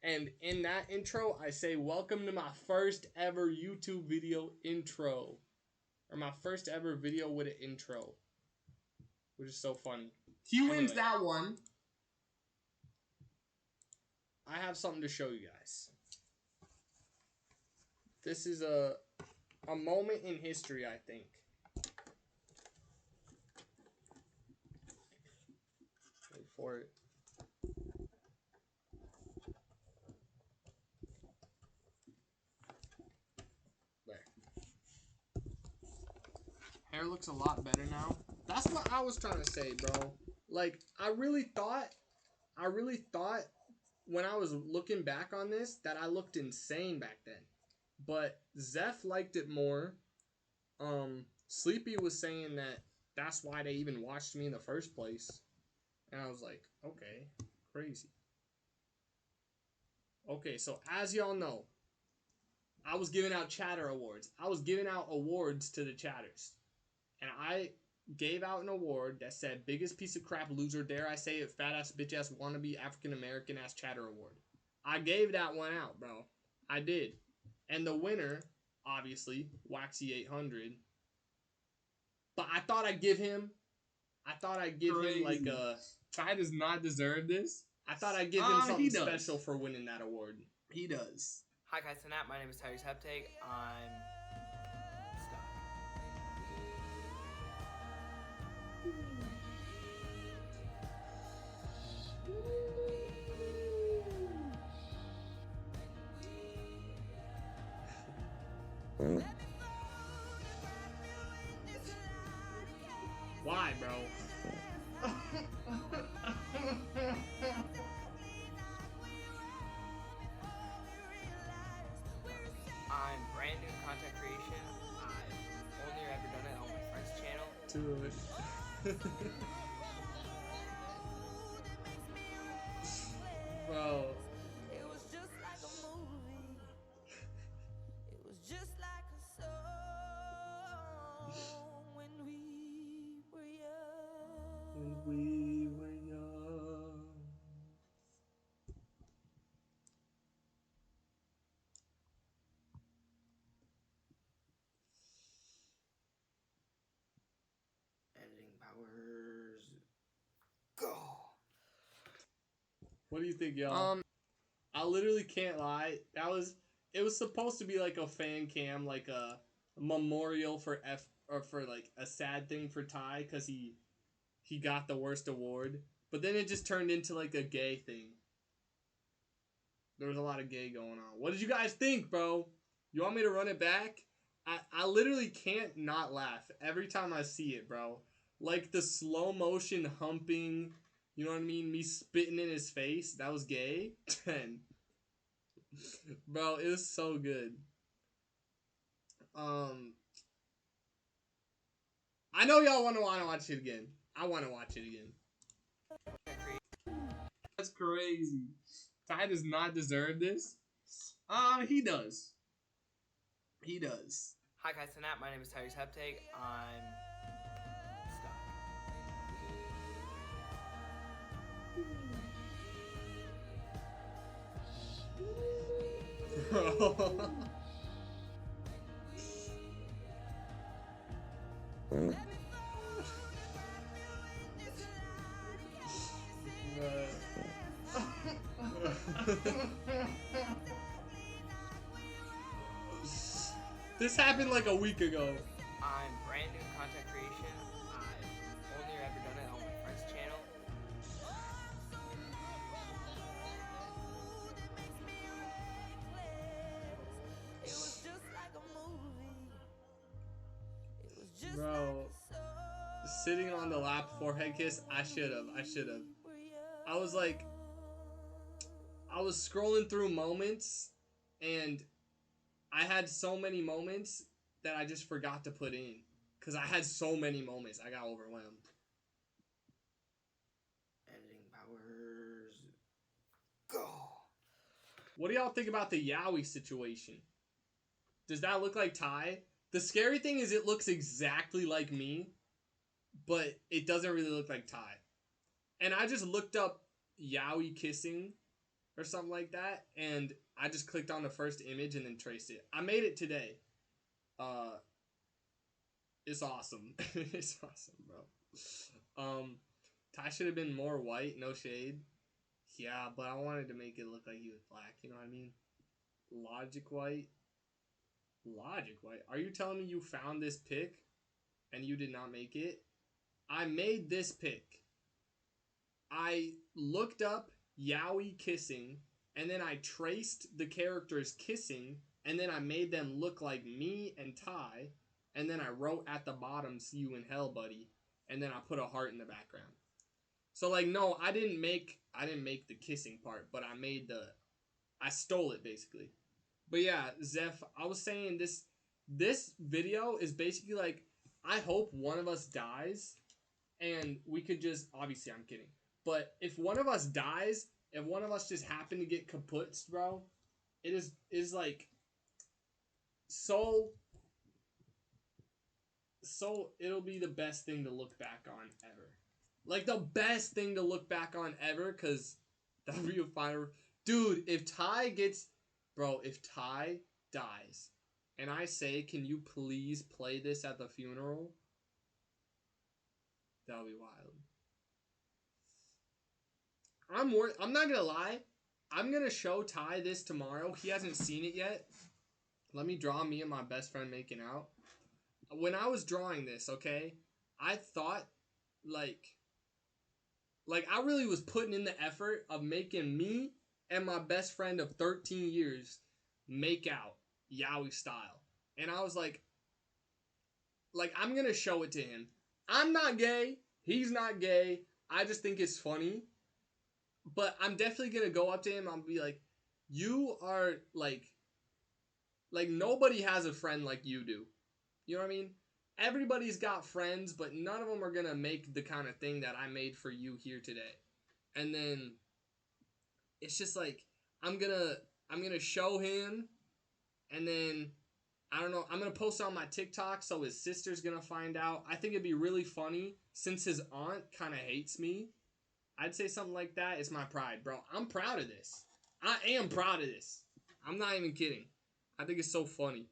And in that intro, I say, welcome to my first ever YouTube video intro. Or my first ever video with an intro. Which is so funny. He wins that one. I have something to show you guys. This is a moment in history, I think. Wait for it. There. Hair looks a lot better now. That's what I was trying to say, bro. Like, I really thought when I was looking back on this that I looked insane back then. But Zeph liked it more. Sleepy was saying that that's why they even watched me in the first place. And I was like, okay, crazy. Okay, so as y'all know, I was giving out Chatter Awards. I was giving out awards to the chatters. And I gave out an award that said biggest piece of crap loser, dare I say it, fat ass bitch ass wannabe African American ass chatter award. I gave that one out, bro. I did. And the winner, obviously, Waxy 800. But I thought I'd give him like a... Ty does not deserve this. I thought I'd give him something special for winning that award. He does. Hi guys, Snap. My name is Tyrese Heptake. I'm stuck. Why, bro? I'm brand new to content creation. I've only ever done it on my friend's channel. Dude. Bro. It was just like a movie. It was just like a song when we were young. When we were young. Editing powers. Go. What do you think, y'all? I literally can't lie. It was supposed to be like a fan cam, like a memorial for for like a sad thing for Ty because he got the worst award. But then it just turned into like a gay thing. There was a lot of gay going on. What did you guys think, bro? You want me to run it back? I literally can't not laugh every time I see it, bro. Like the slow motion humping, you know what I mean? Me spitting in his face. That was gay. 10. Bro, it was so good. I know y'all want to watch it again. I want to watch it again. That's crazy. Ty does not deserve this. He does. He does. Hi guys, Snap. My name is Tyrese Heptake. I'm Bro. This happened like a week ago. I'm brand new to content creation. I've only ever done it on my friend's channel. It was just like a movie. It was just Bro, sitting on the lap forehead kiss, I should have. I was like, I was scrolling through moments, and I had so many moments that I just forgot to put in. Because I had so many moments, I got overwhelmed. Editing powers. Go. What do y'all think about the Yowie situation? Does that look like Ty? The scary thing is it looks exactly like me, but it doesn't really look like Ty. And I just looked up Yowie kissing or something like that, and I just clicked on the first image and then traced it. I made it today. It's awesome. It's awesome, bro. Ty should have been more white, no shade. Yeah, but I wanted to make it look like he was black, you know what I mean? Logic white. Logic white. Are you telling me you found this pic and you did not make it? I made this pic. I looked up Yowie kissing, and then I traced the characters kissing, and then I made them look like me and Ty, and then I wrote at the bottom, "See you in hell, buddy," and then I put a heart in the background. So like, no, I didn't make the kissing part, but I stole it basically. But yeah, Zeph, I was saying this video is basically like, I hope one of us dies, and we could just, obviously I'm kidding, but if one of us dies, if one of us just happen to get kaputs, bro, it is like so it'll be the best thing to look back on ever. Like the best thing to look back on ever, cause that'll be a fire. Dude, if Ty dies, and I say, can you please play this at the funeral? That'll be wild. I'm not gonna lie, I'm gonna show Ty this tomorrow. He hasn't seen it yet. Let me draw me and my best friend making out. When I was drawing this, okay, I thought like I really was putting in the effort of making me and my best friend of 13 years make out yaoi style. And I was like I'm gonna show it to him. I'm not gay. He's not gay. I just think it's funny. But I'm definitely gonna go up to him. I'll be like, you are like nobody has a friend like you do. You know what I mean? Everybody's got friends, but none of them are gonna make the kind of thing that I made for you here today. And then it's just like I'm gonna show him, and then I don't know. I'm gonna post it on my TikTok, so his sister's gonna find out. I think it'd be really funny since his aunt kind of hates me. I'd say something like that. It's my pride, bro. I'm proud of this. I am proud of this. I'm not even kidding. I think it's so funny.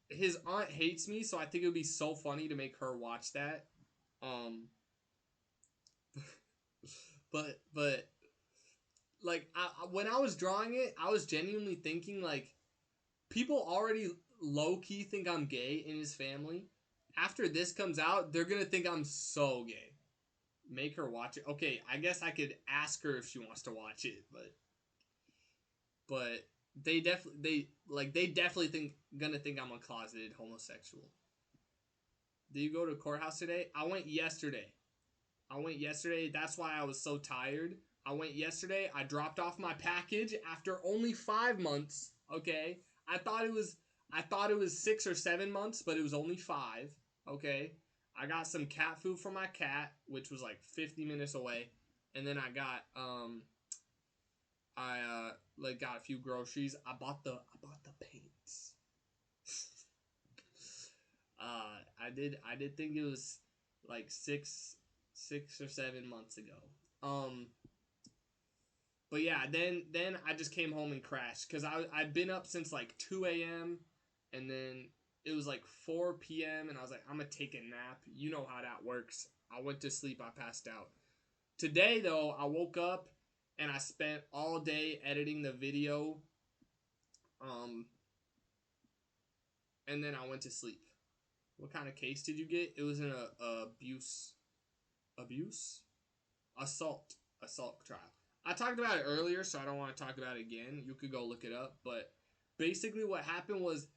His aunt hates me, so I think it would be so funny to make her watch that. But like when I was drawing it, I was genuinely thinking like people already low key think I'm gay in his family. After this comes out, they're gonna think I'm so gay. Make her watch it. Okay, I guess I could ask her if she wants to watch it, but they definitely gonna think I'm a closeted homosexual. Did you go to courthouse today? I went yesterday. That's why I was so tired. I went yesterday. I dropped off my package after only 5 months. Okay, I thought it was 6 or 7 months, but it was only 5. Okay, I got some cat food for my cat, which was like 50 minutes away, and then I got got a few groceries. I bought the paints. I did think it was like six or 7 months ago. But yeah, then I just came home and crashed because I'd been up since like 2 a.m. and then it was like 4 p.m. and I was like, I'm gonna take a nap. You know how that works. I went to sleep. I passed out. Today though, I woke up and I spent all day editing the video. And then I went to sleep. What kind of case did you get? It was an assault trial. I talked about it earlier, so I don't want to talk about it again. You could go look it up. But basically what happened was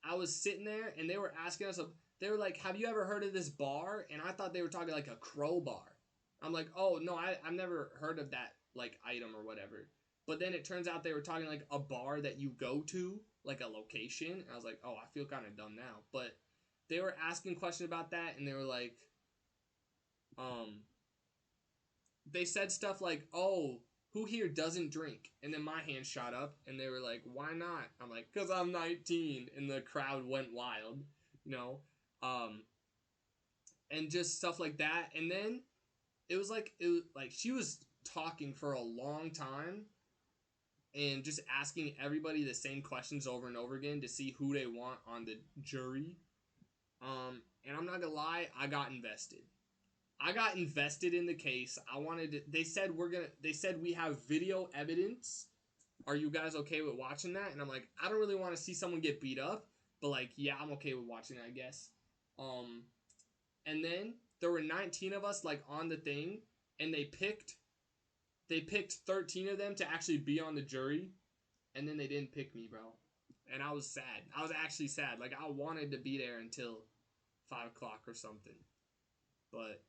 I was sitting there, and they were asking us, they were like, have you ever heard of this bar? And I thought they were talking like a crowbar. I'm like, oh, no, I've never heard of that, like, item or whatever. But then it turns out they were talking like a bar that you go to, like a location. And I was like, oh, I feel kind of dumb now. But they were asking questions about that, and they were like, they said stuff like, oh, who here doesn't drink? And then my hand shot up, and they were like, why not? I'm like, because I'm 19, and the crowd went wild, you know? And just stuff like that. And then it was like she was talking for a long time and just asking everybody the same questions over and over again to see who they want on the jury. And I'm not gonna lie, I got invested. I got invested in the case. They said we have video evidence. Are you guys okay with watching that? And I'm like, I don't really want to see someone get beat up, but like, yeah, I'm okay with watching it, I guess. And then there were 19 of us like on the thing, and they picked 13 of them to actually be on the jury, and then they didn't pick me, bro. And I was sad. I was actually sad. Like, I wanted to be there until 5 o'clock or something. But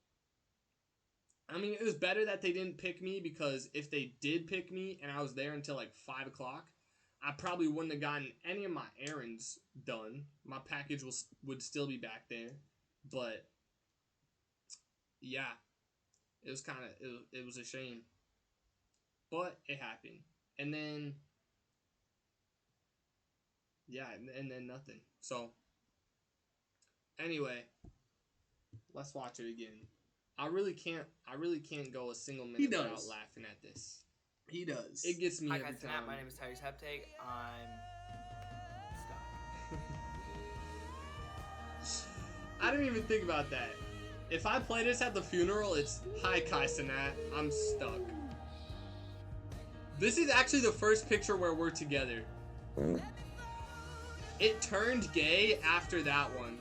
I mean, it was better that they didn't pick me, because if they did pick me and I was there until like 5 o'clock, I probably wouldn't have gotten any of my errands done. My package would still be back there. But yeah, it was it was a shame. But it happened. And then yeah, and then nothing. So anyway, let's watch it again. I really can't go a single minute without laughing at this. He does. It gets me Hi every guys, time. my name is Tyrese Heptake. I'm stuck. I didn't even think about that. If I play this at the funeral, it's hi Kai Sanat, I'm stuck. This is actually the first picture where we're together. It turned gay after that one.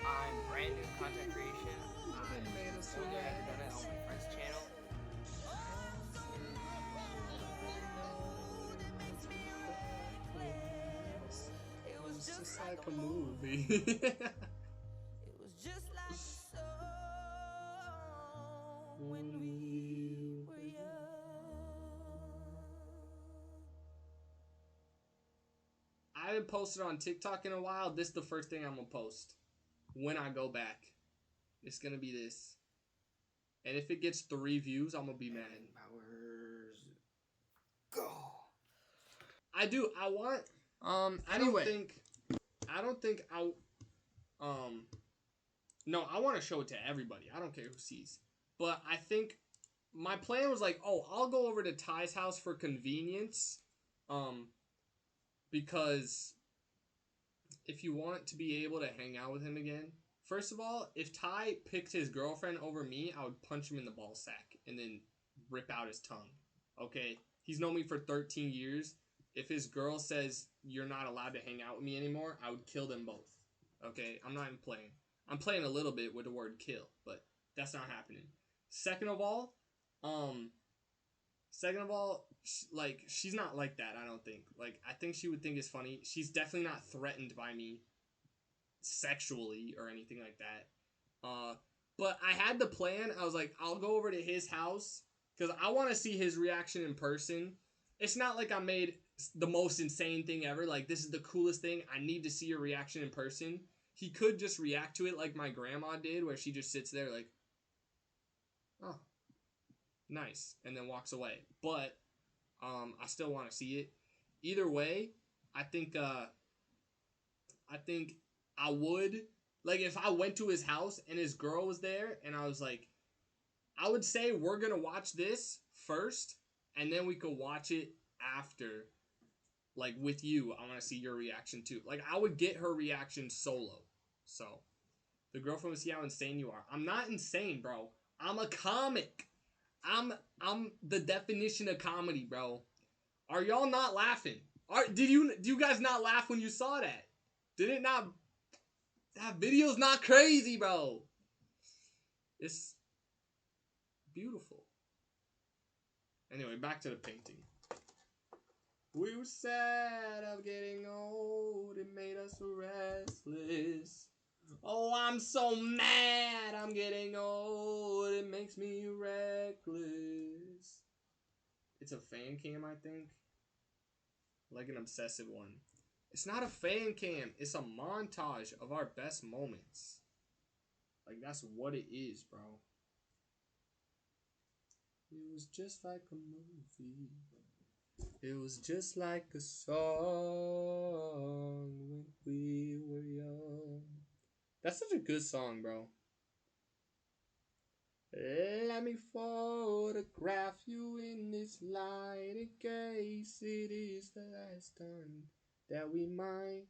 I'm brand new content creation. I've only ever done it on my friend's channel. It was just like a movie. It was just like a song when we were young. I haven't posted on TikTok in a while. This is the first thing I'm gonna post when I go back. It's gonna be this. And if it gets 3 views, I'm gonna be mad. Powers. Go. I do. I want. Anyway. I don't think I. No, I want to show it to everybody. I don't care who sees. But I think my plan was like, oh, I'll go over to Ty's house for convenience. Because if you want to be able to hang out with him again, first of all, if Ty picked his girlfriend over me, I would punch him in the ball sack and then rip out his tongue. Okay? He's known me for 13 years. If his girl says you're not allowed to hang out with me anymore, I would kill them both. Okay? I'm not even playing. I'm playing a little bit with the word kill, but that's not happening. Second of all, like, she's not like that, I don't think. Like, I think she would think it's funny. She's definitely not threatened by me sexually or anything like that. But I had the plan. I was like, I'll go over to his house because I want to see his reaction in person. It's not like I made the most insane thing ever. Like, this is the coolest thing. I need to see your reaction in person. He could just react to it like my grandma did, where she just sits there like, oh, nice, and then walks away. But I still want to see it. Either way, I think I would, like, if I went to his house and his girl was there and I was like, I would say we're gonna watch this first and then we could watch it after, like, with you. I want to see your reaction too. Like, I would get her reaction solo. So the girlfriend would see how insane you are. I'm not insane, bro. I'm a comic. I'm the definition of comedy, bro. Are y'all not laughing? Do you guys not laugh when you saw that? Did it not? That video's not crazy, bro. It's beautiful. Anyway, back to the painting. We were sad of getting old. It made us restless. Oh, I'm so mad I'm getting old. It makes me reckless. It's a fan cam, I think. Like an obsessive one. It's not a fan cam. It's a montage of our best moments. Like, that's what it is, bro. It was just like a movie. It was just like a song when we were young. That's such a good song, bro. Let me photograph you in this light in case it is the last time that we might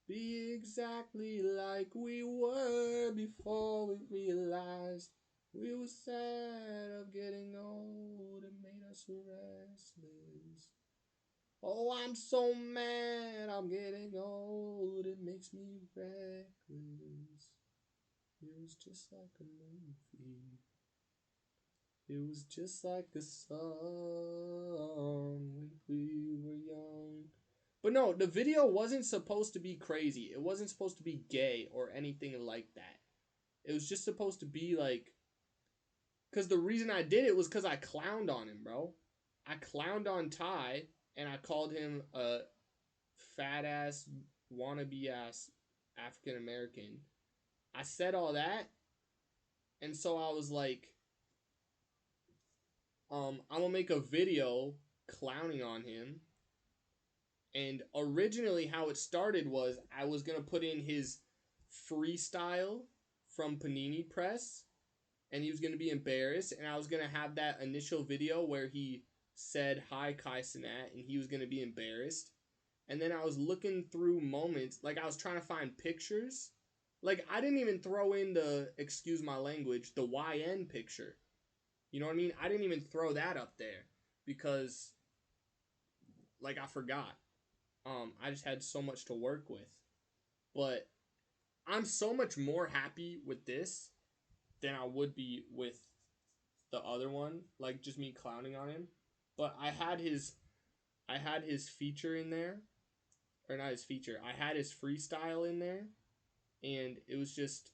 be exactly like we were before we realized we were sad of getting old. It made us restless. Oh, I'm so mad I'm getting old. It makes me reckless. It was just like a movie. It was just like a song when we were young. But no, the video wasn't supposed to be crazy. It wasn't supposed to be gay or anything like that. It was just supposed to be like... Because the reason I did it was because I clowned on him, bro. I clowned on Ty, and I called him a fat-ass, wannabe-ass African-American. I said all that, and so I was like... I'm gonna make a video clowning on him. And originally how it started was I was gonna put in his freestyle from Panini Press, and he was gonna be embarrassed, and I was gonna have that initial video where he said hi Kai Cenat and he was gonna be embarrassed. And then I was looking through moments, like I was trying to find pictures. Like I didn't even throw in the, excuse my language, the YN picture. You know what I mean? I didn't even throw that up there because like I forgot. I just had so much to work with. But I'm so much more happy with this than I would be with the other one, like just me clowning on him. But I had his feature in there, or not his feature. I had his freestyle in there, and it was just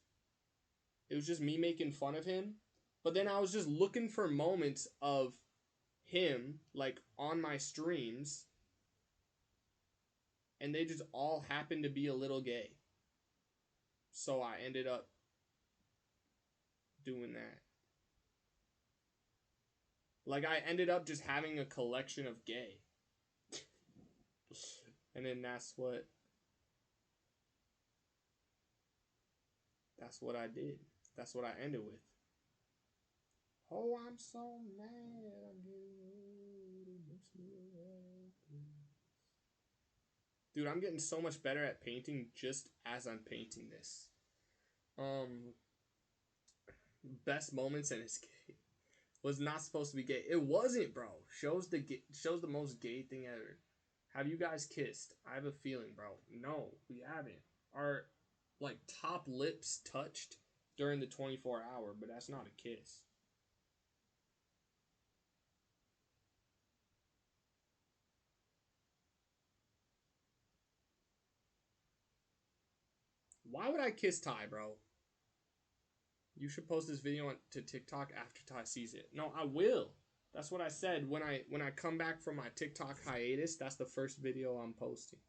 me making fun of him. But then I was just looking for moments of him like on my streams, and they just all happened to be a little gay. So I ended up doing that. Like I ended up just having a collection of gay. And then that's what I did. That's what I ended with. Oh, I'm so mad. I'm getting old. It makes me reckless. Dude, I'm getting so much better at painting just as I'm painting this. Best moments in his gay was not supposed to be gay. It wasn't, bro. Shows the most gay thing ever. Have you guys kissed? I have a feeling, bro. No, we haven't. Our like top lips touched during the 24-hour, but that's not a kiss. Why would I kiss Ty, bro? You should post this video to TikTok after Ty sees it. No, I will. That's what I said. When I come back from my TikTok hiatus, that's the first video I'm posting.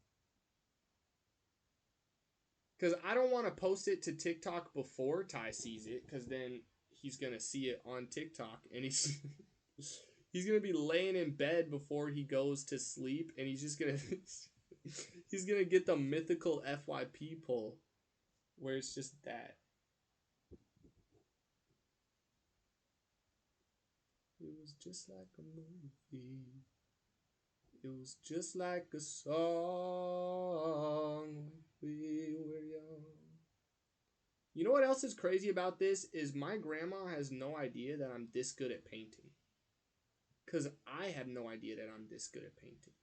Because I don't want to post it to TikTok before Ty sees it, because then he's going to see it on TikTok, and he's going to be laying in bed before he goes to sleep, and he's just going to he's going to get the mythical FYP pull, where it's just that. It was just like a movie. It was just like a song when we were young. You know what else is crazy about this? Is my grandma has no idea that I'm this good at painting. Because I have no idea that I'm this good at painting.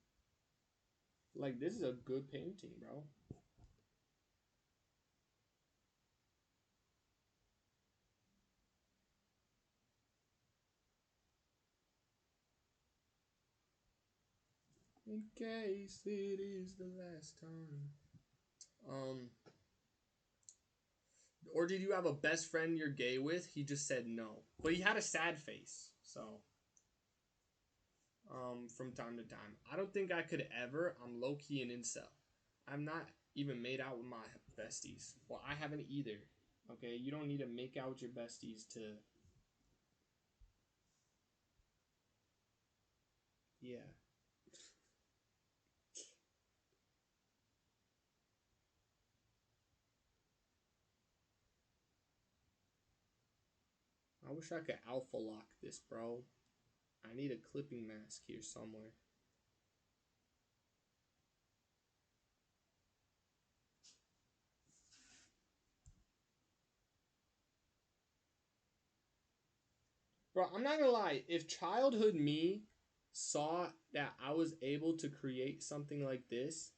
Like, this is a good painting, bro. In case it is the last time. Or did you have a best friend you're gay with? He just said no. But he had a sad face, so. From time to time. I don't think I could ever. I'm low-key an incel. I'm not even made out with my besties. Well, I haven't either. Okay? You don't need to make out with your besties to... Yeah. I wish I could alpha lock this, bro. I need a clipping mask here somewhere. Bro, I'm not gonna lie. If childhood me saw that I was able to create something like this,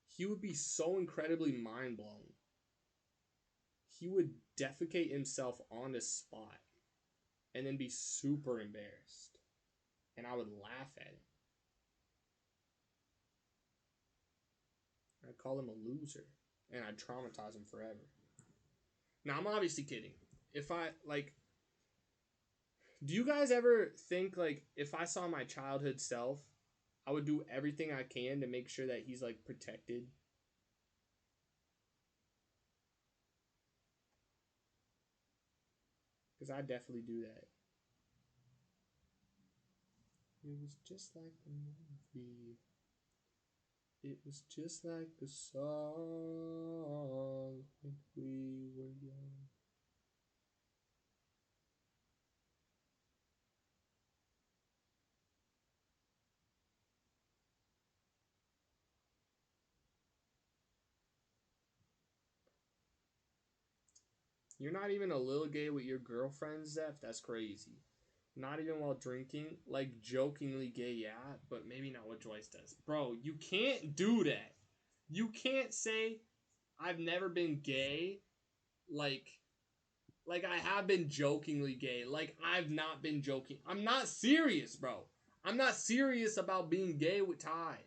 he would be so incredibly mind blown. He would defecate himself on the spot and then be super embarrassed. And I would laugh at him. I'd call him a loser. And I'd traumatize him forever. Now, I'm obviously kidding. If I, like... Do you guys ever think, like, if I saw my childhood self, I would do everything I can to make sure that he's, like, protected? Because I definitely do that. It was just like a movie. It was just like a song when we were young. You're not even a little gay with your girlfriend, Zeph? That's crazy. Not even while drinking? Like, jokingly gay, yeah, but maybe not what Joyce does. Bro, you can't do that. You can't say, I've never been gay, like I have been jokingly gay. Like, I've not been joking. I'm not serious, bro. I'm not serious about being gay with Ty.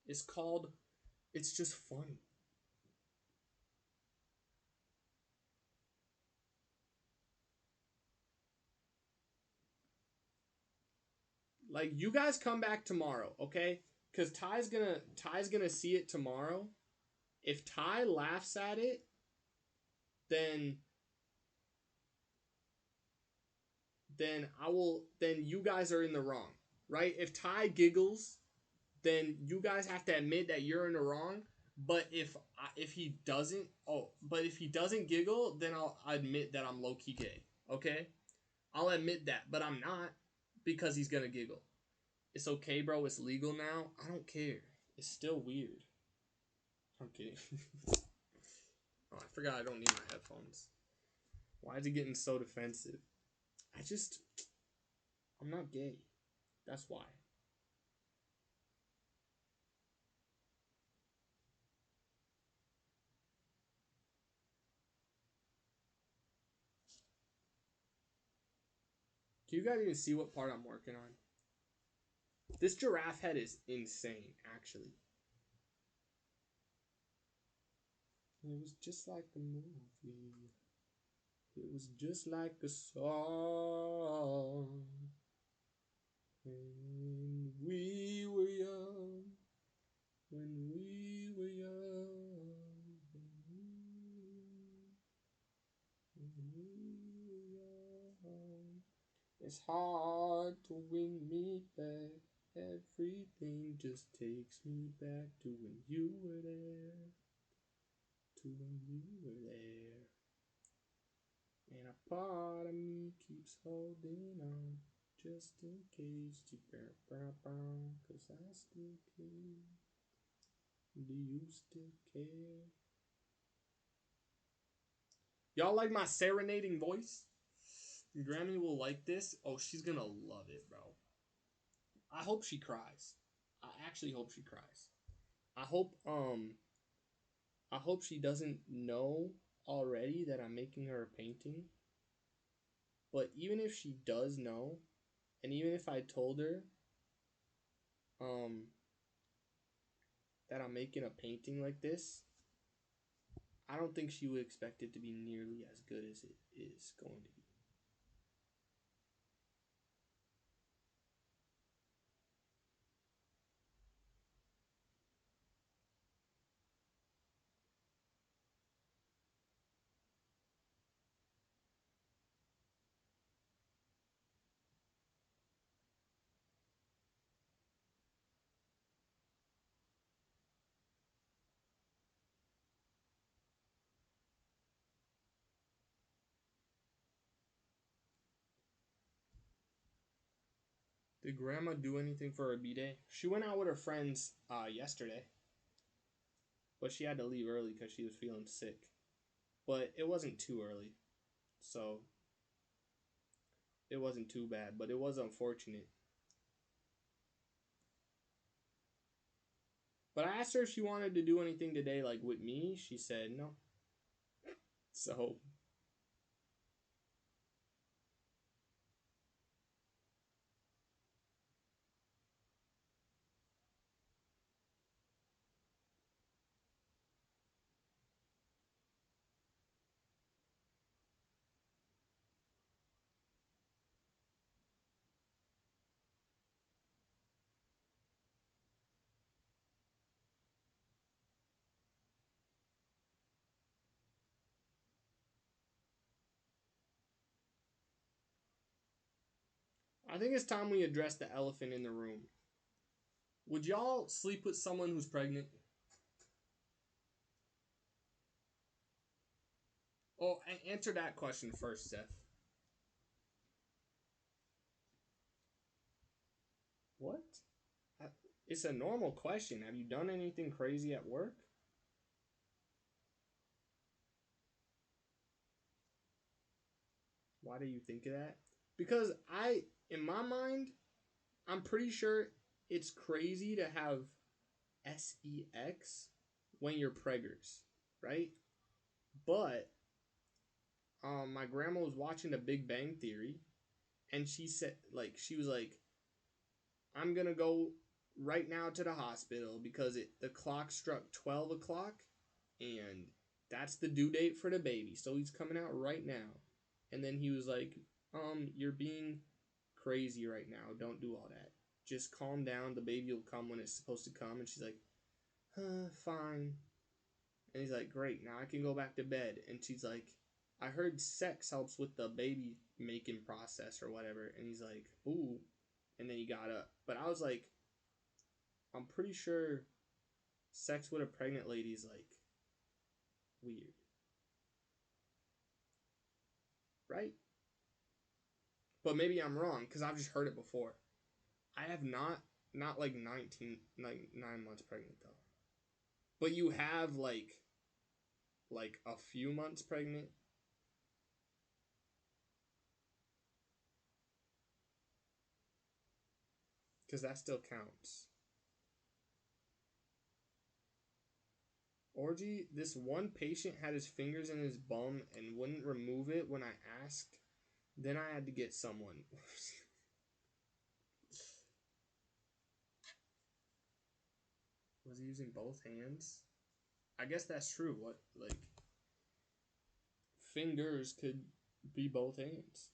It's just funny. Like, you guys come back tomorrow, okay? Because Ty's gonna see it tomorrow. If Ty laughs at it, then then you guys are in the wrong, right? If Ty giggles, then you guys have to admit that you're in the wrong. But if he doesn't, but if he doesn't giggle, then I'll admit that I'm low key gay. Okay, I'll admit that, but I'm not, because he's gonna giggle. It's okay, bro. It's legal now. I don't care. It's still weird. I'm kidding. Oh, I forgot I don't need my headphones. Why is he getting so defensive? I'm not gay. That's why. Do you guys even see what part I'm working on? This giraffe head is insane, actually. It was just like a movie. It was just like a song. When we were young. When we were young. When we were young. It's hard to win me back. Everything just takes me back to when you were there. To when you were there. And a part of me keeps holding on, just in case you cause I still care. Do you still care? Y'all like my serenading voice? Grammy will like this. Oh, she's gonna love it, bro. I hope she cries. I actually hope she cries. I hope she doesn't know already that I'm making her a painting. But even if she does know, and even if I told her that I'm making a painting like this, I don't think she would expect it to be nearly as good as it is going to be. Did Grandma do anything for her B-Day? She went out with her friends yesterday. But she had to leave early because she was feeling sick. But it wasn't too early. So it wasn't too bad. But it was unfortunate. But I asked her if she wanted to do anything today, like with me. She said no. So I think it's time we address the elephant in the room. Would y'all sleep with someone who's pregnant? Oh, answer that question first, Seth. What? It's a normal question. Have you done anything crazy at work? Why do you think of that? Because in my mind, I'm pretty sure it's crazy to have sex when you're preggers, right? But my grandma was watching The Big Bang Theory, and she said, like, she was like, I'm gonna go right now to the hospital because the clock struck 12 o'clock, and that's the due date for the baby. So he's coming out right now. And then he was like, you're being crazy right now. Don't do all that. Just calm down. The baby will come when it's supposed to come. And she's like, fine. And he's like, great. Now I can go back to bed. And she's like, I heard sex helps with the baby making process or whatever. And he's like, ooh. And then he got up. But I was like, I'm pretty sure sex with a pregnant lady is like weird. Right? But maybe I'm wrong because I've just heard it before. I have not like 9 months pregnant though. But you have like a few months pregnant. Because that still counts. Orgy, this one patient had his fingers in his bum and wouldn't remove it when I asked. Then I had to get someone. Was he using both hands? I guess that's true. What, like, fingers could be both hands.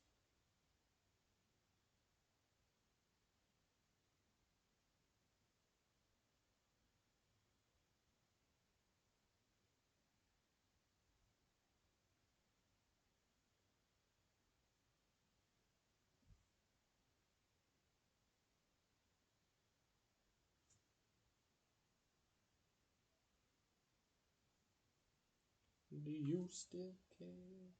Do you still care?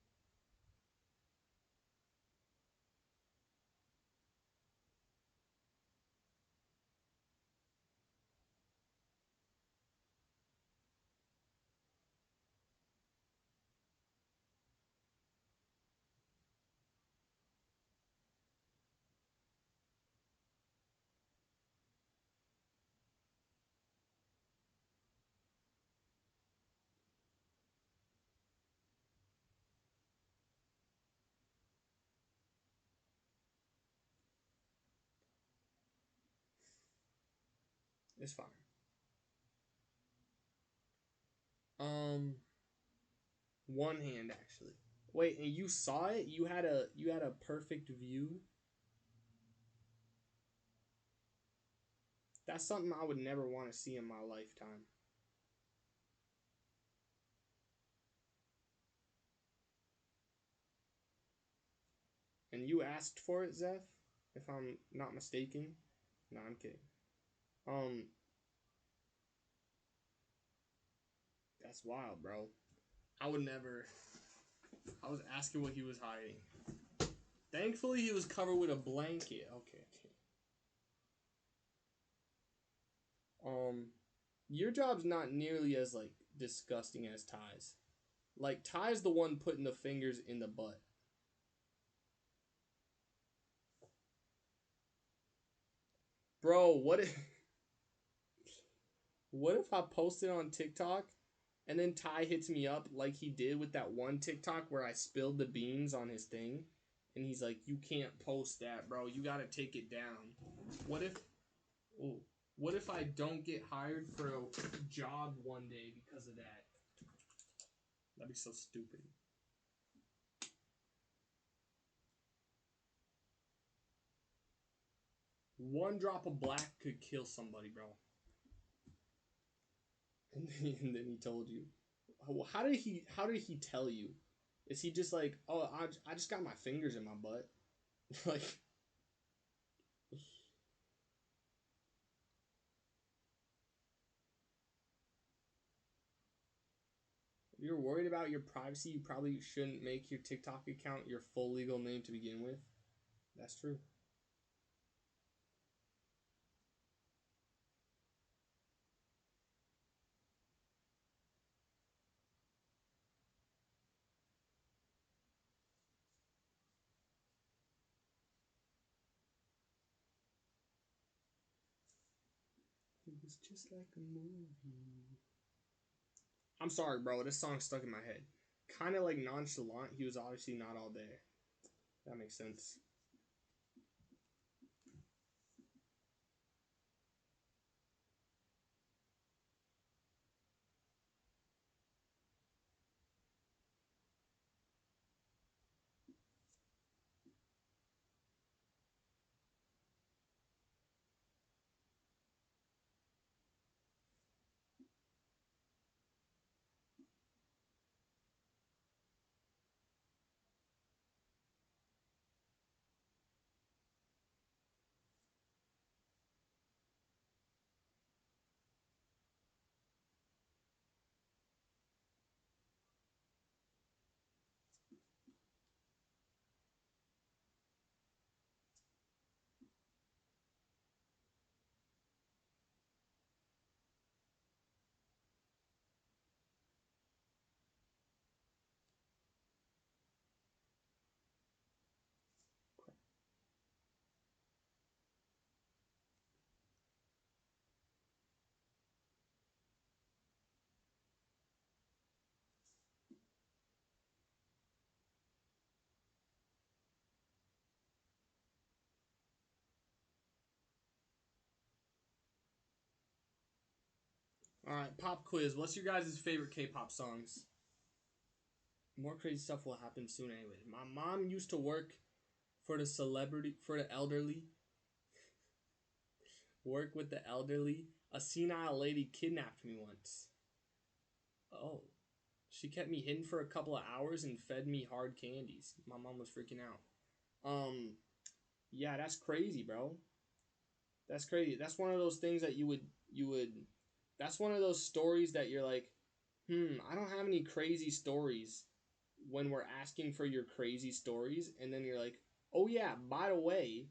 It's fine. One hand actually. Wait, and you saw it? You had a perfect view? That's something I would never want to see in my lifetime. And you asked for it, Zeph? If I'm not mistaken? No, I'm kidding. That's wild, bro. I would never. I was asking what he was hiding. Thankfully, he was covered with a blanket. Okay. Your job's not nearly as, like, disgusting as Ty's. Like, Ty's the one putting the fingers in the butt. Bro, what if I post it on TikTok and then Ty hits me up like he did with that one TikTok where I spilled the beans on his thing, and he's like, "You can't post that, bro. You gotta take it down." What if I don't get hired for a job one day because of that? That'd be so stupid. One drop of black could kill somebody, bro. And then he told you. How did he tell you? Is he just like, oh, I just got my fingers in my butt? Like, if you're worried about your privacy, you probably shouldn't make your TikTok account your full legal name to begin with. That's true. was just like a movie. I'm sorry, bro. This song's stuck in my head. Kind of like nonchalant. He was obviously not all there. That makes sense. Alright, pop quiz. What's your guys' favorite K-pop songs? More crazy stuff will happen soon anyway. My mom used to work for the elderly. Work with the elderly. A senile lady kidnapped me once. Oh. She kept me hidden for a couple of hours and fed me hard candies. My mom was freaking out. Yeah, that's crazy, bro. That's crazy. That's one of those things that you would that's one of those stories that you're like, I don't have any crazy stories when we're asking for your crazy stories, and then you're like, oh yeah, by the way,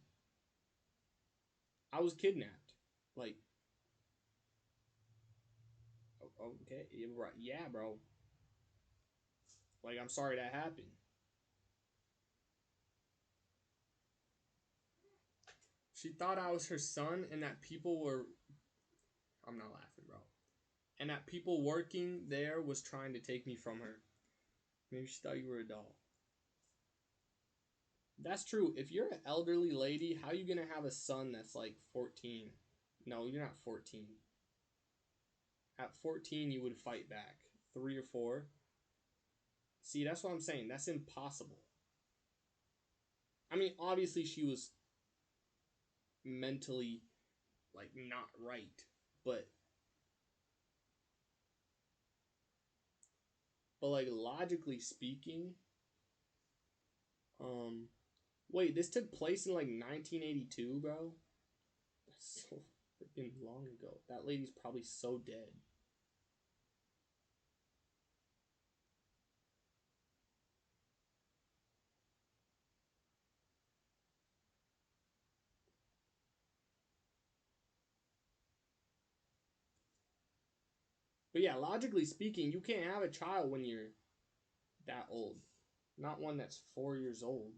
I was kidnapped. Like, okay, yeah, bro. Like, I'm sorry that happened. She thought I was her son and that people were... I'm not laughing, bro. And that people working there was trying to take me from her. Maybe she thought you were a doll. That's true. If you're an elderly lady, how are you going to have a son that's like 14? No, you're not 14. At 14, you would fight back. 3 or 4. See, that's what I'm saying. That's impossible. I mean, obviously she was mentally, like, not right. But like, logically speaking, wait, this took place in, like, 1982, bro? That's so freaking long ago. That lady's probably so dead. But yeah, logically speaking, you can't have a child when you're that old. Not one that's 4 years old.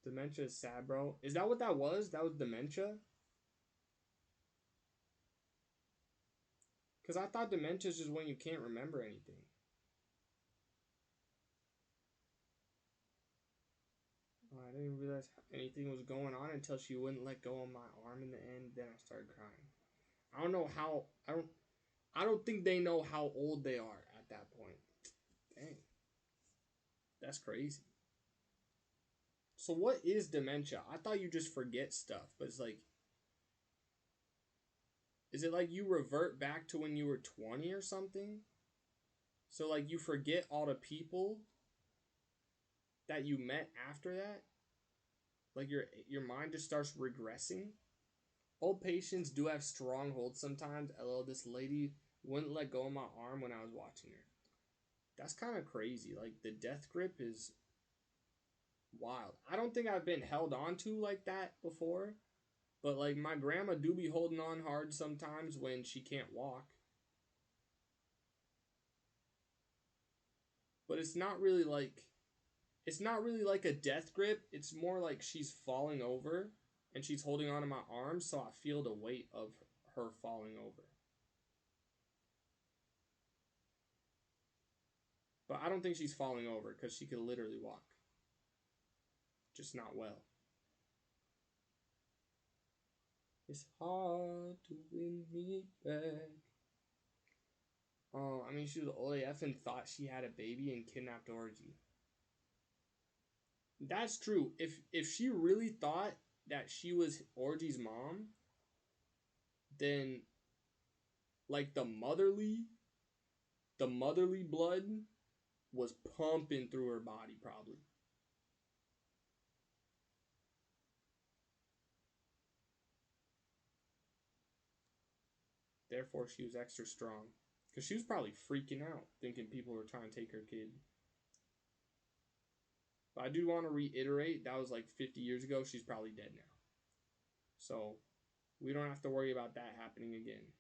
Dementia is sad, bro. Is that what that was? That was dementia? Because I thought dementia is just when you can't remember anything. I didn't realize anything was going on until she wouldn't let go of my arm in the end. Then I started crying. I don't know how. I don't think they know how old they are at that point. Dang. That's crazy. So what is dementia? I thought you just forget stuff, but it's like, is it like you revert back to when you were 20 or something? So like you forget all the people that you met after that? Like your mind just starts regressing? Old patients do have strongholds sometimes. LL, this lady wouldn't let go of my arm when I was watching her. That's kind of crazy. Like, the death grip is wild. I don't think I've been held on to like that before. But, like, my grandma do be holding on hard sometimes when she can't walk. But it's not really, like, It's not really like a death grip. It's more like she's falling over and she's holding onto my arm, so I feel the weight of her falling over. But I don't think she's falling over because she could literally walk. Just not well. It's hard to win me back. Oh, I mean, she was old AF and thought she had a baby and kidnapped Orgy. That's true. If she really thought that she was Orgy's mom, then like the motherly blood was pumping through her body probably. Therefore, she was extra strong. Because she was probably freaking out, thinking people were trying to take her kid. But I do want to reiterate, that was like 50 years ago. She's probably dead now. So, we don't have to worry about that happening again.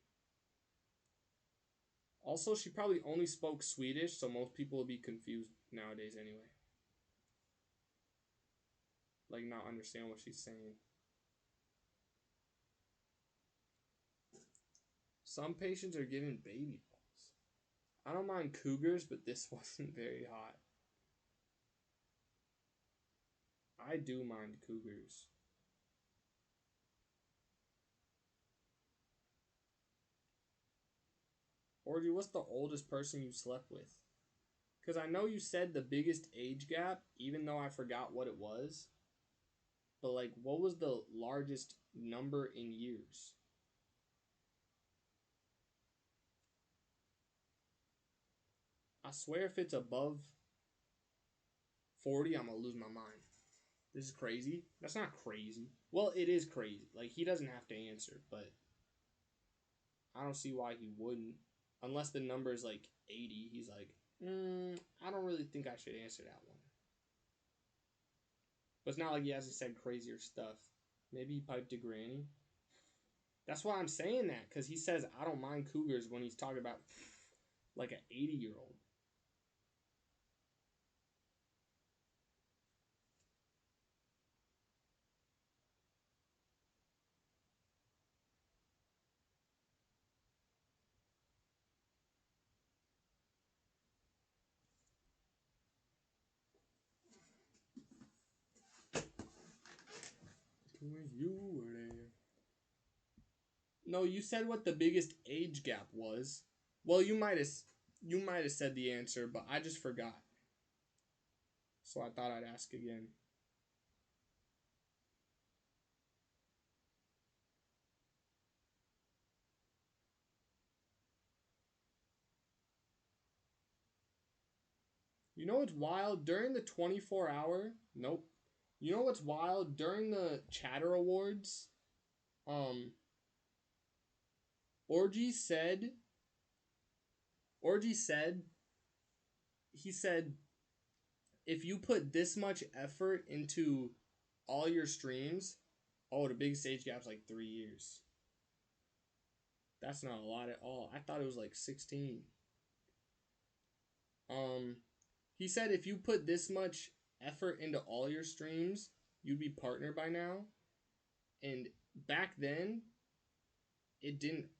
Also, she probably only spoke Swedish, so most people would be confused nowadays anyway. Like, not understand what she's saying. Some patients are given baby balls. I don't mind cougars, but this wasn't very hot. I do mind cougars. Orgy, what's the oldest person you slept with? Because I know you said the biggest age gap, even though I forgot what it was. But, like, what was the largest number in years? I swear if it's above 40, I'm going to lose my mind. This is crazy. That's not crazy. Well, it is crazy. Like, he doesn't have to answer, but I don't see why he wouldn't. Unless the number is, like, 80. He's like, I don't really think I should answer that one. But it's not like he hasn't said crazier stuff. Maybe he piped to Granny. That's why I'm saying that, because he says, I don't mind cougars when he's talking about, like, an 80-year-old. When you were there. No, you said what the biggest age gap was. Well, you might have said the answer, but I just forgot. So I thought I'd ask again. You know what's wild? During the 24-hour... Nope. You know what's wild? During the Chatter Awards, Orgy said, he said, if you put this much effort into all your streams, the biggest age gap's like 3 years. That's not a lot at all. I thought it was like 16. He said if you put this much effort into all your streams, you'd be partnered by now. And back then, it didn't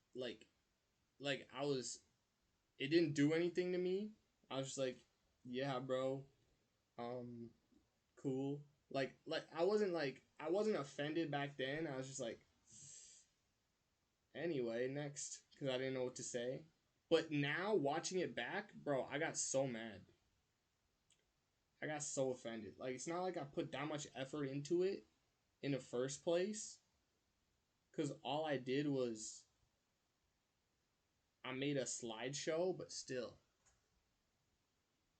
it didn't do anything to me. I was just like, yeah, bro, cool. I wasn't offended back then. I was just like, anyway, next, because I didn't know what to say. But now watching it back, bro, I got so mad. I got so offended. Like, it's not like I put that much effort into it in the first place. Because all I did was I made a slideshow, but still.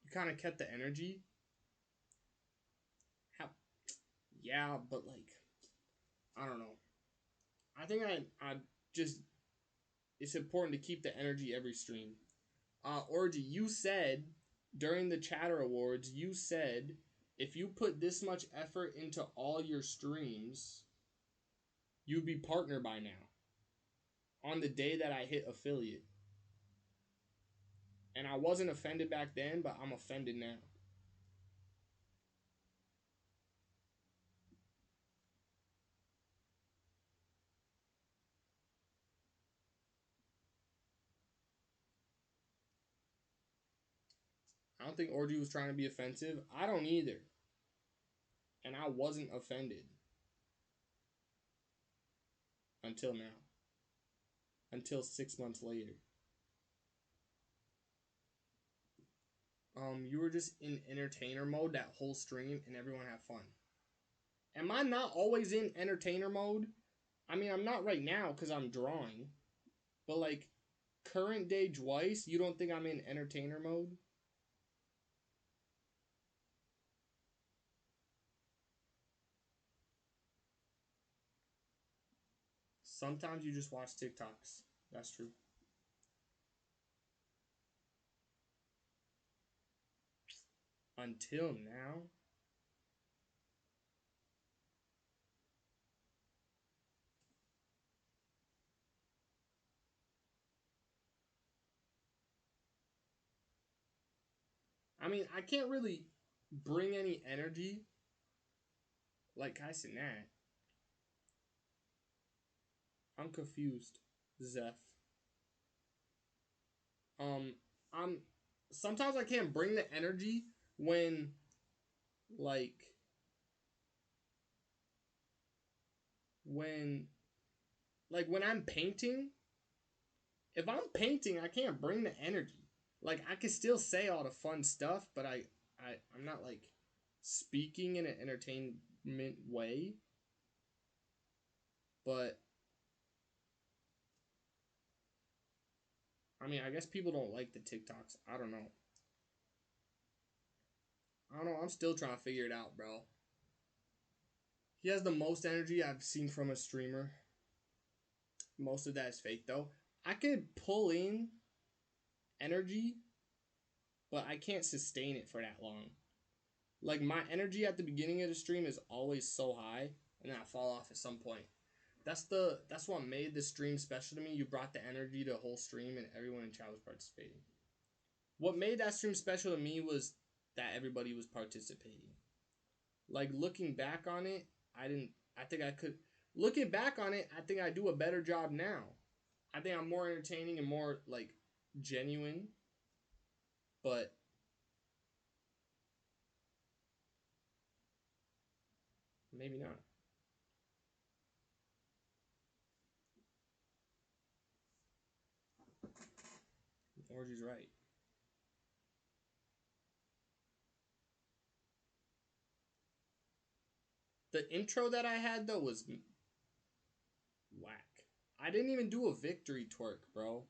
You kind of kept the energy. Yeah, but like, I don't know. I think I just, it's important to keep the energy every stream. Orgy, you said during the Chatter Awards, you said if you put this much effort into all your streams, you'd be partner by now. On the day that I hit affiliate. And I wasn't offended back then, but I'm offended now. I don't think Orgy was trying to be offensive. I don't either. And I wasn't offended. Until now. Until 6 months later. You were just in entertainer mode that whole stream and everyone had fun. Am I not always in entertainer mode? I mean, I'm not right now because I'm drawing. But like, current day Dwice, you don't think I'm in entertainer mode? Sometimes you just watch TikToks. That's true. Until now. I mean, I can't really bring any energy like I said that. I'm confused, Zeph. I'm sometimes I can't bring the energy when like when when I'm painting. If I'm painting, I can't bring the energy. Like I can still say all the fun stuff, but I'm not like speaking in an entertainment way. But I mean, I guess people don't like the TikToks. I don't know. I'm still trying to figure it out, bro. He has the most energy I've seen from a streamer. Most of that is fake, though. I could pull in energy, but I can't sustain it for that long. Like, my energy at the beginning of the stream is always so high, and then I fall off at some point. That's what made the stream special to me. You brought the energy to the whole stream, and everyone in chat was participating. What made that stream special to me was that everybody was participating. Like, looking back on it, looking back on it, I think I do a better job now. I think I'm more entertaining and more, like, genuine. But maybe not. Orgy's right. The intro that I had, though, was whack. I didn't even do a victory twerk, bro.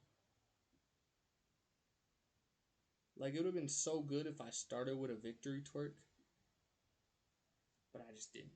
Like, it would have been so good if I started with a victory twerk. But I just didn't.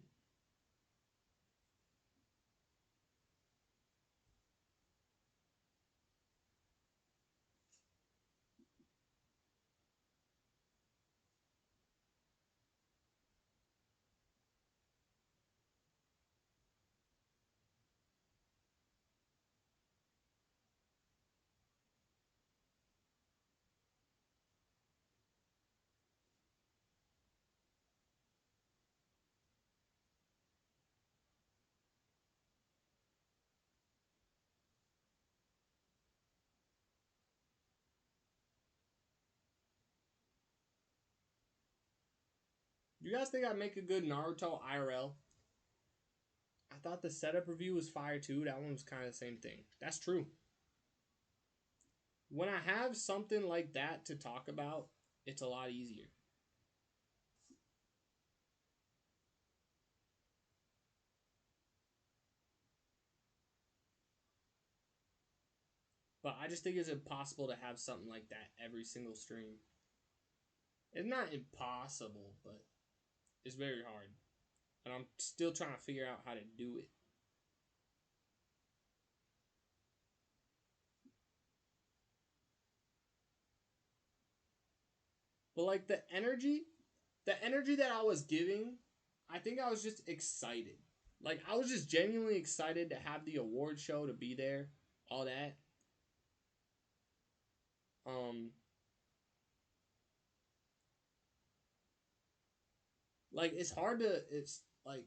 You guys think I'd make a good Naruto IRL? I thought the setup review was fire too. That one was kind of the same thing. That's true. When I have something like that to talk about, it's a lot easier. But I just think it's impossible to have something like that every single stream. It's not impossible, but it's very hard. And I'm still trying to figure out how to do it. But like the energy that I was giving, I think I was just excited. Like I was just genuinely excited to have the award show, to be there, all that. Like it's like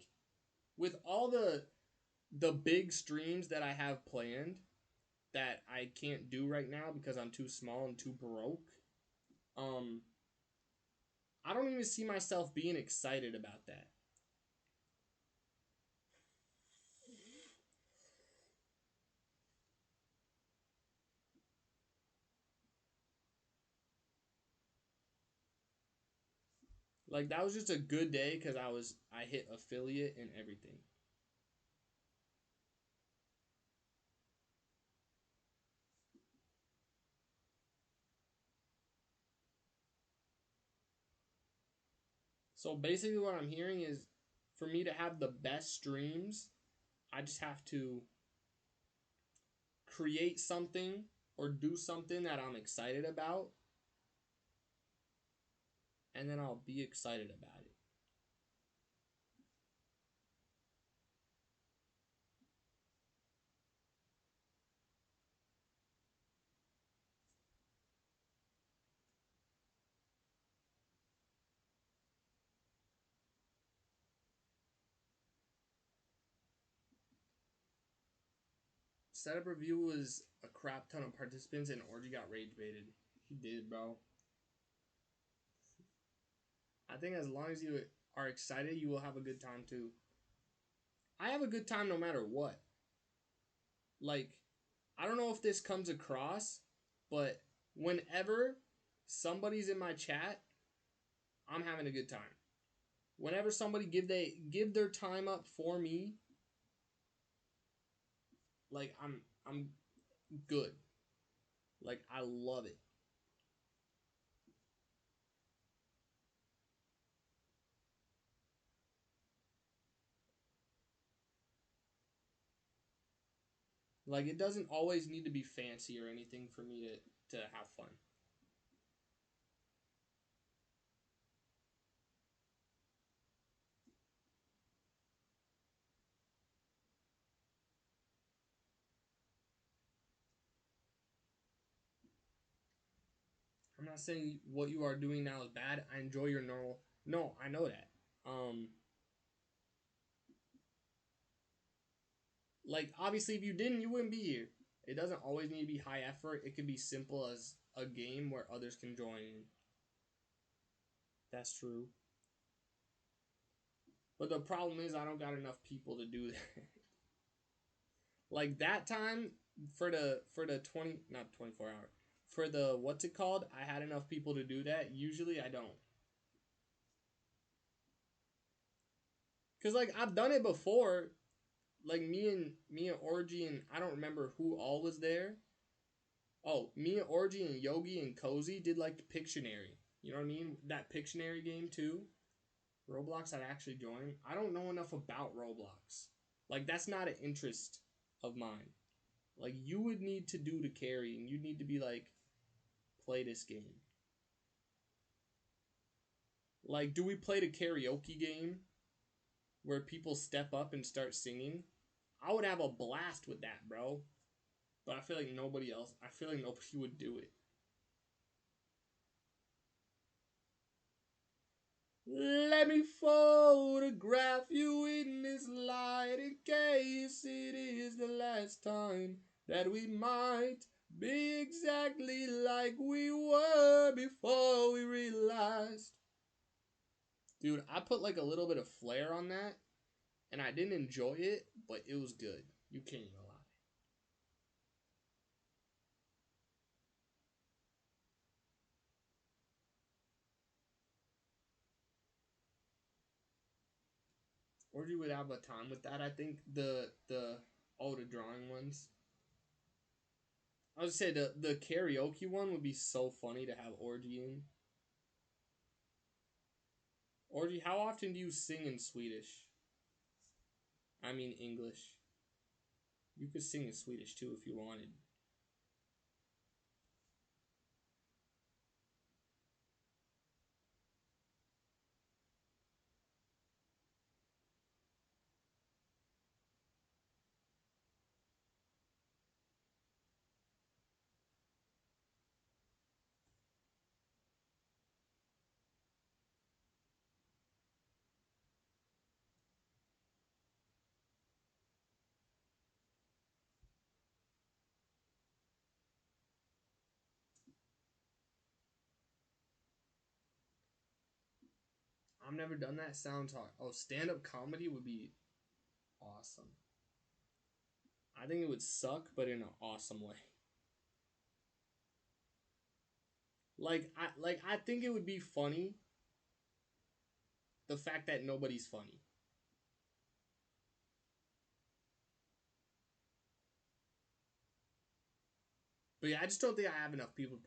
with all the big streams that I have planned that I can't do right now because I'm too small and too broke. I don't even see myself being excited about that. Like that was just a good day because I hit affiliate and everything. So basically what I'm hearing is for me to have the best streams, I just have to create something or do something that I'm excited about, and then I'll be excited about it. Setup review was a crap ton of participants and Orgy got rage baited. He did, bro. I think as long as you are excited, you will have a good time too. I have a good time no matter what. Like, I don't know if this comes across, but whenever somebody's in my chat, I'm having a good time. Whenever somebody give their time up for me, like I'm good. Like I love it. Like it doesn't always need to be fancy or anything for me to have fun. I'm not saying what you are doing now is bad. I enjoy your normal. No, I know that. Like obviously if you didn't, you wouldn't be here. It doesn't always need to be high effort. It could be simple as a game where others can join in. That's true. But the problem is I don't got enough people to do that. Like that time for the 20 not 24 hour. For the what's it called? I had enough people to do that. Usually I don't. Cuz like I've done it before. Like me and Orgy and I don't remember who all was there. Oh, me and Orgy and Yogi and Cozy did like the Pictionary. You know what I mean? That Pictionary game too. Roblox I'd actually join. I don't know enough about Roblox. Like that's not an interest of mine. Like you would need to do the carry and you'd need to be like play this game. Like do we play the karaoke game where people step up and start singing? I would have a blast with that, bro. But I feel like I feel like nobody would do it. Let me photograph you in this light in case it is the last time that we might be exactly like we were before we realized. Dude, I put like a little bit of flair on that and I didn't enjoy it, but it was good. You can't even lie. Or you would have a time with that. I think the drawing ones. I would say the karaoke one would be so funny to have Orgy in. Orgy, how often do you sing in Swedish? I mean English. You could sing in Swedish too if you wanted. I've never done that. Sounds hard. Oh, stand-up comedy would be awesome. I think it would suck, but in an awesome way. I think it would be funny. The fact that nobody's funny. But yeah, I just don't think I have enough people to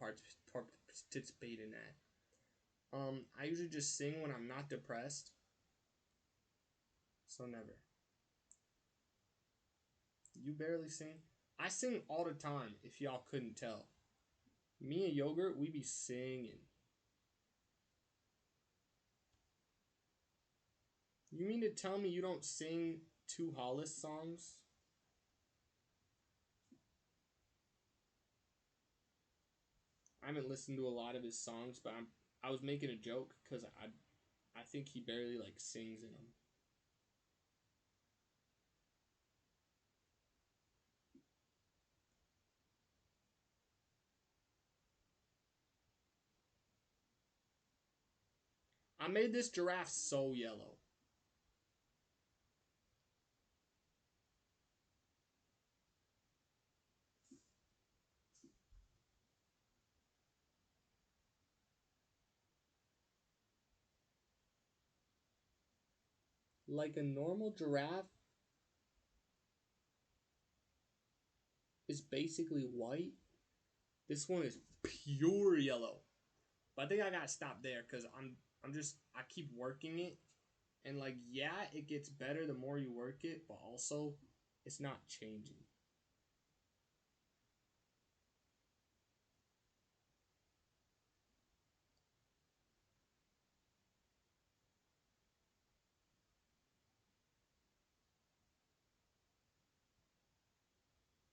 participate in that. I usually just sing when I'm not depressed. So never. You barely sing? I sing all the time, if y'all couldn't tell. Me and Yogurt, we be singing. You mean to tell me you don't sing 2 Hollis songs? I haven't listened to a lot of his songs, but I was making a joke because I think he barely like sings in them. I made this giraffe so yellow. Like a normal giraffe is basically white. This one is pure yellow. But I think I gotta stop there because I keep working it. And like, yeah, it gets better the more you work it, but also it's not changing.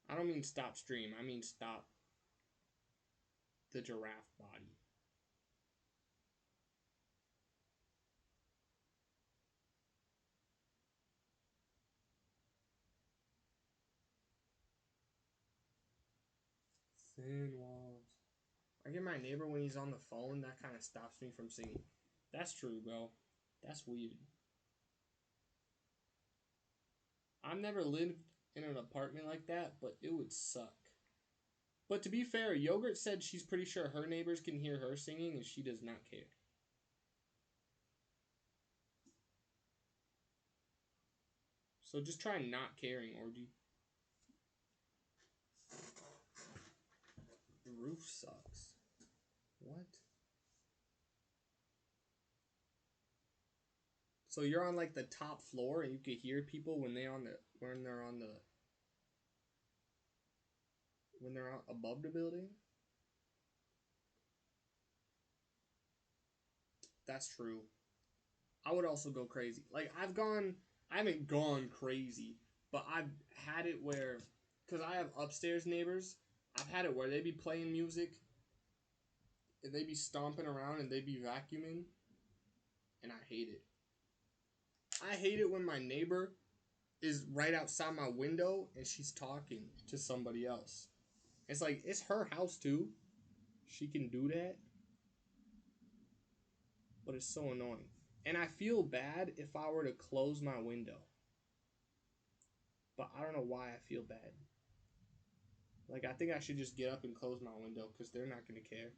I don't mean stop stream, I mean stop the giraffe body. Thin walls. I get my neighbor when he's on the phone, that kind of stops me from singing. That's true, bro. That's weird. I've never lived in an apartment like that, but it would suck. But to be fair, Yogurt said she's pretty sure her neighbors can hear her singing and she does not care. So just try not caring, Orgy. The roof sucks. What? So you're on like the top floor and you can hear people when they're above the building? That's true. I would also go crazy. Like I haven't gone crazy, but I've had it where, because I have upstairs neighbors, I've had it where they be playing music and they be stomping around and they be vacuuming, and I hate it. I hate it when my neighbor is right outside my window and she's talking to somebody else. It's like, it's her house too. She can do that. But it's so annoying. And I feel bad if I were to close my window. But I don't know why I feel bad. Like, I think I should just get up and close my window because they're not going to care.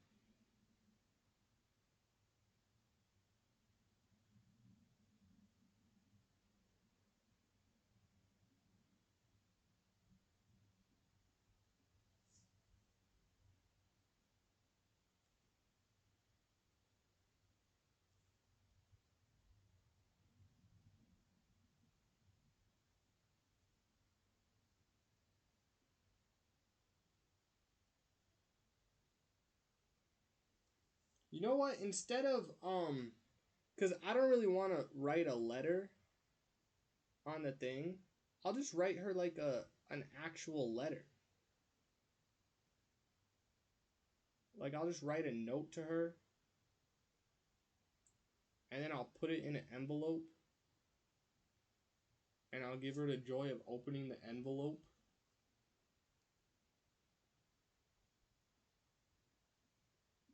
You know what? Instead of, because I don't really want to write a letter on the thing, I'll just write her like an actual letter. Like, I'll just write a note to her, and then I'll put it in an envelope, and I'll give her the joy of opening the envelope.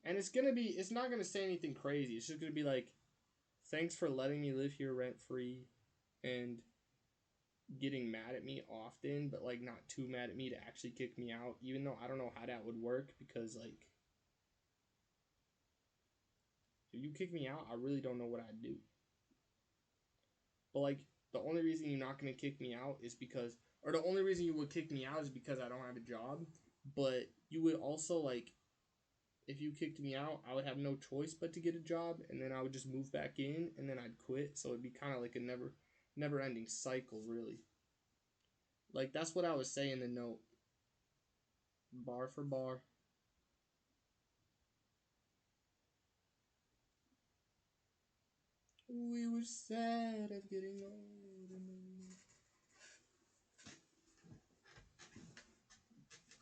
And it's not gonna say anything crazy. It's just gonna be like, Thanks for letting me live here rent free and getting mad at me often, but like not too mad at me to actually kick me out, even though I don't know how that would work because like if you kick me out, I really don't know what I'd do. But like the only reason you're not gonna kick me out is because, or the only reason you would kick me out is because I don't have a job. But you would also like, if you kicked me out, I would have no choice but to get a job, and then I would just move back in, and then I'd quit. So it'd be kind of like a never ending cycle, really. Like that's what I was saying in the note, bar for bar. We were sad at getting old.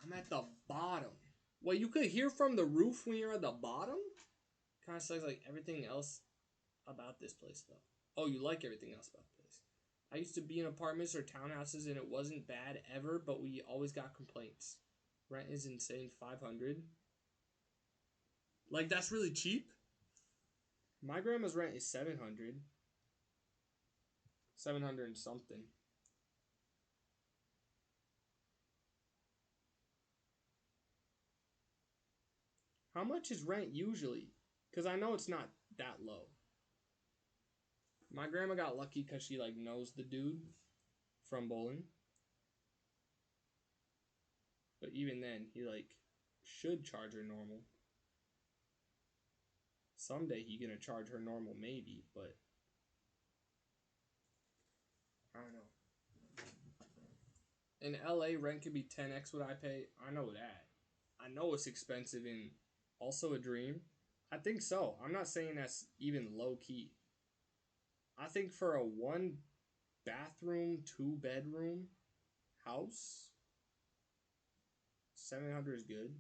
I'm at the bottom. Well, you could hear from the roof when you're at the bottom? Kind of sounds like everything else about this place, though. Oh, you like everything else about the place. I used to be in apartments or townhouses, and it wasn't bad ever, but we always got complaints. Rent is insane, $500. Like, that's really cheap? My grandma's rent is $700. $700 and something. How much is rent usually? Because I know it's not that low. My grandma got lucky because she, like, knows the dude from bowling. But even then, he, like, should charge her normal. Someday he gonna charge her normal, maybe, but I don't know. In LA, rent could be 10x what I pay. I know that. I know it's expensive and also a dream. I think so. I'm not saying that's even low key. I think for a 1 bathroom, 2 bedroom house, 700 is good.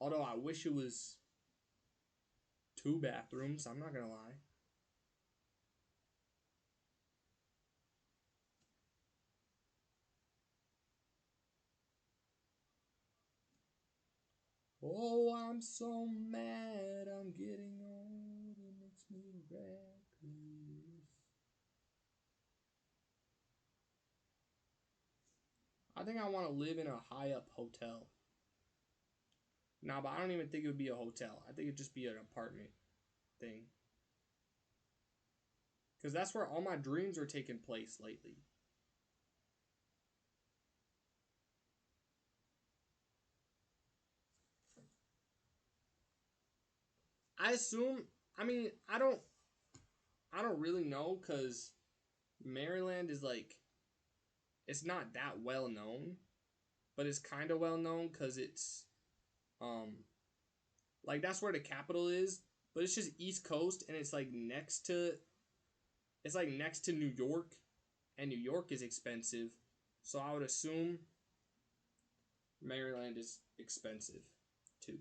Although I wish it was 2 bathrooms, I'm not gonna lie. Oh, I'm so mad, I'm getting old, it makes me reckless. I think I want to live in a high-up hotel. Nah, but I don't even think it would be a hotel. I think it'd just be an apartment thing. Because that's where all my dreams are taking place lately. I assume, I mean, I don't really know because Maryland is like, it's not that well known, but it's kind of well known because it's, like that's where the capital is, but it's just East Coast and it's like next to New York, and New York is expensive, so I would assume Maryland is expensive too.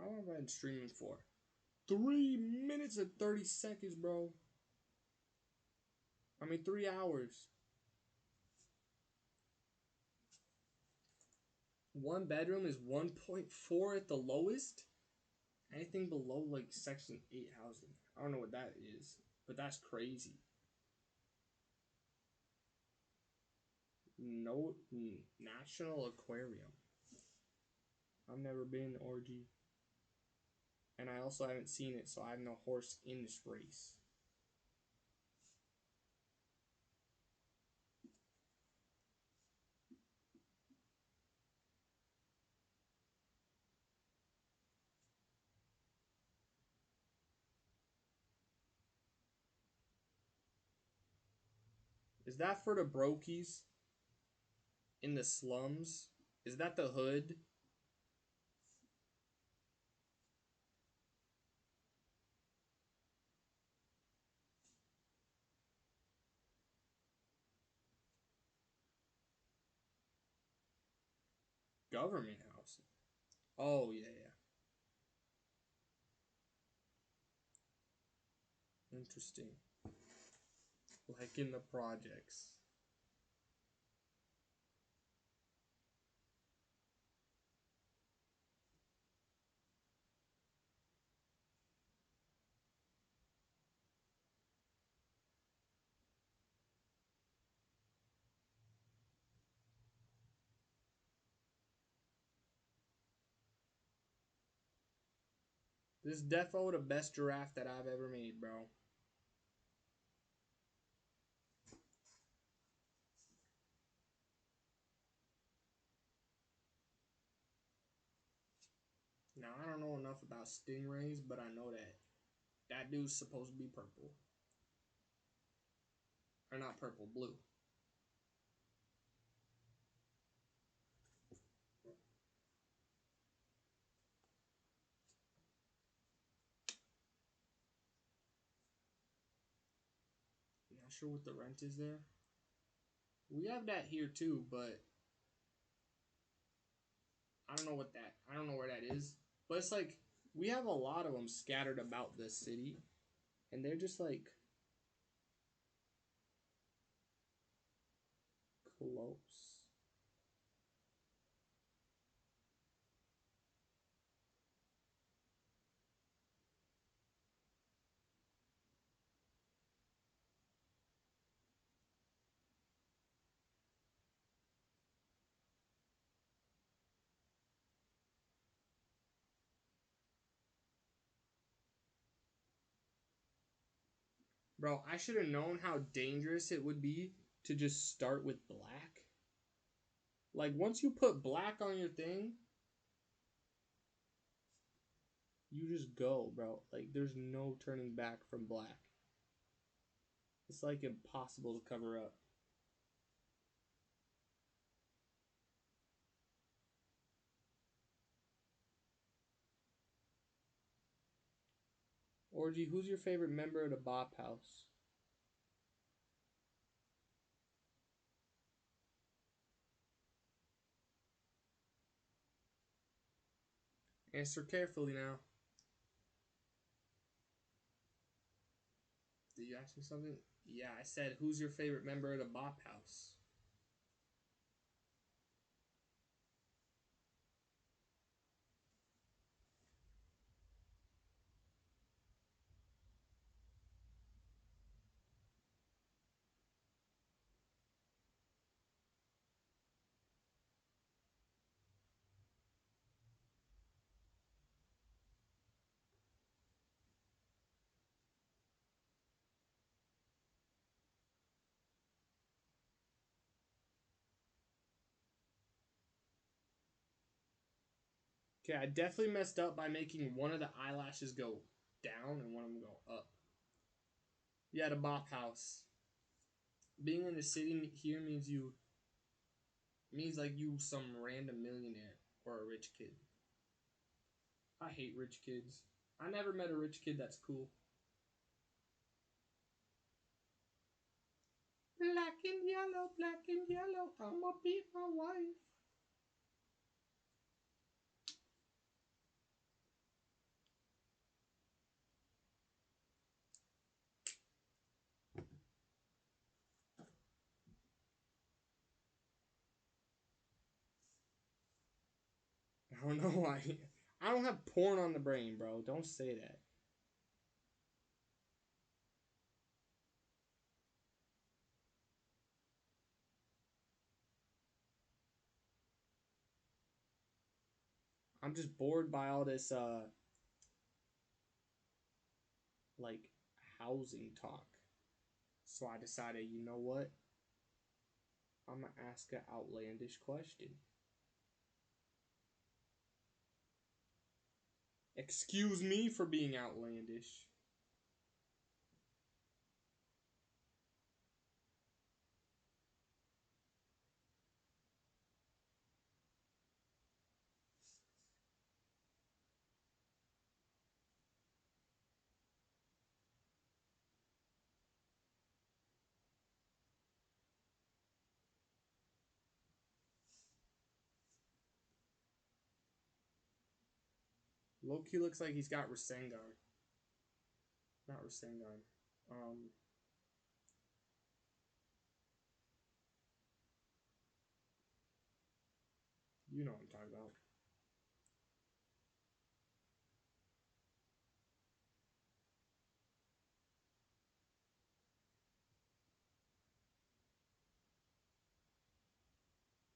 How long have I been streaming for? 3 minutes and 30 seconds, bro. 3 hours. 1 bedroom is 1.4 at the lowest. Anything below like Section 8 housing. I don't know what that is, but that's crazy. No, National Aquarium. I've never been to Orgy. And I also haven't seen it, so I have no horse in this race. Is that for the brokies in the slums? Is that the hood? Government house. Oh, yeah, yeah. Interesting. Like in the projects. This is defo the best giraffe that I've ever made, bro. Now, I don't know enough about stingrays, but I know that that dude's supposed to be purple. Or not purple, blue. Not sure what the rent is there. We have that here too, but I don't know what that. I don't know where that is. But it's like we have a lot of them scattered about the city, and they're just like close. Bro, I should have known how dangerous it would be to just start with black. Like, once you put black on your thing, you just go, bro. Like, there's no turning back from black. It's, like, impossible to cover up. Orgy, who's your favorite member of the Bop House? Answer carefully now. Did you ask me something? Yeah, I said, who's your favorite member of the Bop House? Okay, I definitely messed up by making one of the eyelashes go down and one of them go up. Yeah, the Bop House. Being in the city here means like you some random millionaire or a rich kid. I hate rich kids. I never met a rich kid that's cool. Black and yellow, I'ma beat my wife. I don't know why. I don't have porn on the brain, bro. Don't say that. I'm just bored by all this, like, housing talk. So I decided, you know what? I'm gonna ask an outlandish question. Excuse me for being outlandish. Loki looks like he's got Rasengan. Not Rasengan. You know what I'm talking about.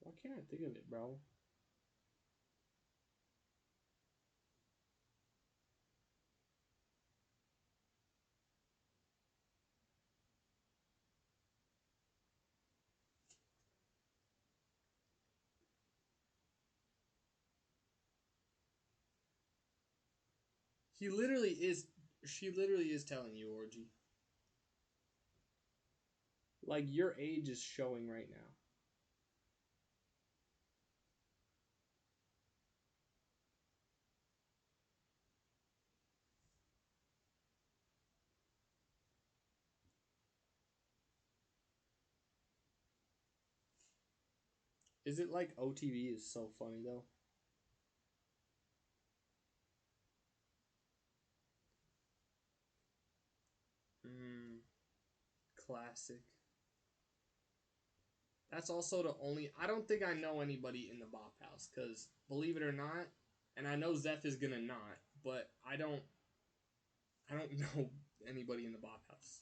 Why can't I think of it, bro? He literally is. She literally is telling you, Orgy. Like, your age is showing right now. Is it like OTV is so funny, though? Classic. That's also the only... I don't think I know anybody in the Bop House, because, believe it or not, and I know Zeph is gonna not, but I don't know anybody in the Bop House.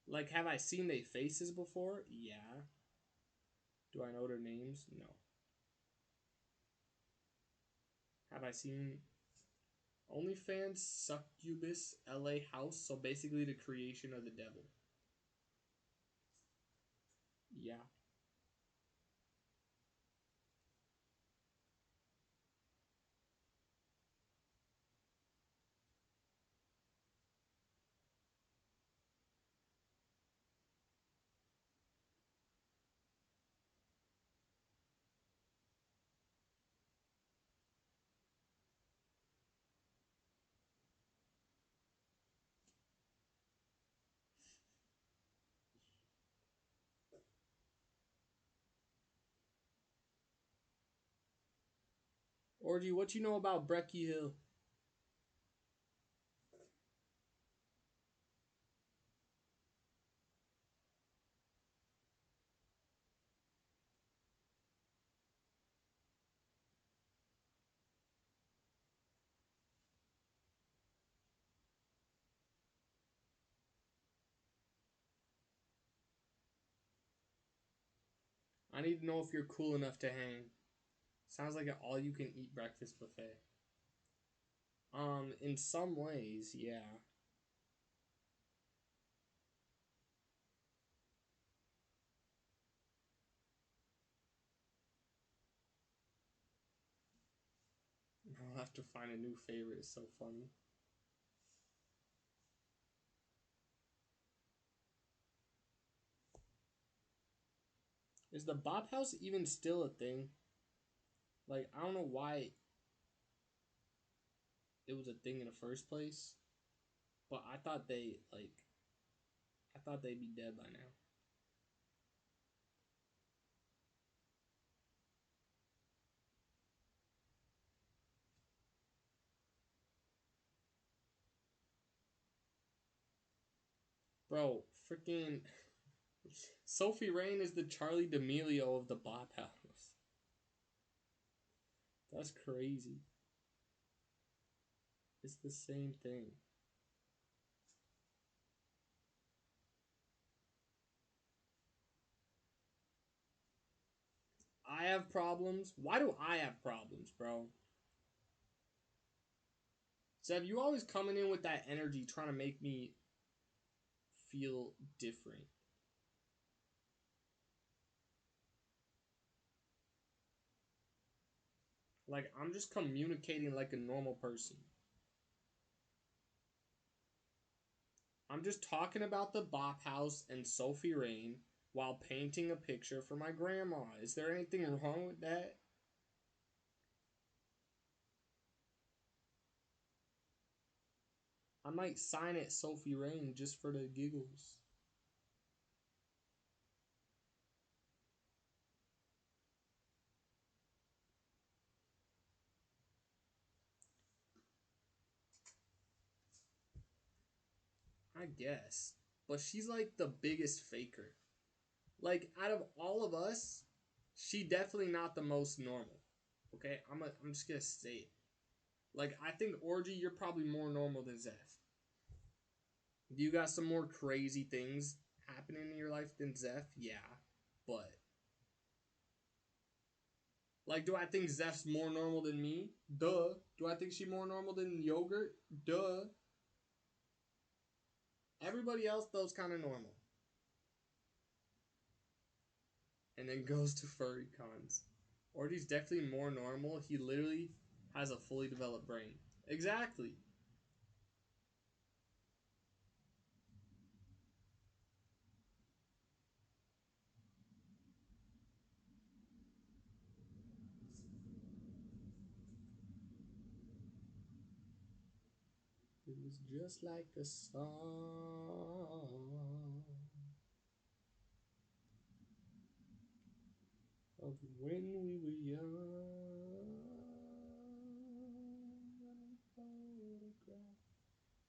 Like, have I seen their faces before? Yeah. Do I know their names? No. Have I seen OnlyFans Succubus LA House? So basically the creation of the devil. Yeah. Orgy, what you know about Brecky Hill? I need to know if you're cool enough to hang. Sounds like an all-you-can-eat breakfast buffet. In some ways, yeah. I'll have to find a new favorite. It's so funny. Is the Bop House even still a thing? Like, I don't know why it was a thing in the first place. But I thought they, like... I thought they'd be dead by now. Bro, freaking... Sophie Rain is the Charlie D'Amelio of the Bop House. That's crazy. It's the same thing. I have problems. Why do I have problems, bro? Zev, you always coming in with that energy trying to make me feel different. Like, I'm just communicating like a normal person. I'm just talking about the Bop House and Sophie Rain while painting a picture for my grandma. Is there anything wrong with that? I might sign it Sophie Rain just for the giggles. I guess. But she's like the biggest faker. Like out of all of us, she definitely not the most normal. Okay, I'm just gonna say it. Like I think Orgy, you're probably more normal than Zeph. You got some more crazy things happening in your life than Zeph, yeah, but like, do I think Zeph's more normal than me? Duh. Do I think she's more normal than Yogurt? Duh. Everybody else though's kind of normal. And then goes to furry cons. Orgy's definitely more normal. He literally has a fully developed brain. Exactly. It was just like a song of when we were young.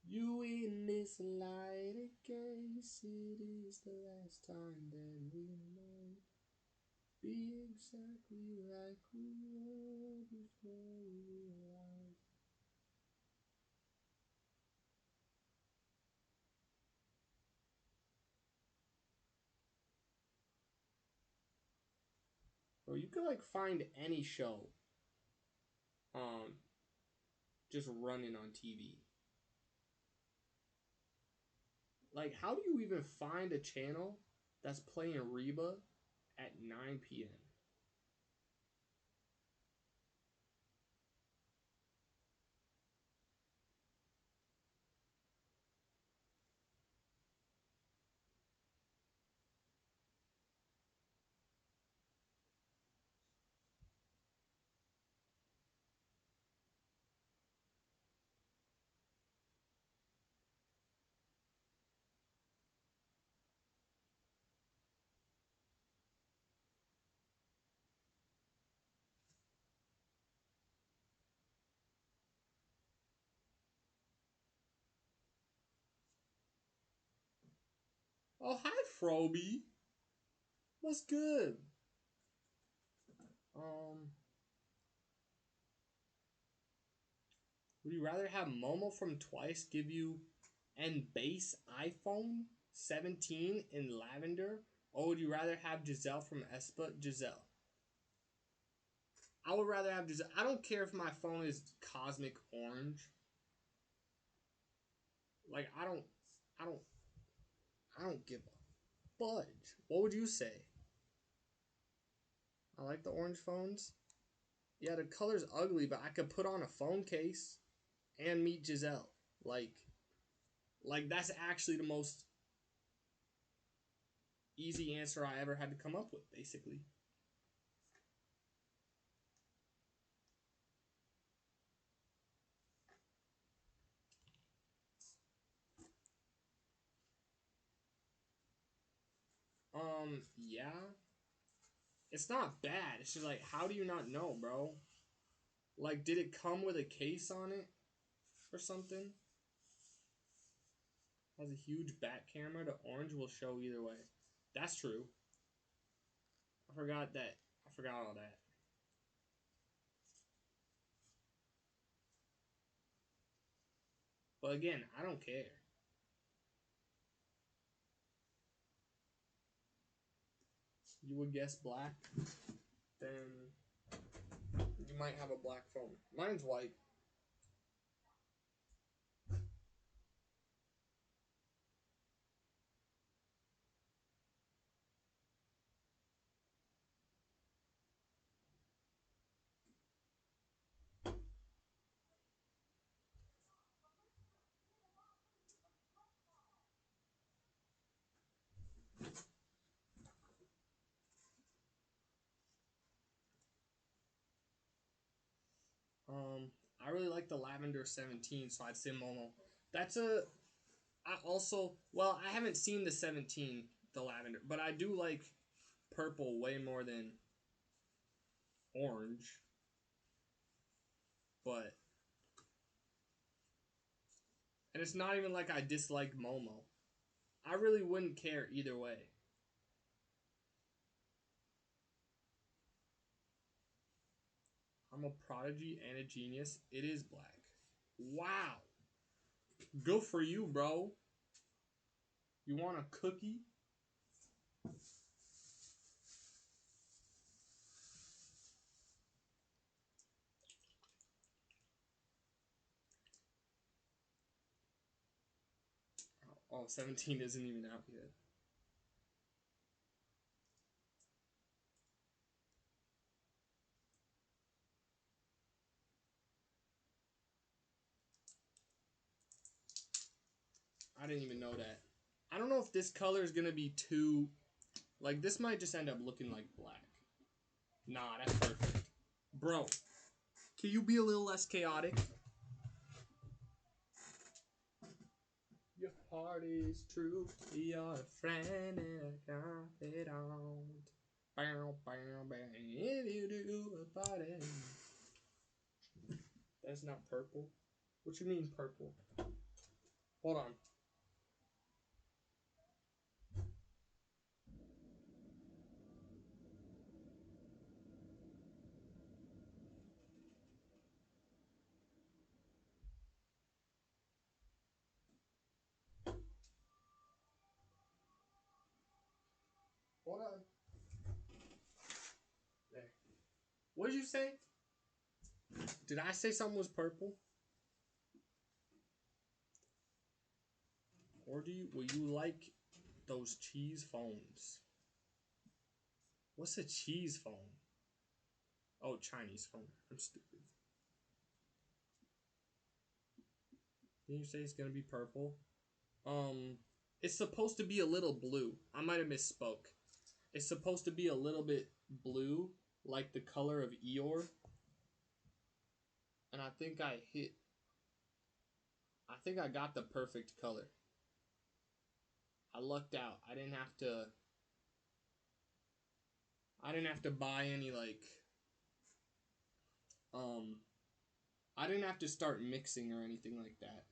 You in this light, in case it is the last time that we might be exactly like we were before we realized. Bro, you could like find any show, um, just running on TV. Like, how do you even find a channel that's playing Reba at 9 p.m.? Oh, hi, Froby. What's good? Would you rather have Momo from Twice give you an base iPhone 17 in lavender, or would you rather have Giselle from Espa? Giselle. I would rather have Giselle. I don't care if my phone is cosmic orange. Like I don't, I don't give a fudge. What would you say? I like the orange phones. Yeah, the color's ugly, but I could put on a phone case and meet Giselle. Like that's actually the most easy answer I ever had to come up with, basically. Yeah. It's not bad. It's just like, how do you not know, bro? Like, did it come with a case on it or something? Has a huge back camera. The orange will show either way. That's true. I forgot that. I forgot all that. But again, I don't care. You would guess black, then you might have a black phone. Mine's white. I really like the lavender 17, so I'd say Momo. That's a. I also, well, I haven't seen the 17, the lavender, but I do like purple way more than orange. But And it's not even like I dislike Momo. I really wouldn't care either way. I'm a prodigy and a genius. It is black. Wow. Good for you, bro. You want a cookie? Oh, 17 isn't even out yet. I didn't even know that. I don't know if this color is going to be too... Like, this might just end up looking like black. Nah, that's perfect. Bro, can you be a little less chaotic? Your heart is true. You're a friend and a confidant. Bow, bow, bow. If you do about it. That's not purple. What you mean purple? Hold on. Hold on. There. What did you say? Did I say something was purple? Or will you like those cheese phones? What's a cheese phone? Oh, Chinese phone. I'm stupid. Didn't you say it's gonna be purple? It's supposed to be a little blue. I might have misspoke. It's supposed to be a little bit blue, like the color of Eeyore. And I think I got the perfect color. I lucked out. I didn't have to buy any I didn't have to start mixing or anything like that.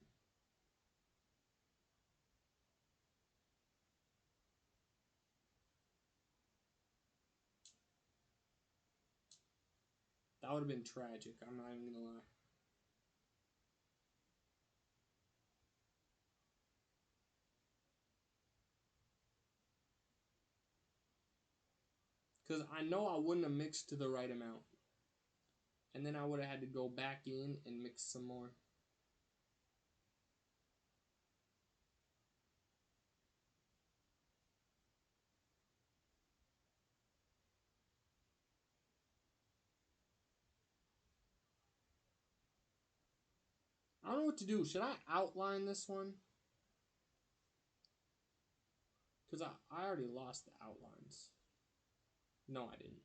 That would have been tragic. I'm not even gonna lie. Because I know I wouldn't have mixed to the right amount. And then I would have had to go back in and mix some more. I don't know what to do. Should I outline this one? Because I already lost the outlines. No, I didn't.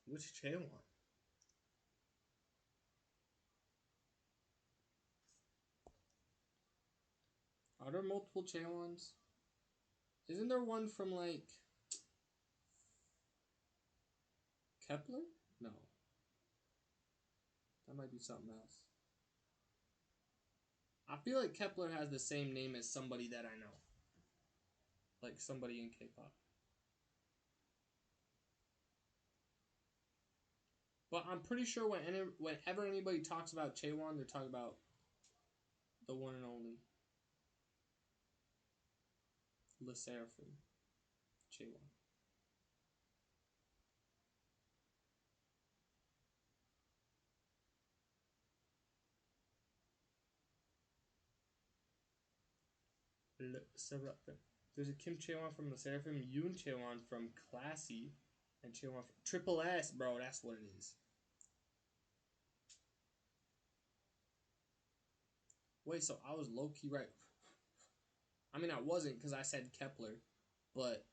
Which channel? Are there multiple Chaewons? Isn't there one from like Kepler? No. That might be something else. I feel like Kepler has the same name as somebody that I know. Like somebody in K-pop. But I'm pretty sure whenever anybody talks about Chaewon, they're talking about the one and only Le Seraphim Chaewon. Le Seraphim. There's a Kim Chaewon from Le Seraphim, Yoon Chaewon from Classy, and Chaewon from Triple S, bro. That's what it is. Wait, so I was low-key right. I mean, I wasn't because I said Kepler, but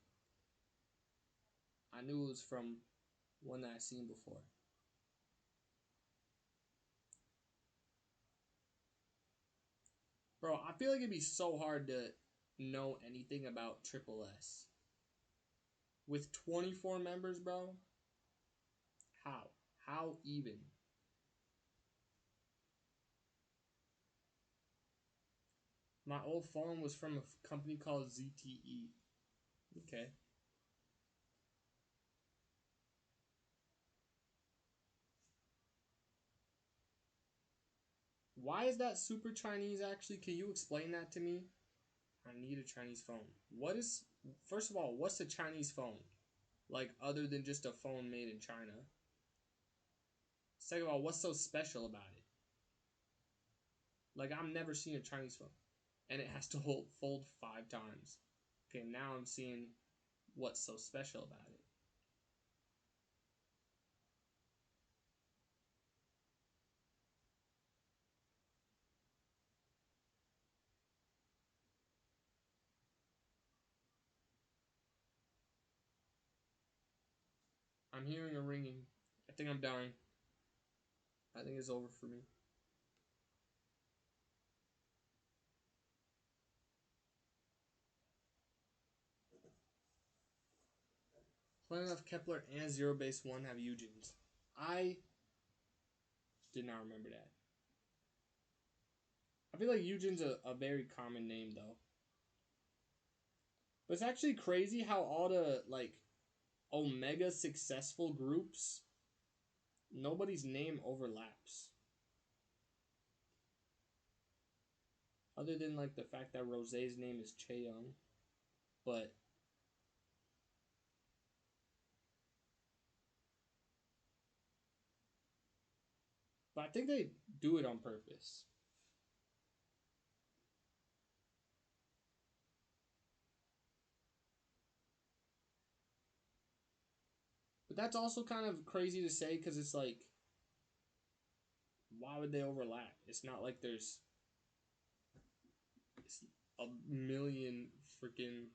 I knew it was from one that I seen before. Bro, I feel like it'd be so hard to know anything about Triple S. With 24 members, bro? How? How even? My old phone was from a company called ZTE. Okay. Why is that super Chinese actually? Can you explain that to me? I need a Chinese phone. First of all, what's a Chinese phone? Like, other than just a phone made in China? Second of all, what's so special about it? Like, I've never seen a Chinese phone. And it has to fold 5 times. Okay, now I'm seeing what's so special about it. I'm hearing a ringing. I think I'm dying. I think it's over for me. Planet of Kepler and Zero Base 1 have Eugens. I did not remember that. I feel like Eugen's a very common name, though. But it's actually crazy how all the, like, Omega successful groups, nobody's name overlaps. Other than, like, the fact that Rosé's name is Chaeyoung. But I think they do it on purpose. But that's also kind of crazy to say because it's like, why would they overlap? It's not like there's a million freaking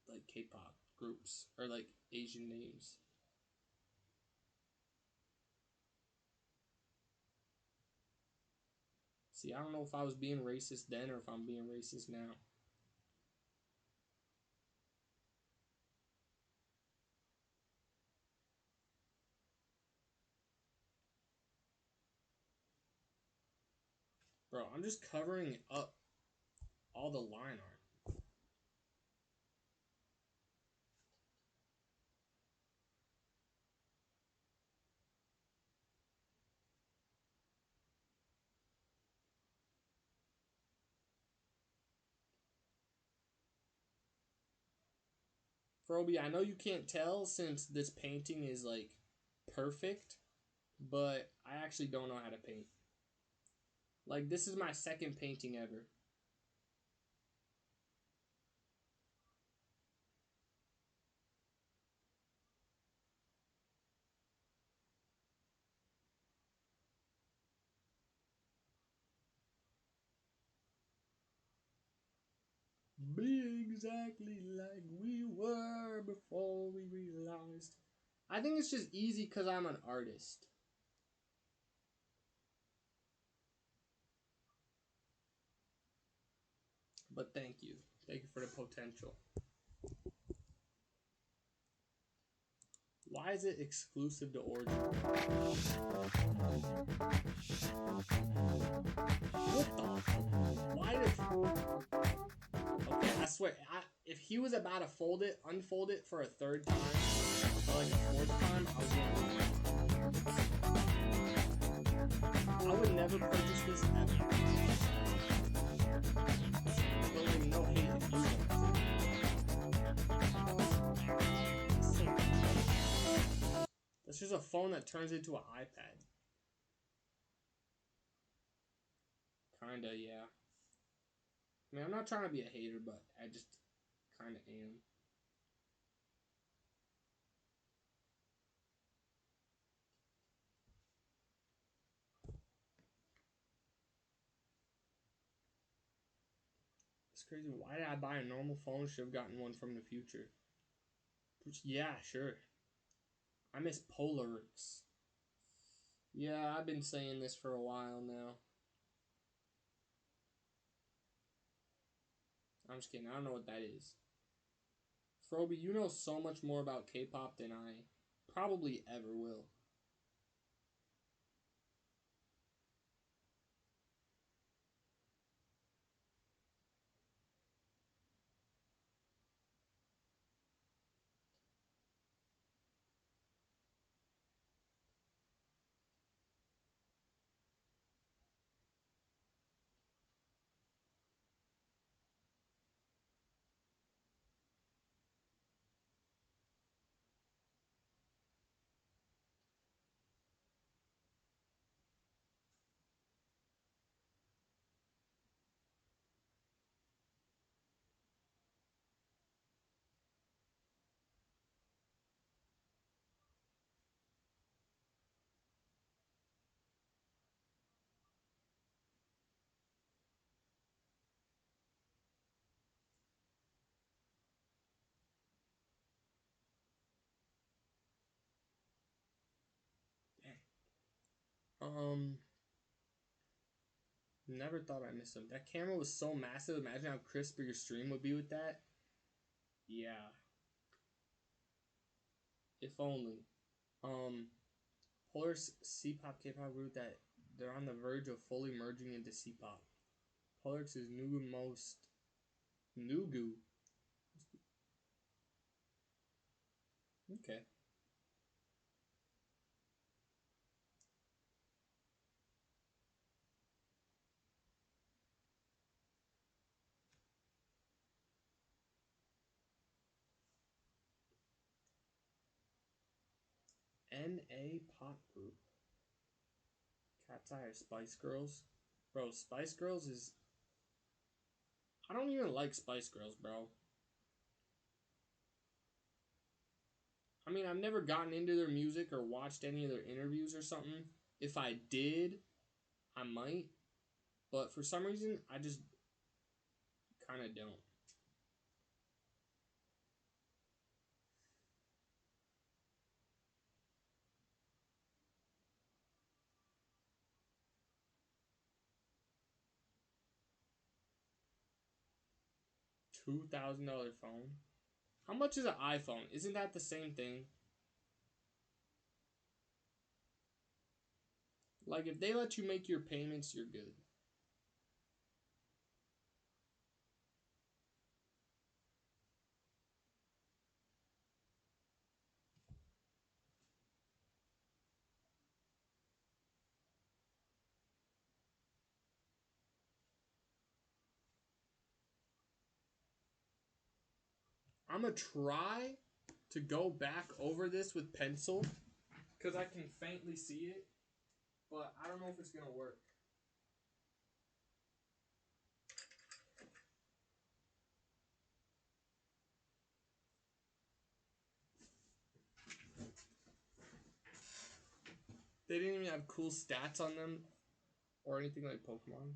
like K-pop groups or like Asian names. See, I don't know if I was being racist then or if I'm being racist now. Bro, I'm just covering up all the line art. Froby, I know you can't tell since this painting is like perfect, but I actually don't know how to paint. Like, this is my second painting ever. Be exactly like we were before we realized. I think it's just easy because I'm an artist. But thank you. Thank you for the potential. Why is it exclusive to Origin? What the? Why did... Okay, I swear, if he was about to unfold it for a third time, or like a fourth time, I would never purchase this ever. But like, no hate if you want to. That's just a phone that turns into an iPad. Kinda, yeah. I mean, I'm not trying to be a hater, but I just kinda am. It's crazy. Why did I buy a normal phone? Should have gotten one from the future. Yeah, sure. I miss Polarix. Yeah, I've been saying this for a while now. I'm just kidding. I don't know what that is. Froby, you know so much more about K-pop than I probably ever will. Um, Never thought I'd miss them. That camera was so massive. Imagine how crisp your stream would be with that. Yeah. If only. Polar's C-pop K-pop group that they're on the verge of fully merging into C-pop. Polar's is Nugu. Okay. NA pop group. Cat's Eye or Spice Girls? Bro, Spice Girls is... I don't even like Spice Girls, bro. I mean, I've never gotten into their music or watched any of their interviews or something. If I did, I might. But for some reason, I just kind of don't. $2,000 phone? How much is an iPhone? Isn't that the same thing? Like, if they let you make your payments, you're good. I'm gonna try to go back over this with pencil because I can faintly see it, but I don't know if it's gonna work. They didn't even have cool stats on them or anything like Pokemon.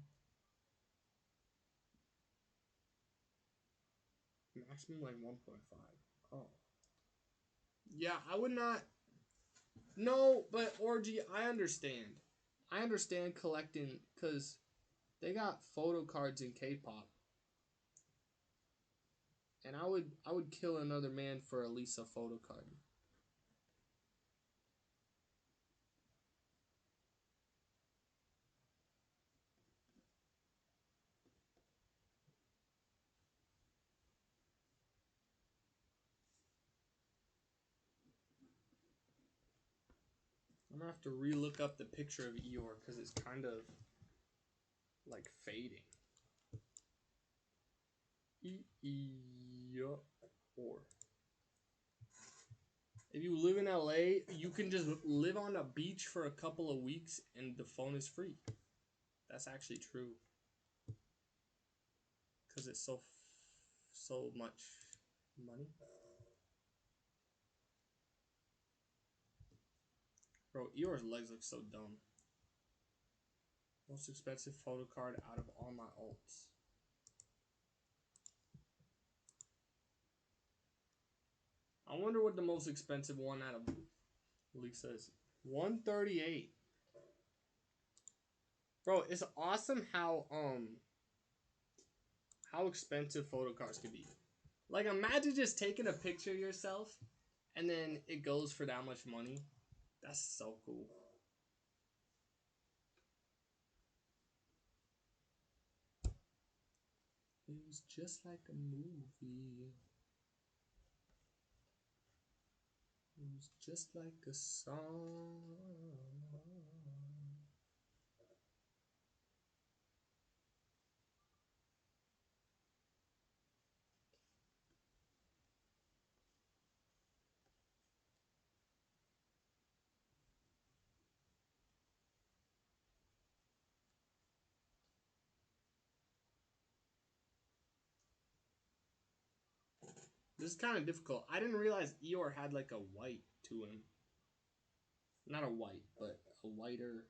Maximum like 1.5. Oh. Yeah, I would not. No, but Orgy, I understand. I understand collecting because they got photo cards in K-pop, and I would kill another man for at least a photo card. I'm gonna have to re-look up the picture of Eeyore because it's kind of like fading. Eeyore. If you live in LA, you can just live on a beach for a couple of weeks and the phone is free. That's actually true. Because it's so much money. Bro, Eeyore's legs look so dumb. Most expensive photo card out of all my alts. I wonder what the most expensive one out of Lisa is. 138. Bro, it's awesome how expensive photo cards can be. Like, imagine just taking a picture of yourself and then it goes for that much money. That's so cool. It was just like a movie. It was just like a song. This is kind of difficult. I didn't realize Eeyore had like a white to him. Not a white, but a whiter.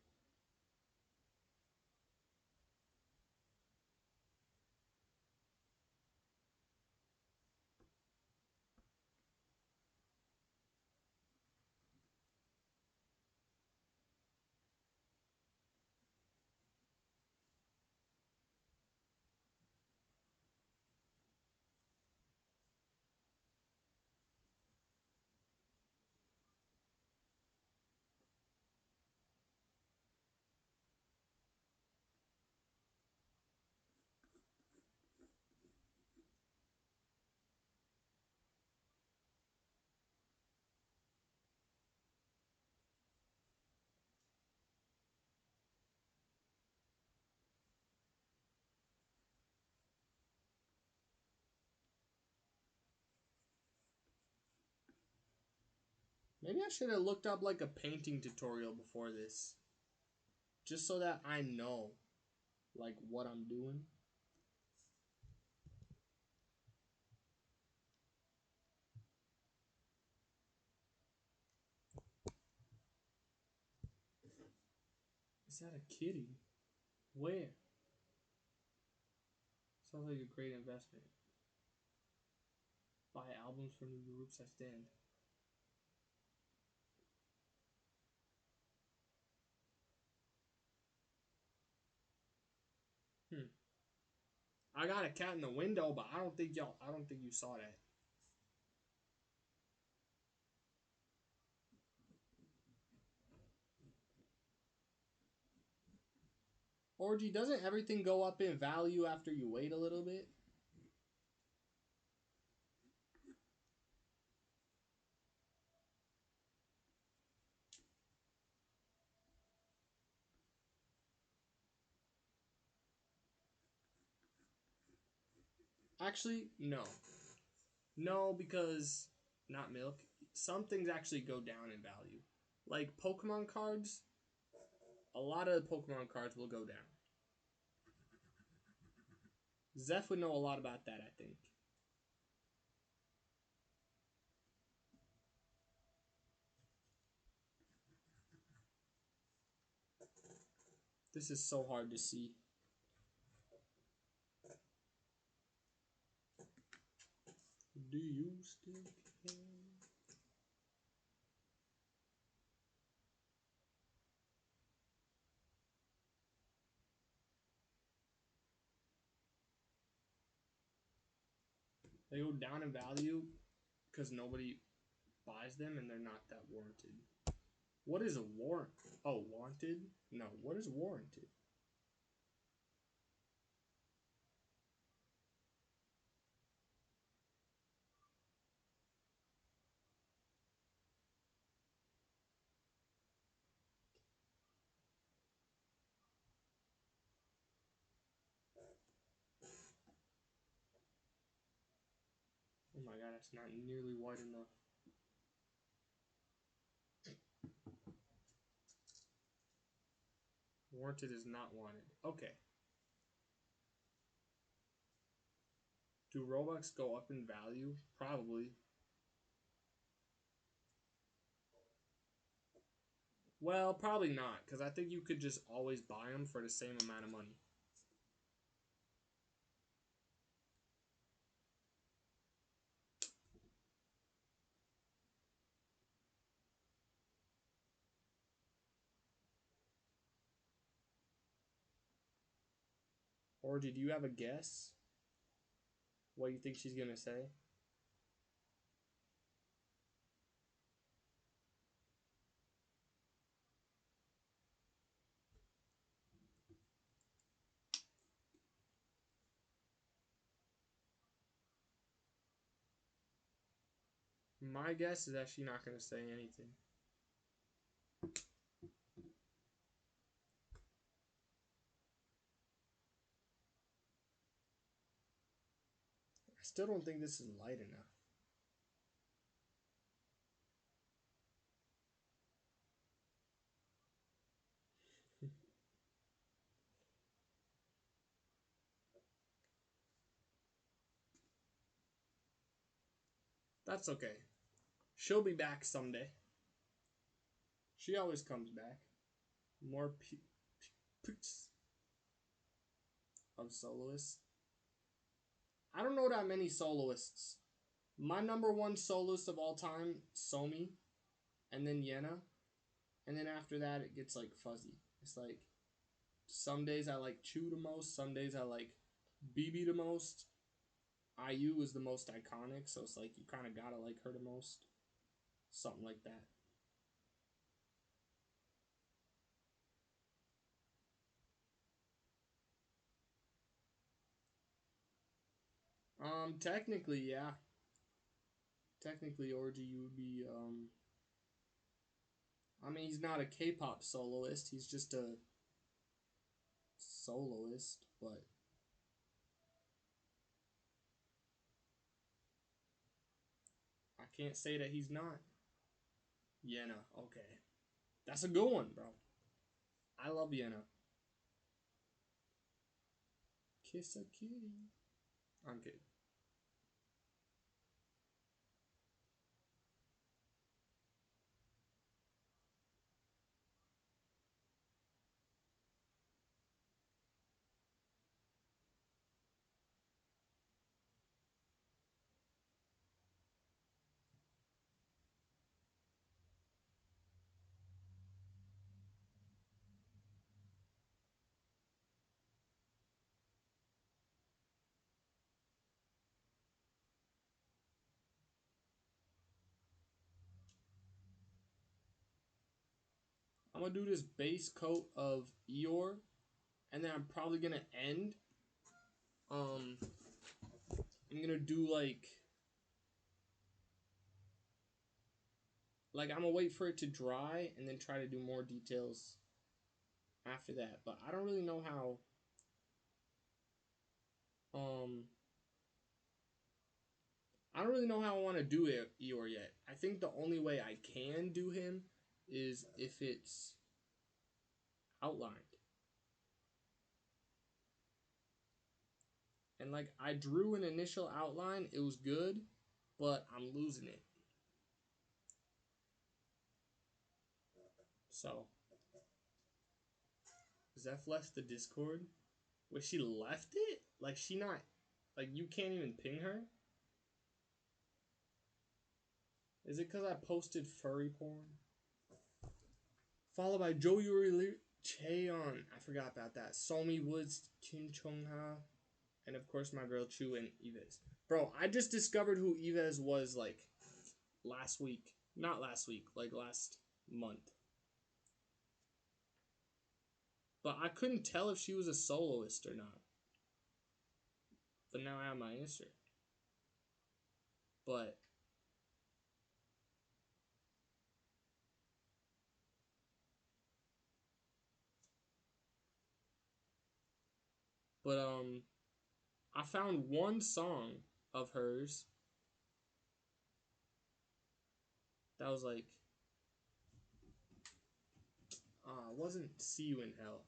Maybe I should have looked up like a painting tutorial before this. Just so that I know like what I'm doing. Is that a kitty? Where? Sounds like a great investment. Buy albums from the groups I stand. I got a cat in the window, but I don't think you saw that. Orgy, doesn't everything go up in value after you wait a little bit? Actually, no. No, because not milk. Some things actually go down in value. Like Pokemon cards, a lot of the Pokemon cards will go down. Zeph would know a lot about that, I think. This is so hard to see. Do you still care? They go down in value because nobody buys them and they're not that warranted. What is a warrant? Oh, wanted? No, what is warranted? Oh my god, that's not nearly wide enough. Warranted is not wanted. Okay. Do Robux go up in value? Probably. Well, probably not, because I think you could just always buy them for the same amount of money. Or did you have a guess? What you think she's gonna say? My guess is that she's not gonna say anything. I still don't think this is light enough. That's okay. She'll be back someday. She always comes back. More pics of soloists. I don't know that many soloists. My number one soloist of all time, Somi, and then Yena, and then after that it gets like fuzzy. It's like some days I like Chu the most, some days I like BB the most. IU is the most iconic, so it's like you kind of gotta like her the most. Something like that. Technically, yeah. Technically, Orgy would be, I mean, he's not a K-pop soloist. He's just a soloist, but I can't say that he's not. Yena, okay. That's a good one, bro. I love Yena. Kiss a kitty. I'm kidding. I'm gonna do this base coat of Eeyore, and then I'm probably gonna end. I'm gonna do like I'm gonna wait for it to dry and then try to do more details after that. But I don't really know how. I don't really know how I want to do Eeyore yet. I think the only way I can do him is if it's outlined. And like I drew an initial outline, it was good, but I'm losing it. So, Zeph left the Discord. Wait, she left it? Like she not, like you can't even ping her? Is it because I posted furry porn? Followed by Joe Yuri Cheon. I forgot about that. Somi Woods, Kim Chung Ha, and of course my girl Chu and Yves. Bro, I just discovered who Yves was like last week. Not last week, like last month. But I couldn't tell if she was a soloist or not. But now I have my answer. But I found one song of hers that was like it wasn't See You in Hell.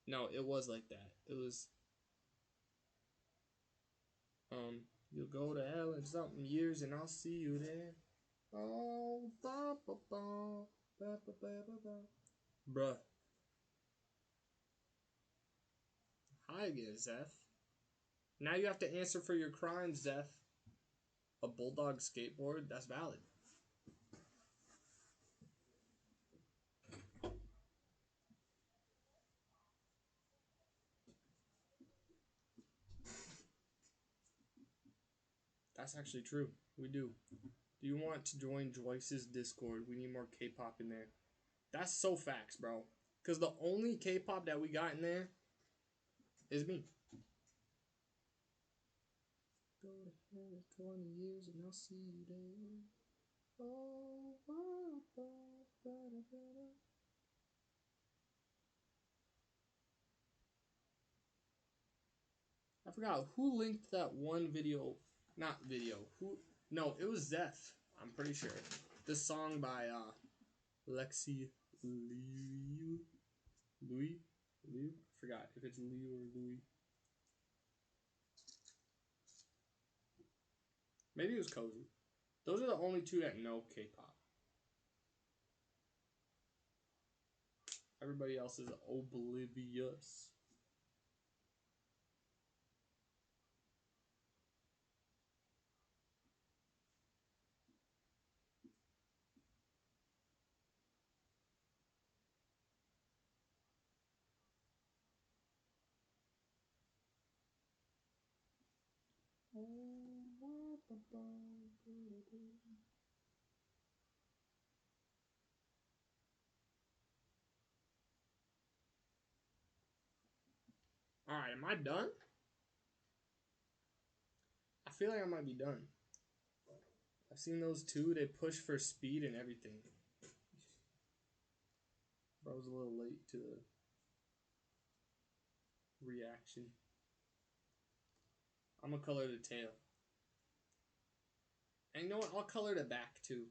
No, it was like that. It was you'll go to hell in something years and I'll see you there. Oh, ba ba ba ba ba ba ba ba. Bruh. Hi again, Zeph. Now you have to answer for your crimes, Zeph. A bulldog skateboard? That's valid. That's actually true. We do. Do you want to join Joyce's Discord? We need more K-pop in there. That's so facts, bro. Because the only K-pop that we got in there is me. Go ahead, 20 years and I'll see you there. Oh, I forgot who linked that one video. Not video. Who? No, it was Zeph. I'm pretty sure. This song by Lexi Liu. Louis? Liu? I forgot if it's Liu or Louis. Maybe it was Cozy. Those are the only two that know K-pop. Everybody else is oblivious. Alright, am I done? I feel like I might be done. I've seen those two, they push for speed and everything. But I was a little late to the reaction. I'm gonna color the tail. And you know what? I'll color the back too.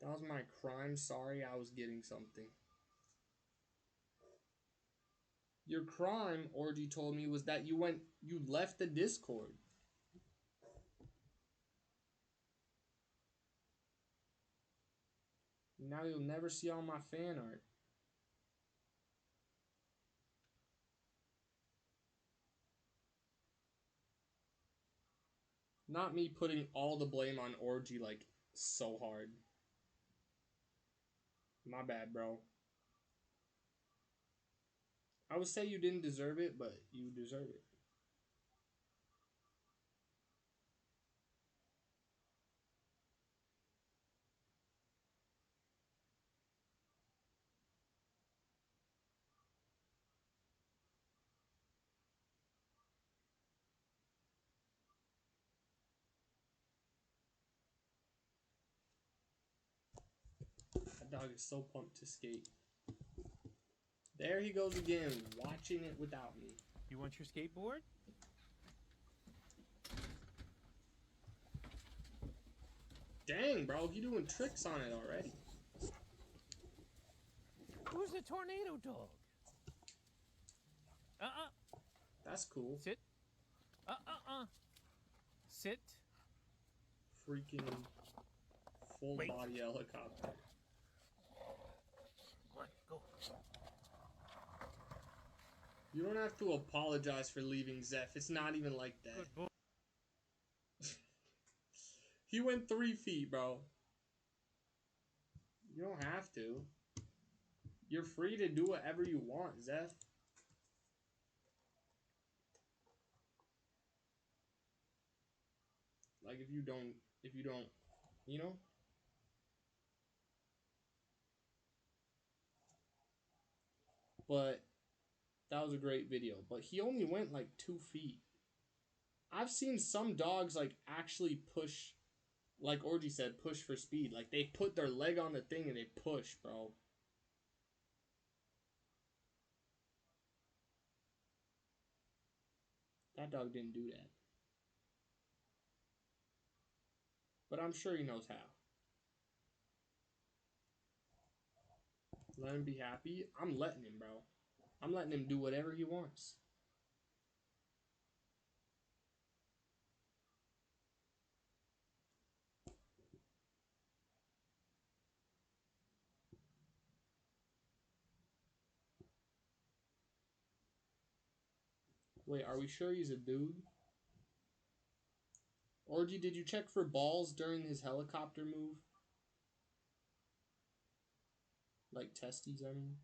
That was my crime. Sorry, I was getting something. Your crime, Orgy told me, was that you left the Discord. Now you'll never see all my fan art. Not me putting all the blame on Orgy like so hard. My bad, bro. I would say you didn't deserve it, but you deserve it. That dog is so pumped to skate. There he goes again, watching it without me. You want your skateboard? Dang, bro, he doing tricks on it already. Who's the tornado dog? That's cool. Sit. Sit. Freaking full body helicopter. Come on, go. You don't have to apologize for leaving Zeph. It's not even like that. Good boy. He went 3 feet, bro. You don't have to. You're free to do whatever you want, Zeph. Like if you don't, you know? But that was a great video. But he only went like 2 feet. I've seen some dogs like actually push, like Orgy said, push for speed. Like they put their leg on the thing and they push, bro. That dog didn't do that. But I'm sure he knows how. Let him be happy. I'm letting him, bro. I'm letting him do whatever he wants. Wait, are we sure he's a dude? Orgy, did you check for balls during his helicopter move? Like testes, I mean.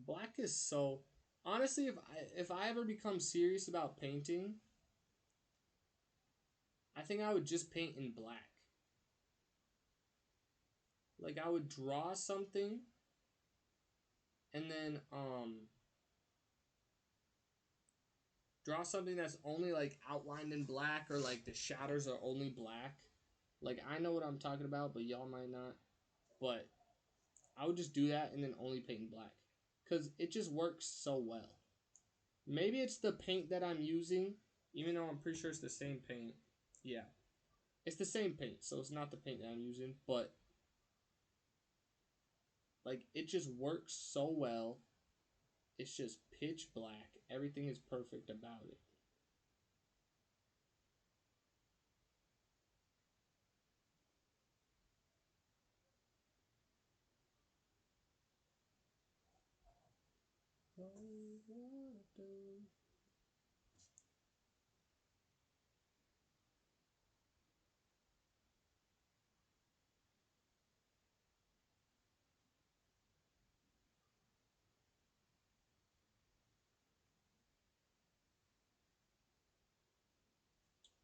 Black is so... Honestly, if I ever become serious about painting, I think I would just paint in black. Like, I would draw something, and then, draw something that's only, like, outlined in black, or, like, the shadows are only black. Like, I know what I'm talking about, but y'all might not. But I would just do that and then only paint in black. Because it just works so well. Maybe it's the paint that I'm using, even though I'm pretty sure it's the same paint. Yeah. It's the same paint, so it's not the paint that I'm using, but like, it just works so well. It's just pitch black. Everything is perfect about it.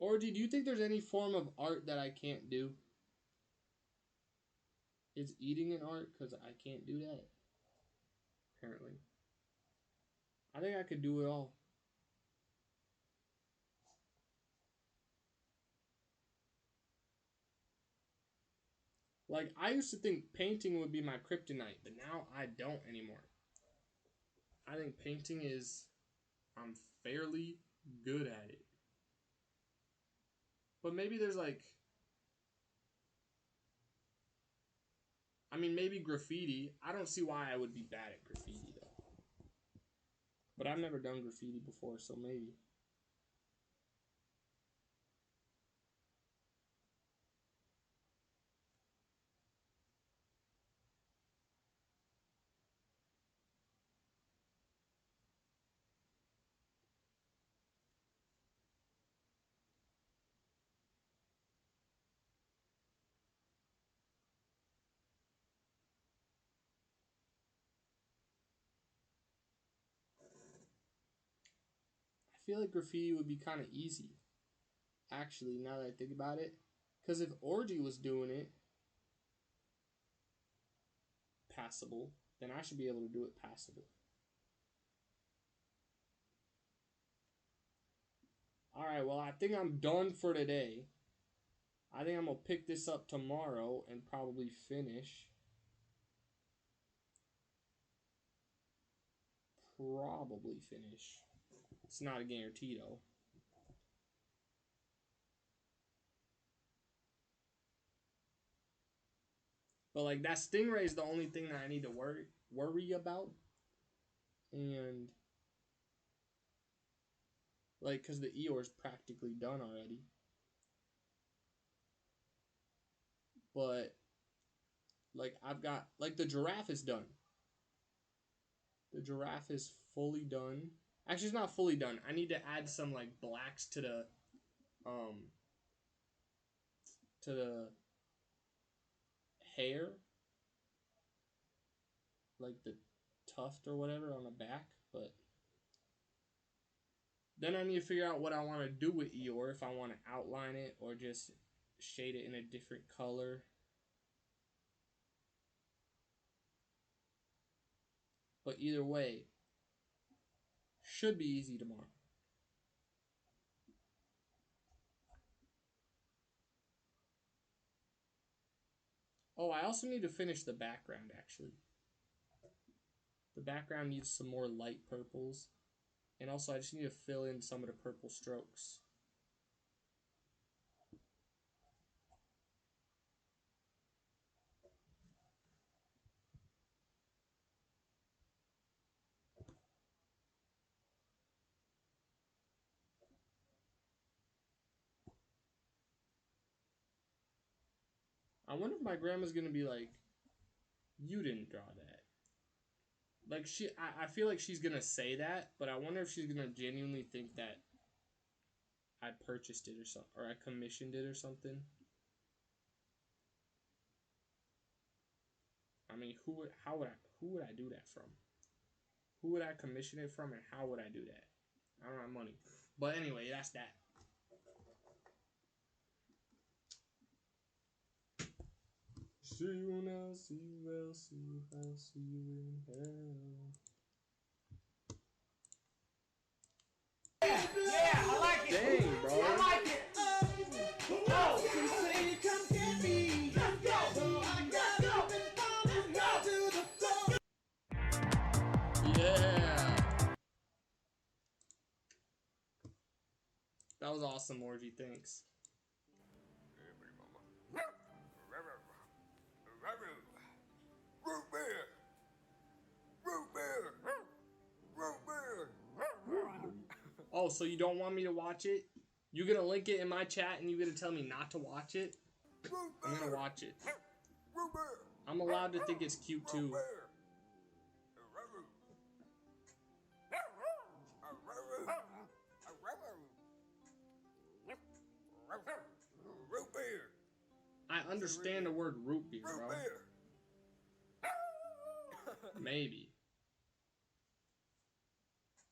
Or do you think there's any form of art that I can't do? Is eating an art? Because I can't do that. Apparently. I think I could do it all. Like, I used to think painting would be my kryptonite, but now I don't anymore. I think painting is... I'm fairly good at it. But maybe there's like... I mean, maybe graffiti. I don't see why I would be bad at graffiti, though. But I've never done graffiti before, so maybe. I feel like graffiti would be kind of easy. Actually, now that I think about it. Because if Orgy was doing it passable, then I should be able to do it passable. Alright, well, I think I'm done for today. I think I'm going to pick this up tomorrow and probably finish. Probably finish. It's not a guarantee, though. But, like, that stingray is the only thing that I need to worry about. And, like, because the Eeyore's practically done already. But, like, I've got... Like, the giraffe is done. The giraffe is fully done. Actually, it's not fully done. I need to add some, like, blacks to the... To the hair. Like, the tuft or whatever on the back. But... Then I need to figure out what I want to do with Eeyore. If I want to outline it or just shade it in a different color. But either way, should be easy tomorrow. Oh, I also need to finish the background, actually. The background needs some more light purples. And also, I just need to fill in some of the purple strokes. I wonder if my grandma's gonna be like, you didn't draw that. Like, I feel like she's gonna say that, but I wonder if she's gonna genuinely think that I purchased it or something, or I commissioned it or something. I mean, who would I do that from? Who would I commission it from and how would I do that? I don't have money. But anyway, that's that. See you now, see you well, see you how, see you in hell. Yeah, I like it. Dang, bro. I like it. Yeah. That was awesome, Orgy. Thanks. Oh, so you don't want me to watch it? You gonna link it in my chat and you gonna tell me not to watch it? I'm gonna watch it. I'm allowed to think it's cute too. I understand the word root beer, bro. Maybe.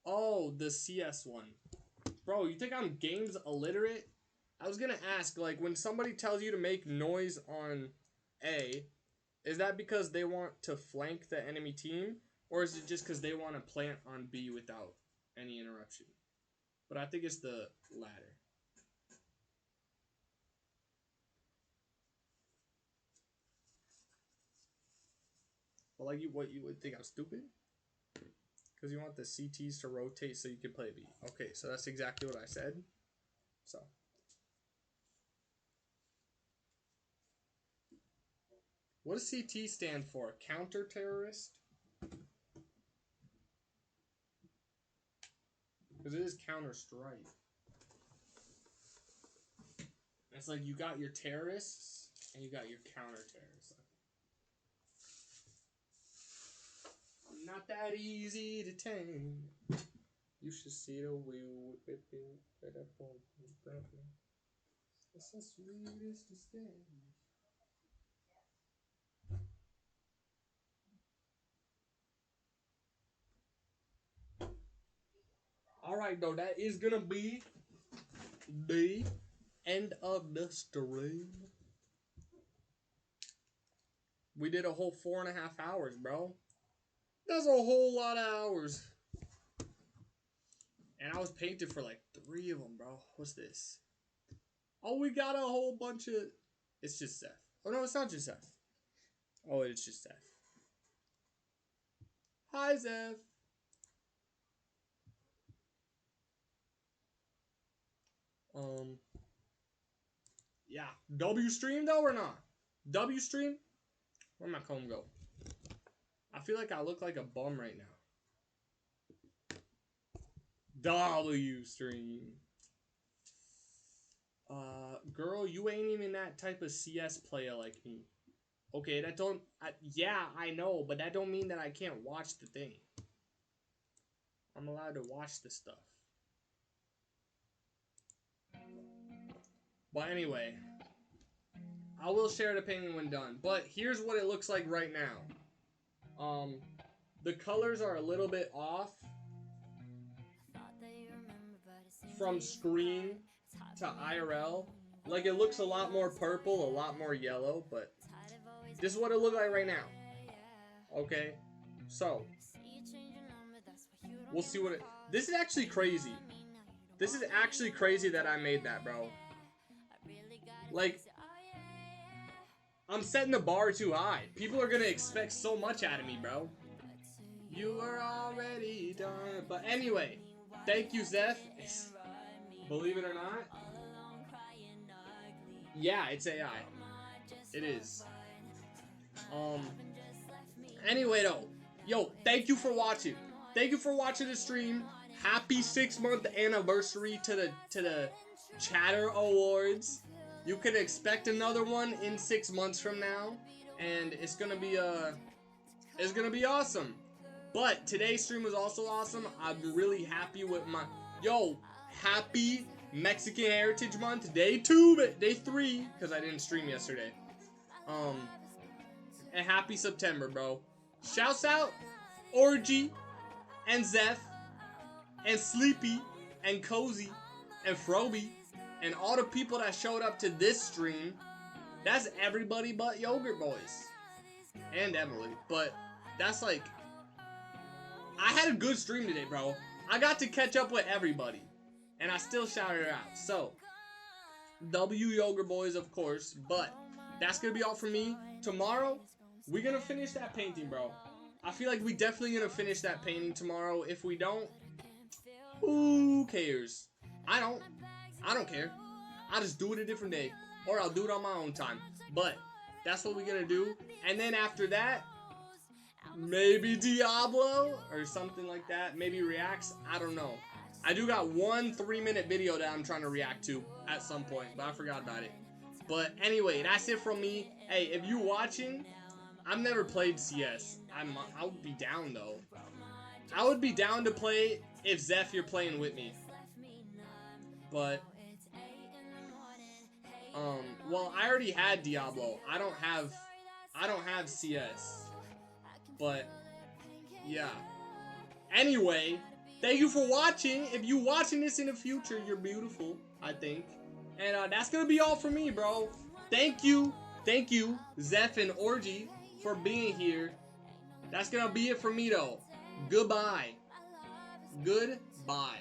Oh, the CS one. Bro, you think I'm games illiterate? I was gonna ask, like, when somebody tells you to make noise on A, is that because they want to flank the enemy team? Or is it just because they want to plant on B without any interruption? But I think it's the latter. But like, you would think I'm stupid? Because you want the CTs to rotate so you can play B. Okay, so that's exactly what I said. So. What does CT stand for? Counter-terrorist? Because it is Counter-Strike. It's like you got your terrorists and you got your counter-terrorists. Not that easy to tame. You should see the wheel whipping. It's the sweetest to stand. Alright, though, that is gonna be the end of the stream. We did a whole 4.5 hours, bro. That's a whole lot of hours. And I was painted for like 3 of them, bro. What's this? Oh, we got a whole bunch of... It's just Seth. Oh, no, it's not just Seth. Oh, it's just Seth. Hi, Seth. Yeah. W stream, though, or not? W stream? Where'd my comb go? I feel like I look like a bum right now. W stream. Girl, you ain't even that type of CS player like me. Okay, that don't... yeah, I know, but that don't mean that I can't watch the thing. I'm allowed to watch the stuff. But anyway, I will share the opinion when done. But here's what it looks like right now. The colors are a little bit off from screen to IRL. Like, it looks a lot more purple, a lot more yellow, but this is what it looks like right now. Okay, so we'll see what it... This is actually crazy. This is actually crazy that I made that, bro. Like, I'm setting the bar too high. People are gonna expect so much out of me, bro. You are already done. But anyway, thank you, Zeph. Believe it or not, yeah, it's AI. It is. Anyway, though, yo, thank you for watching. Thank you for watching the stream. Happy 6-month anniversary to the Chatter Awards. You can expect another one in 6 months from now, and it's gonna be awesome. But today's stream was also awesome. I'm really happy with my happy Mexican Heritage Month, day 3, because I didn't stream yesterday. And happy September, bro. Shouts out, Orgy, and Zeph, and Sleepy, and Cozy, and Froby, and all the people that showed up to this stream. That's everybody but Yogurt Boys. And Emily. But that's like... I had a good stream today, bro. I got to catch up with everybody. And I still shouted her out. So, W Yogurt Boys, of course. But that's going to be all for me. Tomorrow, we're going to finish that painting, bro. I feel like we definitely going to finish that painting tomorrow. If we don't, who cares? I don't care. I'll just do it a different day. Or I'll do it on my own time. But that's what we're going to do. And then after that, maybe Diablo or something like that. Maybe reacts. I don't know. I do got one 3-minute video that I'm trying to react to at some point. But I forgot about it. But anyway, that's it from me. Hey, if you watching, I've never played CS. I would be down though. I would be down to play if Zeph you're playing with me. But well, I already had Diablo. I don't have CS. But yeah. Anyway, thank you for watching. If you watching this in the future, you're beautiful, I think. And that's gonna be all for me, bro. Thank you, Zeph and Orgy, for being here. That's gonna be it for me though. Goodbye. Goodbye.